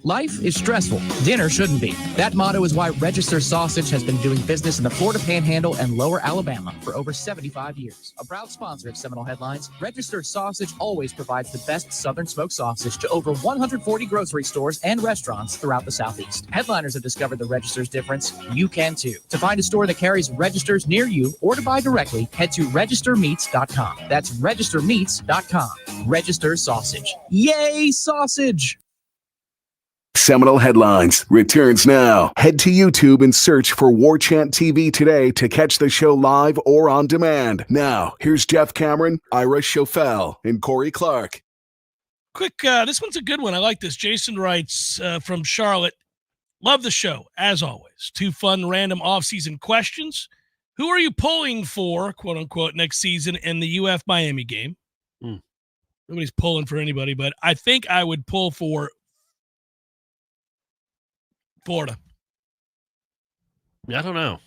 Life is stressful. Dinner shouldn't be. That motto is why Register Sausage has been doing business in the Florida Panhandle and Lower Alabama for over 75 years. A proud sponsor of Seminole Headlines, Register Sausage always provides the best Southern smoked sausage to over 140 grocery stores and restaurants throughout the Southeast. Headliners have discovered the Register's difference. You can too. To find a store that carries Registers near you or to buy directly, head to registermeats.com. That's registermeats.com. Register Sausage. Yay, sausage! Seminole Headlines returns now. Head to YouTube and search for Warchant TV today to catch the show live or on demand. Now, here's Jeff Cameron, Ira Schofel, and Corey Clark. Quick, this one's a good one. I like this. Jason writes from Charlotte, love the show, as always. 2 fun, random off-season questions. Who are you pulling for, quote-unquote, next season in the UF Miami game? Nobody's pulling for anybody, but I think I would pull for Florida. I don't know.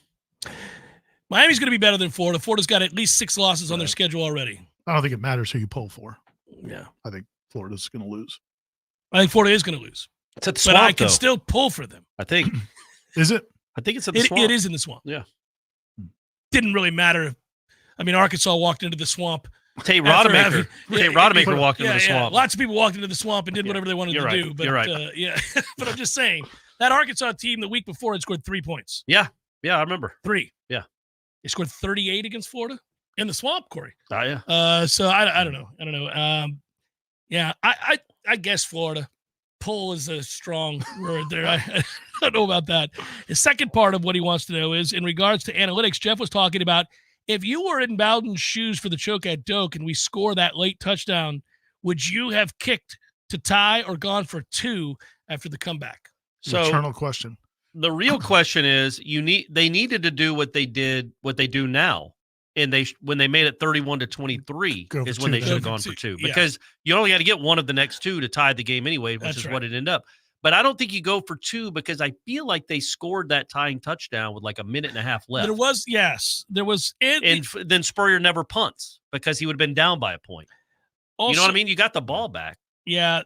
Miami's going to be better than Florida. Florida's got at least 6 losses on their schedule already. I don't think it matters who you pull for. Yeah. I think Florida's going to lose. I think Florida is going to lose. It's at the Swamp, but I can though. still pull for them. I think. Is it? I think it's at the Swamp. It is in the Swamp. Yeah. Didn't really matter. I mean, Arkansas walked into the Swamp. Tate Rodemaker walked into the Swamp. Lots of people walked into the Swamp and did whatever they wanted to do. But, You're right. But I'm just saying, that Arkansas team the week before had scored 3 points. Yeah, I remember. 3. Yeah. They scored 38 against Florida in the Swamp, Corey. Oh, yeah. So I don't know. Yeah, I guess Florida. Pull is a strong word there. I don't know about that. The second part of what he wants to know is in regards to analytics, Jeff was talking about if you were in Bowden's shoes for the choke at Doak and we score that late touchdown, would you have kicked to tie or gone for 2 after the comeback? So eternal question. The real question is they needed to do what they do now. And when they made it 31-23 is when they should have gone for 2 because you only got to get one of the next 2 to tie the game anyway, which is what it ended up. But I don't think you go for 2 because I feel like they scored that tying touchdown with like a minute and a half left. There was. And then Spurrier never punts because he would have been down by a point. Also, you know what I mean? You got the ball back. Yeah.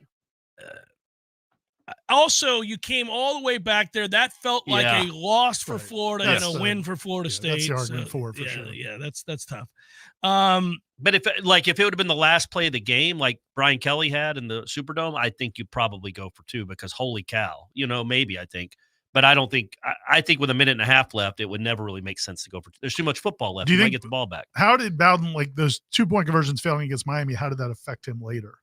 Also, you came all the way back there. That felt like a loss for Florida and a win for Florida State. That's the argument for sure. Yeah, that's tough. But if it would have been the last play of the game, like Brian Kelly had in the Superdome, I think you probably go for 2 because holy cow, maybe I think. But I don't think I think with a minute and a half left, it would never really make sense to go for 2. There's too much football left. Do you might think, get the ball back. How did Bowden, like those 2-point conversions failing against Miami, how did that affect him later?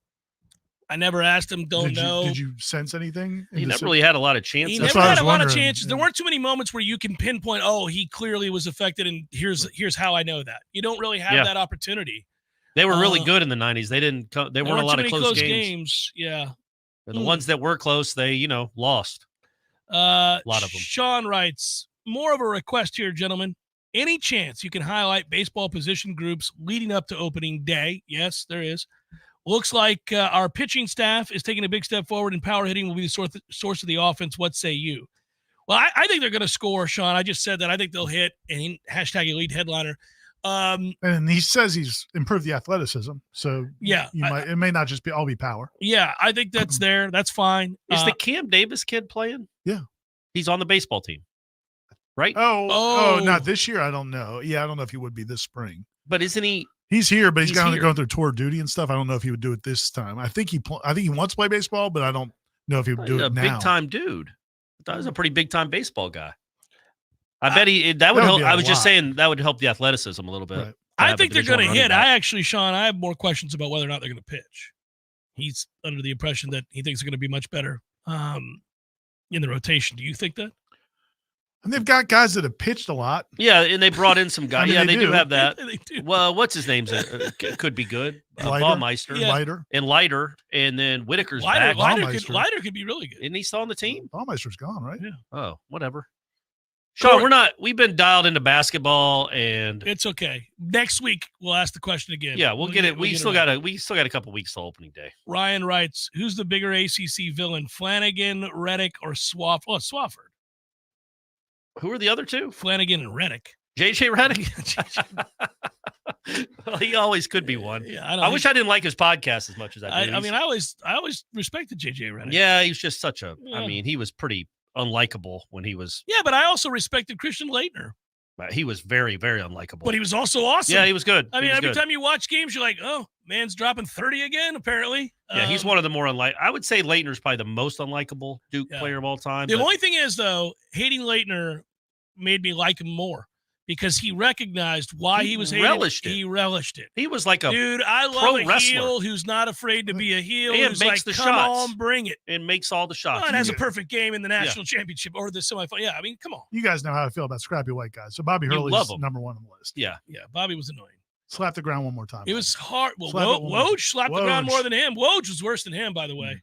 I never asked him. Don't know. Did you sense anything? He never really had a lot of chances. He never had a lot of chances. There weren't too many moments where you can pinpoint, he clearly was affected, and here's how I know that. You don't really have that opportunity. They were really good in the 90s. They weren't a lot of close games. Yeah. And the ones that were close, they, lost. A lot of them. Sean writes, more of a request here, gentlemen. Any chance you can highlight baseball position groups leading up to opening day? Yes, there is. Looks like our pitching staff is taking a big step forward, and power hitting will be the source of the offense. What say you? Well, I think they're going to score, Sean. I just said that. I think they'll hit, and hashtag elite headliner. And he says he's improved the athleticism. So it may not just be power. Yeah, I think that's there. That's fine. Is the Cam Davis kid playing? Yeah. He's on the baseball team, right? Oh, not this year. I don't know. Yeah, I don't know if he would be this spring. But isn't he? He's here, but he's going through tour duty and stuff. I don't know if he would do it this time. I think he wants to play baseball, but I don't know if he would do it now. A big-time dude. I thought he was a pretty big-time baseball guy. I bet that would help. I was just saying that would help the athleticism a little bit. Right. I think they're going to hit. Sean, I have more questions about whether or not they're going to pitch. He's under the impression that he thinks they're going to be much better in the rotation. Do you think that? And they've got guys that have pitched a lot. Yeah, and they brought in some guys. I mean, they do have that. They do. Well, what's his name? Could be good. Baumeister. Lighter. And Lighter. And then Whitaker's Lighter, back. Lighter could be really good. Isn't he still on the team? Baumeister's gone, right? Yeah. Oh, whatever. Sean, we've been dialed into basketball, and it's okay. Next week we'll ask the question again. Yeah, we'll get it. We still got a couple weeks till opening day. Ryan writes, who's the bigger ACC villain, Flanagan, Reddick, or Swafford? Oh, Swafford. Who are the other two? Flanagan and Reddick. JJ Reddick. Well, he always could be one. Yeah, I wish I didn't like his podcast as much as I did. I mean, I always respected JJ Reddick. Yeah, he was just such a. I mean, he was pretty unlikable when he was. Yeah, but I also respected Christian Laettner. He was very, very unlikable. But he was also awesome. Yeah, he was good. I mean, every time you watch games, you're like, oh, man's dropping 30 again, apparently. Yeah, he's one of the more I would say Laettner's probably the most unlikable Duke player of all time. The only thing is, though, hating Laettner made me like him more because he recognized why he was hated. He relished it. He was like a dude. I love a wrestler. heel who's not afraid to be a heel. And who's makes like, the come shots. on, bring it. And makes all the shots. Well, and has a perfect game in the national championship or the semifinal. Yeah, I mean, come on. You guys know how I feel about scrappy white guys. So Bobby Hurley's number one on the list. Yeah. Yeah, Bobby was annoying. Slap the ground one more time. It was hard. Well, Woj slapped the ground more than him. Woj was worse than him, by the way.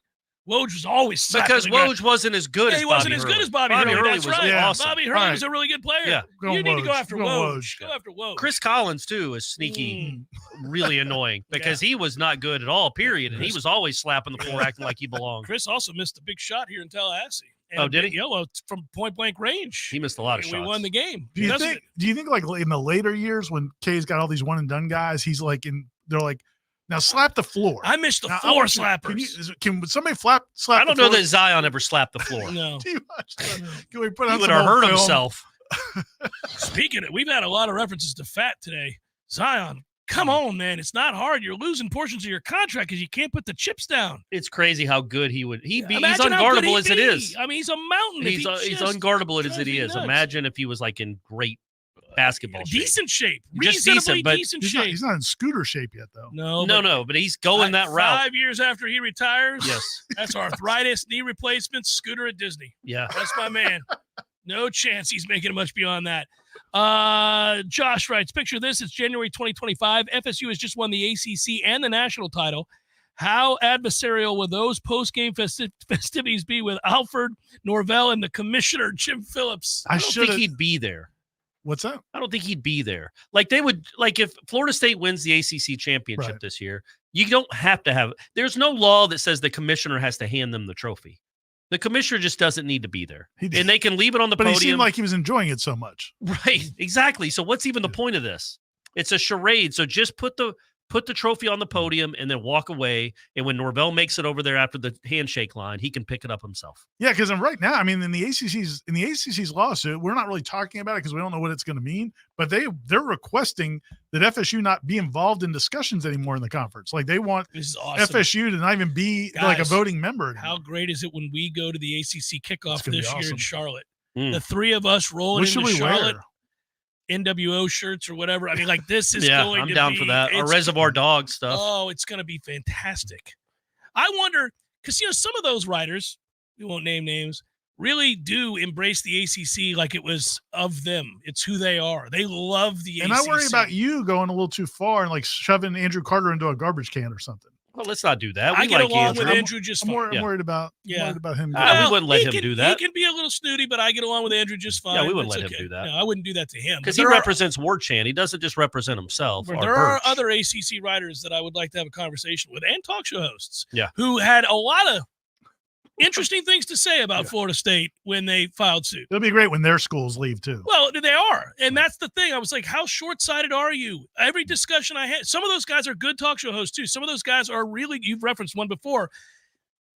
Woj was always because Woj wasn't as good as he Bobby wasn't as Hurley. good as Bobby Hurley. That's was right. awesome. Bobby Hurley was a really good player. Yeah. You need to go after Woj. Go after Woj. Chris Collins, too, is sneaky, really annoying because he was not good at all, period. And he was always slapping the floor, acting like he belonged. Chris also missed a big shot here in Tallahassee. And did he? Yeah, well, from point-blank range. He missed a lot of shots. We won the game. Do you think like in the later years when K's got all these one-and-done guys, he's like they're like, now slap the floor. I missed the floor slappers. Can somebody slap? I don't know that Zion ever slapped the floor. No. Can we put on he would have hurt himself. Speaking of, we've had a lot of references to fat today. Zion, come on, man. It's not hard. You're losing portions of your contract because you can't put the chips down. It's crazy how good he would. He's unguardable as it is. I mean, he's a mountain. He's unguardable as it is. Imagine if he was like in great basketball decent shape. Just decent, but he's not in scooter shape yet, though. No, but he's going that route. 5 years after he retires. Yes. That's arthritis, knee replacement, scooter at Disney. Yeah. That's my man. No chance he's making much beyond that. Josh writes, picture this. It's January 2025. FSU has just won the ACC and the national title. How adversarial will those post-game festivities be with Alfred, Norvell, and the commissioner, Jim Phillips? I don't think he'd be there. What's that? I don't think he'd be there. Like they would, like if Florida State wins the ACC championship this year, you don't have to have. There's no law that says the commissioner has to hand them the trophy. The commissioner just doesn't need to be there, and they can leave it on the podium. But he seemed like he was enjoying it so much. Right? Exactly. So what's even the point of this? It's a charade. So just put the trophy on the podium and then walk away. And when Norvell makes it over there after the handshake line, he can pick it up himself. Yeah, because right now, I mean, in the ACC's lawsuit, we're not really talking about it because we don't know what it's going to mean. But they're requesting that FSU not be involved in discussions anymore in the conference. Like they want FSU to not even be like a voting member anymore. How great is it when we go to the ACC kickoff this year in Charlotte? Mm. The three of us rolling into Charlotte. Wear? NWO shirts or whatever. I mean, like this is going to be. I'm down for that. Our Reservoir Dog stuff. Oh, it's going to be fantastic. I wonder, because, some of those writers, we won't name names, really do embrace the ACC like it was of them. It's who they are. They love the ACC. And I worry about you going a little too far and like shoving Andrew Carter into a garbage can or something. Well, let's not do that. I get along with Andrew just fine. I'm worried about him. We wouldn't let him do that. He can be a little snooty, but I get along with Andrew just fine. Yeah, we wouldn't let him do that. No, I wouldn't do that to him. Because he represents Warchant. He doesn't just represent himself. There are other ACC writers that I would like to have a conversation with and talk show hosts who had a lot of interesting things to say about Florida State when they filed suit. It'll be great when their schools leave too. Well, they are. And that's the thing. I was like, how short-sighted are you? Every discussion I had, some of those guys are good talk show hosts too. Some of those guys are really, you've referenced one before.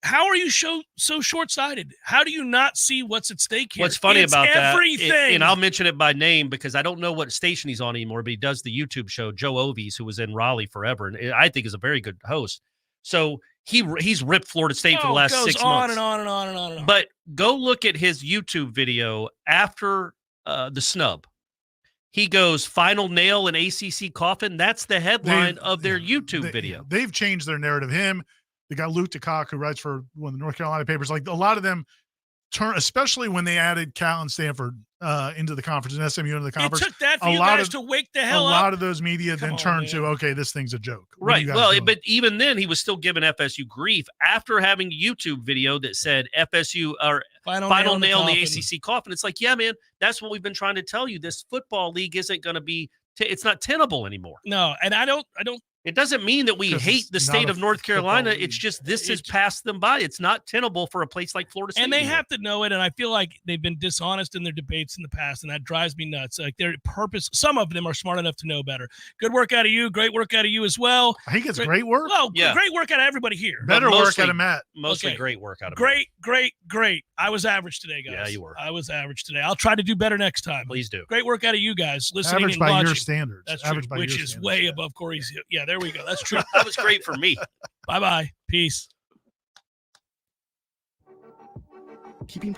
How are you so short-sighted? How do you not see what's at stake here? What's funny about everything. that, and I'll mention it by name because I don't know what station he's on anymore, but he does the YouTube show, Joe Ovies, who was in Raleigh forever, and I think is a very good host. So he's ripped Florida State for the last 6 months. On and on and on and on and on. But go look at his YouTube video after the snub. He goes, final nail in ACC coffin. That's the headline of their YouTube video. They've changed their narrative. They got Luke DeCock, who writes for one of the North Carolina papers. Like a lot of them turn, especially when they added Cal and Stanford into the conference and SMU into the conference. It took that for you guys to wake the hell up. A lot of those media then turned to, okay, this thing's a joke. Right. Well, but even then, he was still giving FSU grief after having a YouTube video that said FSU or final nail in the ACC coffin. It's like, yeah, man, that's what we've been trying to tell you. This football league isn't going to be. It's not tenable anymore. No, and I don't. It doesn't mean that we hate the state of North Carolina. It's just this has passed them by. It's not tenable for a place like Florida State. And they have to know it, and I feel like they've been dishonest in their debates in the past, and that drives me nuts. Like their purpose, some of them are smart enough to know better. Good work out of you. Great work out of you as well. I think it's great work. Well, great work out of everybody here. Better work out of Matt. Mostly great work out of Matt. Great. I was average today, guys. Yeah, you were. I was average today. I'll try to do better next time. Please do. Great work out of you guys listening average and by watching. Your standards. That's average true, by which your is standards, way above Corey's. Yeah, there we go. That's true. That was great for me. Bye-bye. Peace. Keeping